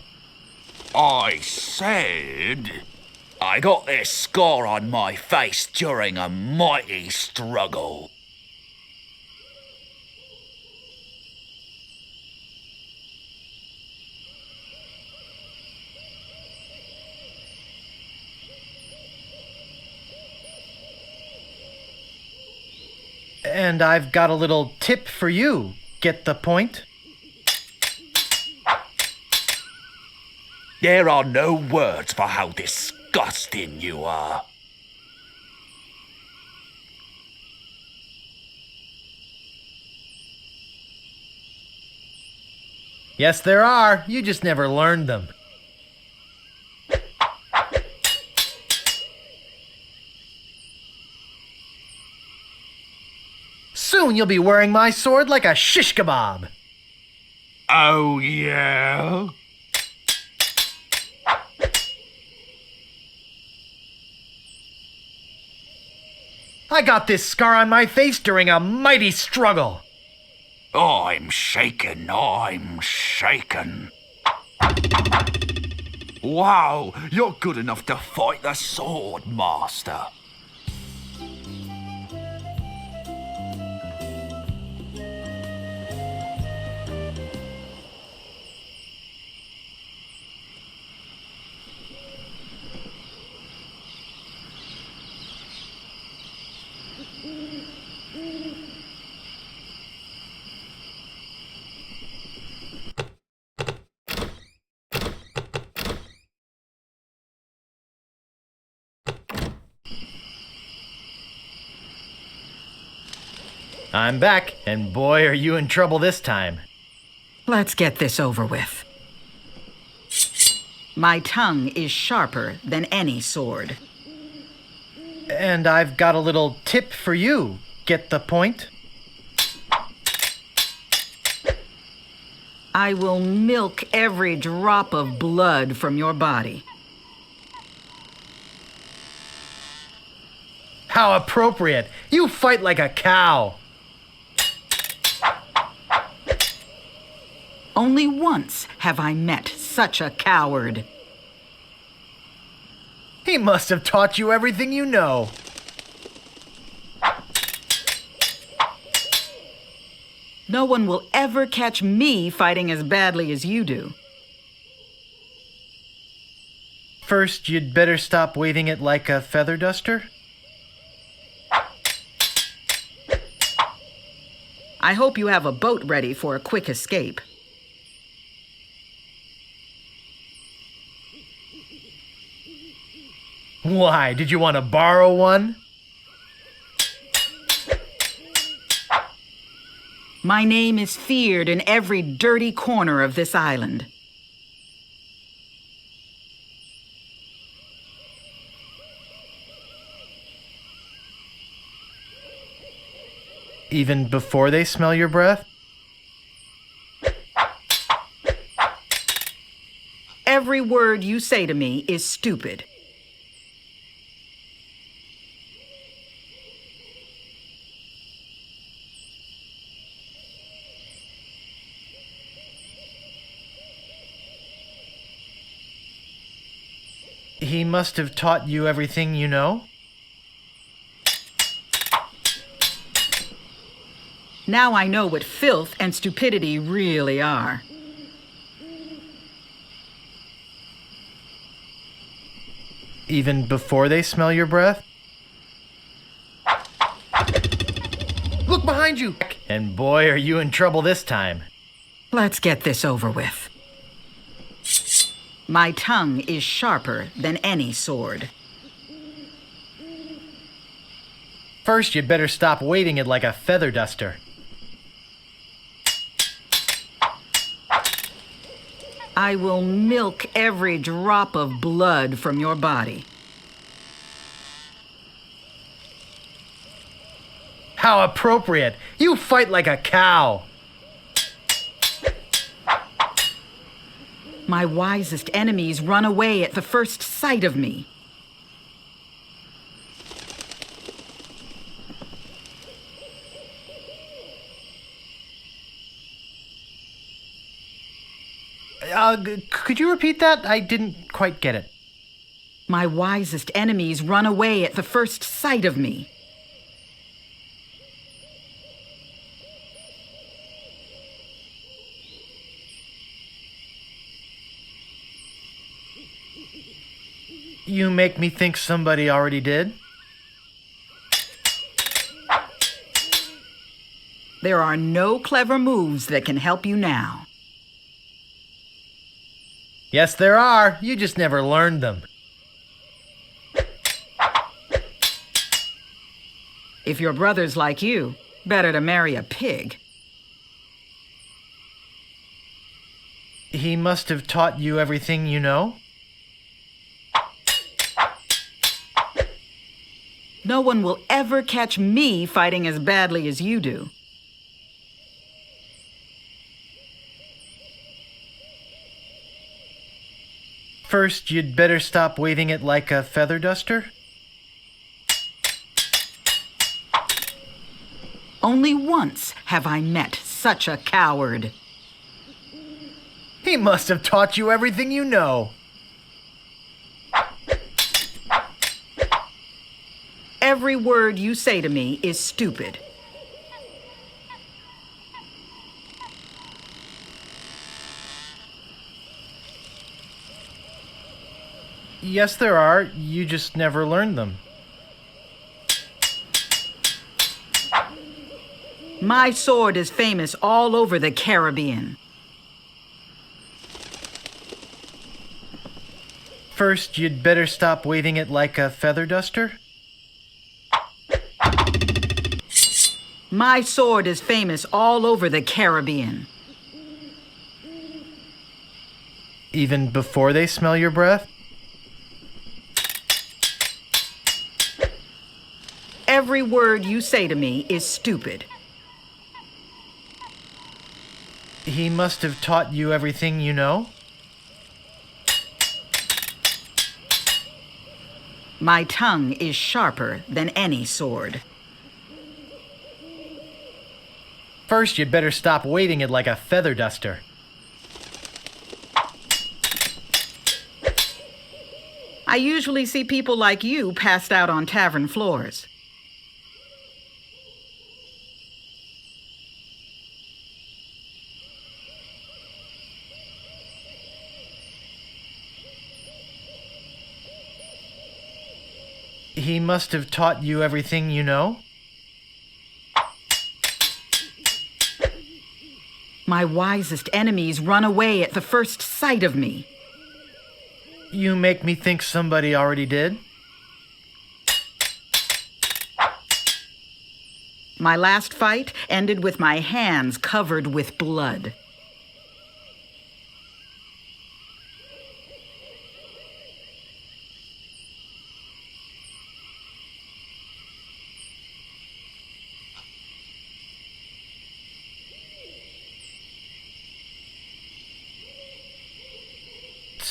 I said... I got this scar on my face during a mighty struggle. And I've got a little tip for you. Get the point? There are no words for how disgusting you are. Yes, there are. You just never learned them. Soon you'll be wearing my sword like a shish kebab. Oh, yeah? I got this scar on my face during a mighty struggle. I'm shaken, I'm shaken. Wow, you're good enough to fight the sword, master. I'm back, and boy, are you in trouble this time. Let's get this over with. My tongue is sharper than any sword. And I've got a little tip for you. Get the point? I will milk every drop of blood from your body. How appropriate! You fight like a cow! Only once have I met such a coward. He must have taught you everything you know. No one will ever catch me fighting as badly as you do. First, you'd better stop waving it like a feather duster. I hope you have a boat ready for a quick escape. Why, did you want to borrow one? My name is feared in every dirty corner of this island. Even before they smell your breath? Every word you say to me is stupid. He must have taught you everything you know? Now I know what filth and stupidity really are. Even before they smell your breath? behind you! And boy, are you in trouble this time. Let's get this over with. My tongue is sharper than any sword. First, you'd better stop waving it like a feather duster. I will milk every drop of blood from your body. How appropriate! You fight like a cow! My wisest enemies run away at the first sight of me. Could you repeat that? I didn't quite get it. My wisest enemies run away at the first sight of me. You make me think somebody already did. There are no clever moves that can help you now. Yes, there are. You just never learned them. If your brother's like you, better to marry a pig. He must have taught you everything you know? No one will ever catch me fighting as badly as you do. First, you'd better stop waving it like a feather duster? Only once have I met such a coward. He must have taught you everything you know. Every word you say to me is stupid. Yes, there are. You just never learned them. My sword is famous all over the Caribbean. First, you'd better stop waving it like a feather duster? My sword is famous all over the Caribbean. Even before they smell your breath? Every word you say to me is stupid. He must have taught you everything you know? My tongue is sharper than any sword. First, you'd better stop waving it like a feather duster. I usually see people like you passed out on tavern floors. He must have taught you everything you know? My wisest enemies run away at the first sight of me. You make me think somebody already did. My last fight ended with my hands covered with blood.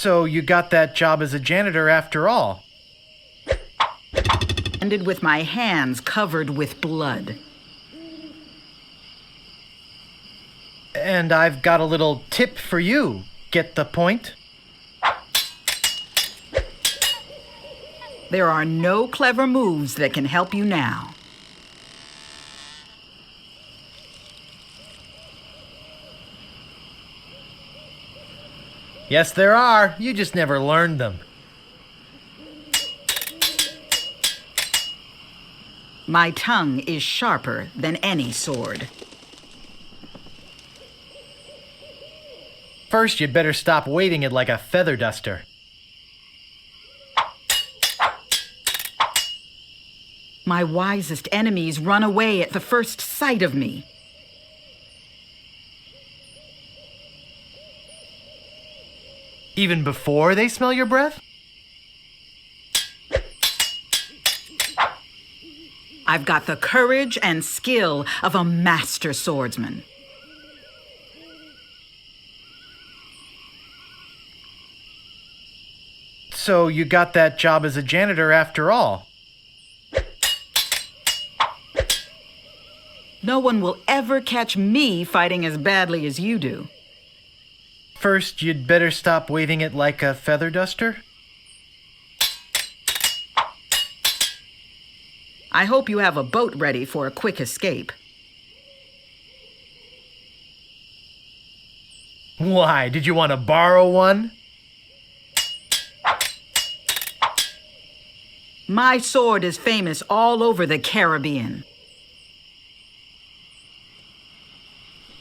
So you got that job as a janitor after all. Ended with my hands covered with blood. And I've got a little tip for you. Get the point? There are no clever moves that can help you now. Yes, there are. You just never learned them. My tongue is sharper than any sword. First, you'd better stop waving it like a feather duster. My wisest enemies run away at the first sight of me. Even before they smell your breath? I've got the courage and skill of a master swordsman. So you got that job as a janitor after all? No one will ever catch me fighting as badly as you do. First, you'd better stop waving it like a feather duster? I hope you have a boat ready for a quick escape. Why, did you want to borrow one? My sword is famous all over the Caribbean.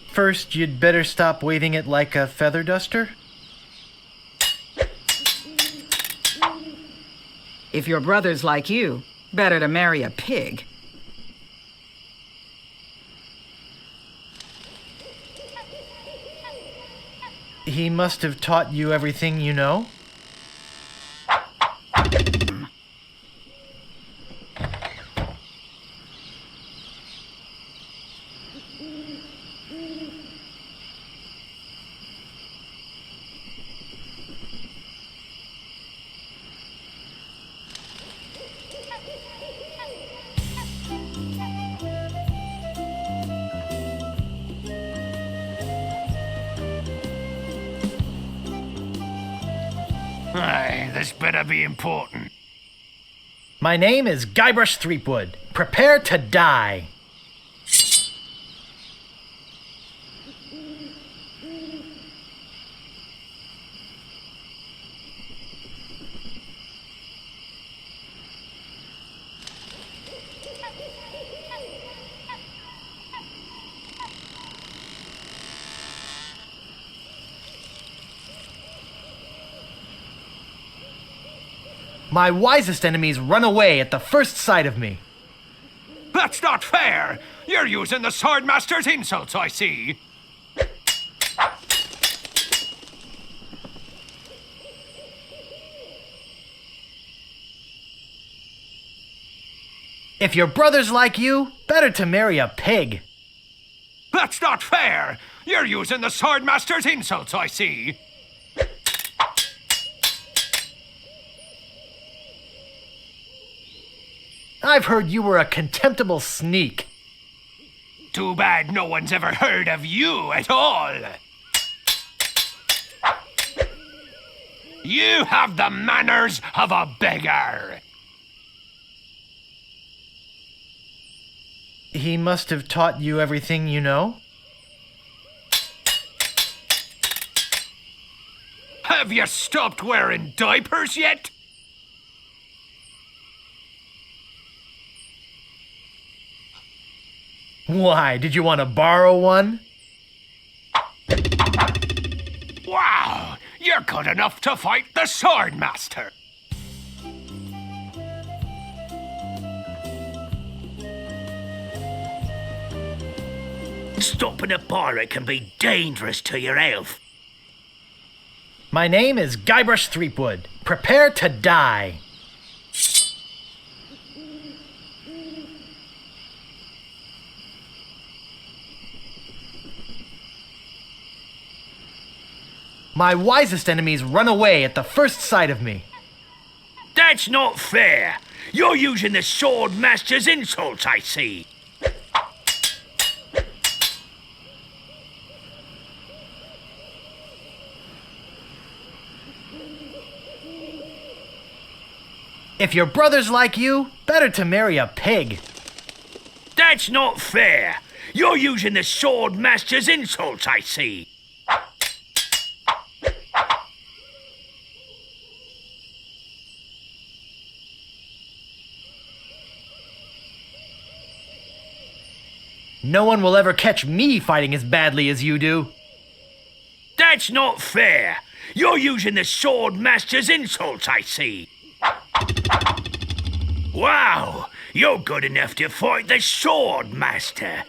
First, you'd better stop waving it like a feather duster? If your brother's like you, better to marry a pig. He must have taught you everything you know? Aye, this better be important. My name is Guybrush Threepwood. Prepare to die. My wisest enemies run away at the first sight of me. That's not fair! You're using the Swordmaster's insults, I see. If your brother's like you, better to marry a pig. That's not fair! You're using the Swordmaster's insults, I see. I've heard you were a contemptible sneak. Too bad no one's ever heard of you at all. You have the manners of a beggar. He must have taught you everything you know? Have you stopped wearing diapers yet? Why, did you want to borrow one? Wow! You're good enough to fight the Swordmaster! Stopping a pirate can be dangerous to your health. My name is Guybrush Threepwood. Prepare to die. My wisest enemies run away at the first sight of me. That's not fair! You're using the Swordmaster's insults, I see. If your brother's like you, better to marry a pig. That's not fair! You're using the Swordmaster's insults, I see. No one will ever catch me fighting as badly as you do. That's not fair. You're using the Sword Master's insults, I see. Wow, you're good enough to fight the Sword Master.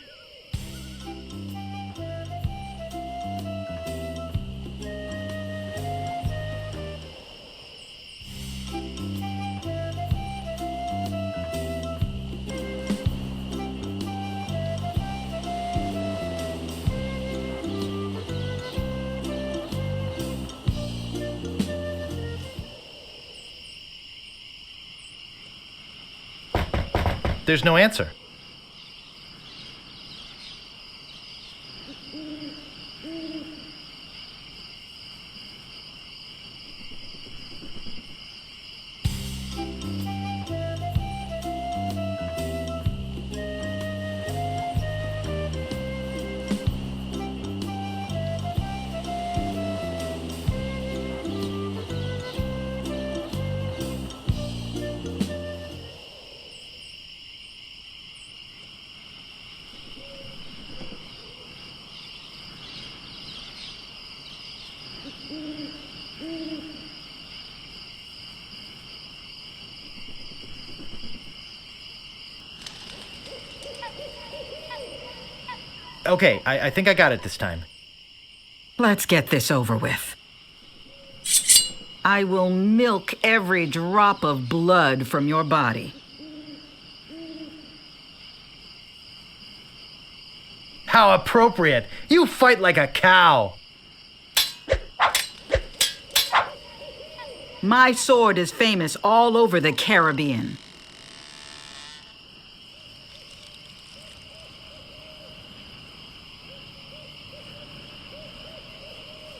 There's no answer. Okay, I think I got it this time. Let's get this over with. I will milk every drop of blood from your body. How appropriate! You fight like a cow! My sword is famous all over the Caribbean.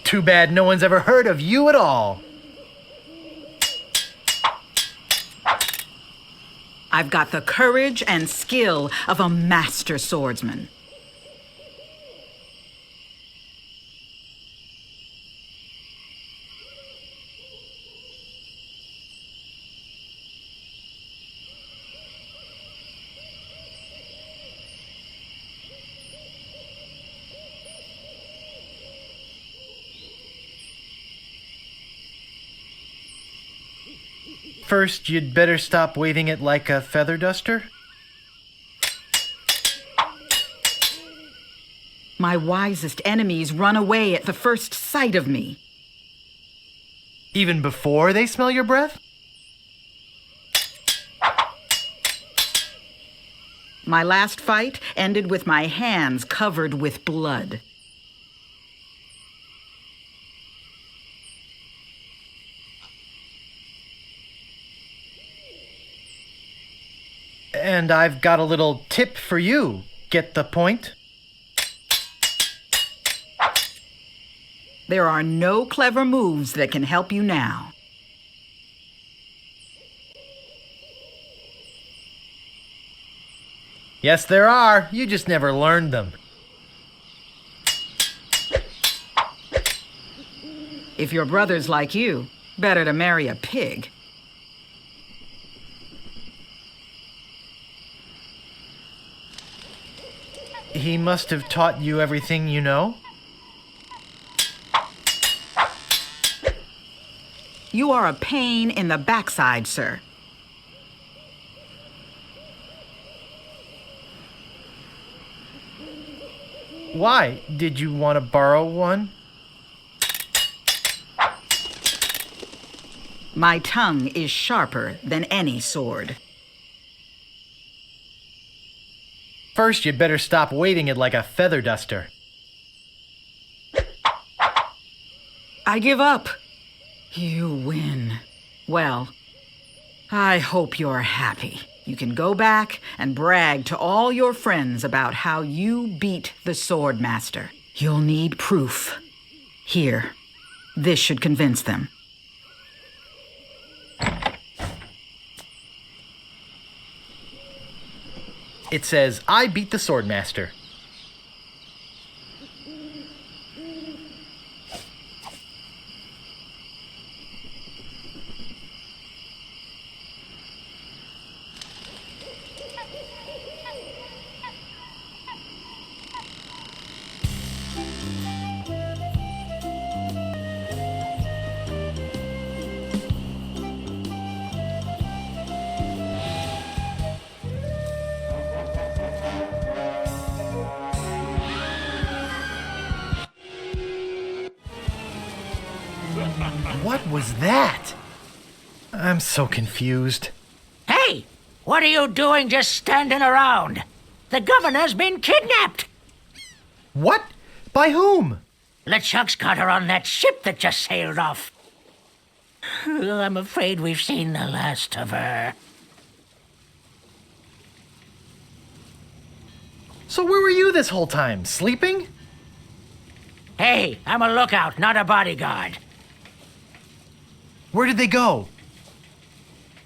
Too bad no one's ever heard of you at all. I've got the courage and skill of a master swordsman. First, you'd better stop waving it like a feather duster. My wisest enemies run away at the first sight of me. Even before they smell your breath? My last fight ended with my hands covered with blood. And I've got a little tip for you. Get the point? There are no clever moves that can help you now. Yes, there are. You just never learned them. If your brother's like you, better to marry a pig. He must have taught you everything you know? You are a pain in the backside, sir. Why? Did you want to borrow one? My tongue is sharper than any sword. First, you'd better stop waving it like a feather duster. I give up. You win. Well, I hope you're happy. You can go back and brag to all your friends about how you beat the Sword Master. You'll need proof. Here, this should convince them. It says, I beat the Sword Master. What was that? I'm so confused. Hey, what are you doing just standing around? The governor's been kidnapped. What? By whom? LeChuck's got her on that ship that just sailed off. I'm afraid we've seen the last of her. So where were you this whole time? Sleeping? Hey, I'm a lookout, not a bodyguard. Where did they go?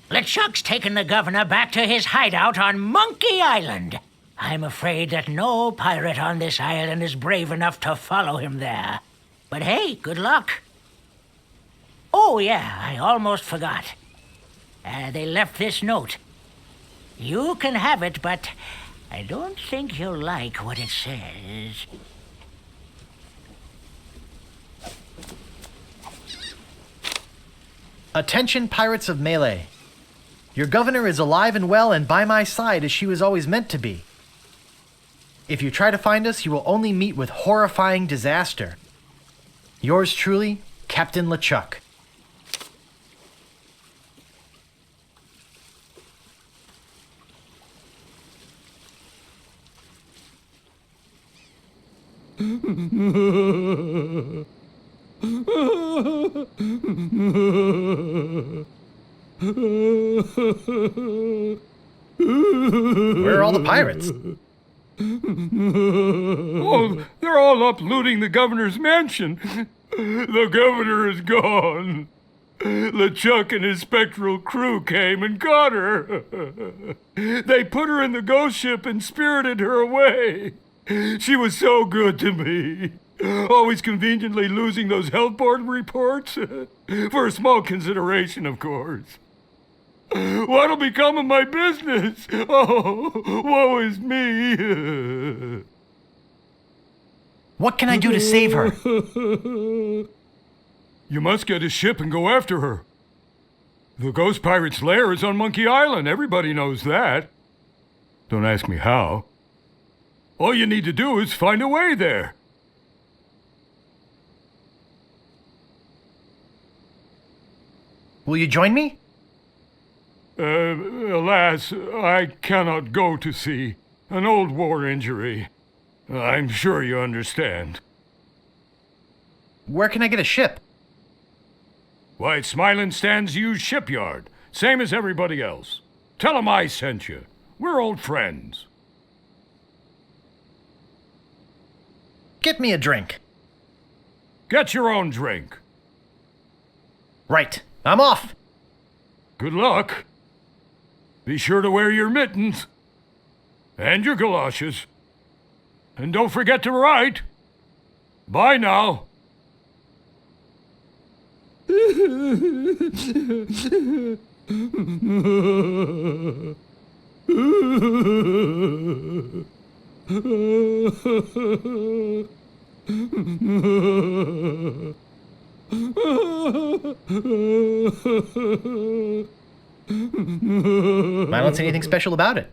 LeChuck's taken the governor back to his hideout on Monkey Island. I'm afraid that no pirate on this island is brave enough to follow him there. But hey, good luck. Oh yeah, I almost forgot. They left this note. You can have it, but I don't think you'll like what it says. Attention, pirates of Melee. Your governor is alive and well and by my side as she was always meant to be. If you try to find us, you will only meet with horrifying disaster. Yours truly, Captain LeChuck. Where are all the pirates? Oh, they're all up looting the governor's mansion. The governor is gone. LeChuck and his spectral crew came and got her. They put her in the ghost ship and spirited her away. She was so good to me. Always conveniently losing those health board reports. For a small consideration, of course. What'll become of my business? Oh, woe is me. What can I do to save her? You must get a ship and go after her. The ghost pirate's lair is on Monkey Island. Everybody knows that. Don't ask me how. All you need to do is find a way there. Will you join me? Alas, I cannot go to sea. An old war injury. I'm sure you understand. Where can I get a ship? Why, it's Smiling Stan's used shipyard. Same as everybody else. Tell 'em I sent you. We're old friends. Get me a drink. Get your own drink. Right. I'm off. Good luck. Be sure to wear your mittens. And your galoshes. And don't forget to write. Bye now. I don't see anything special about it.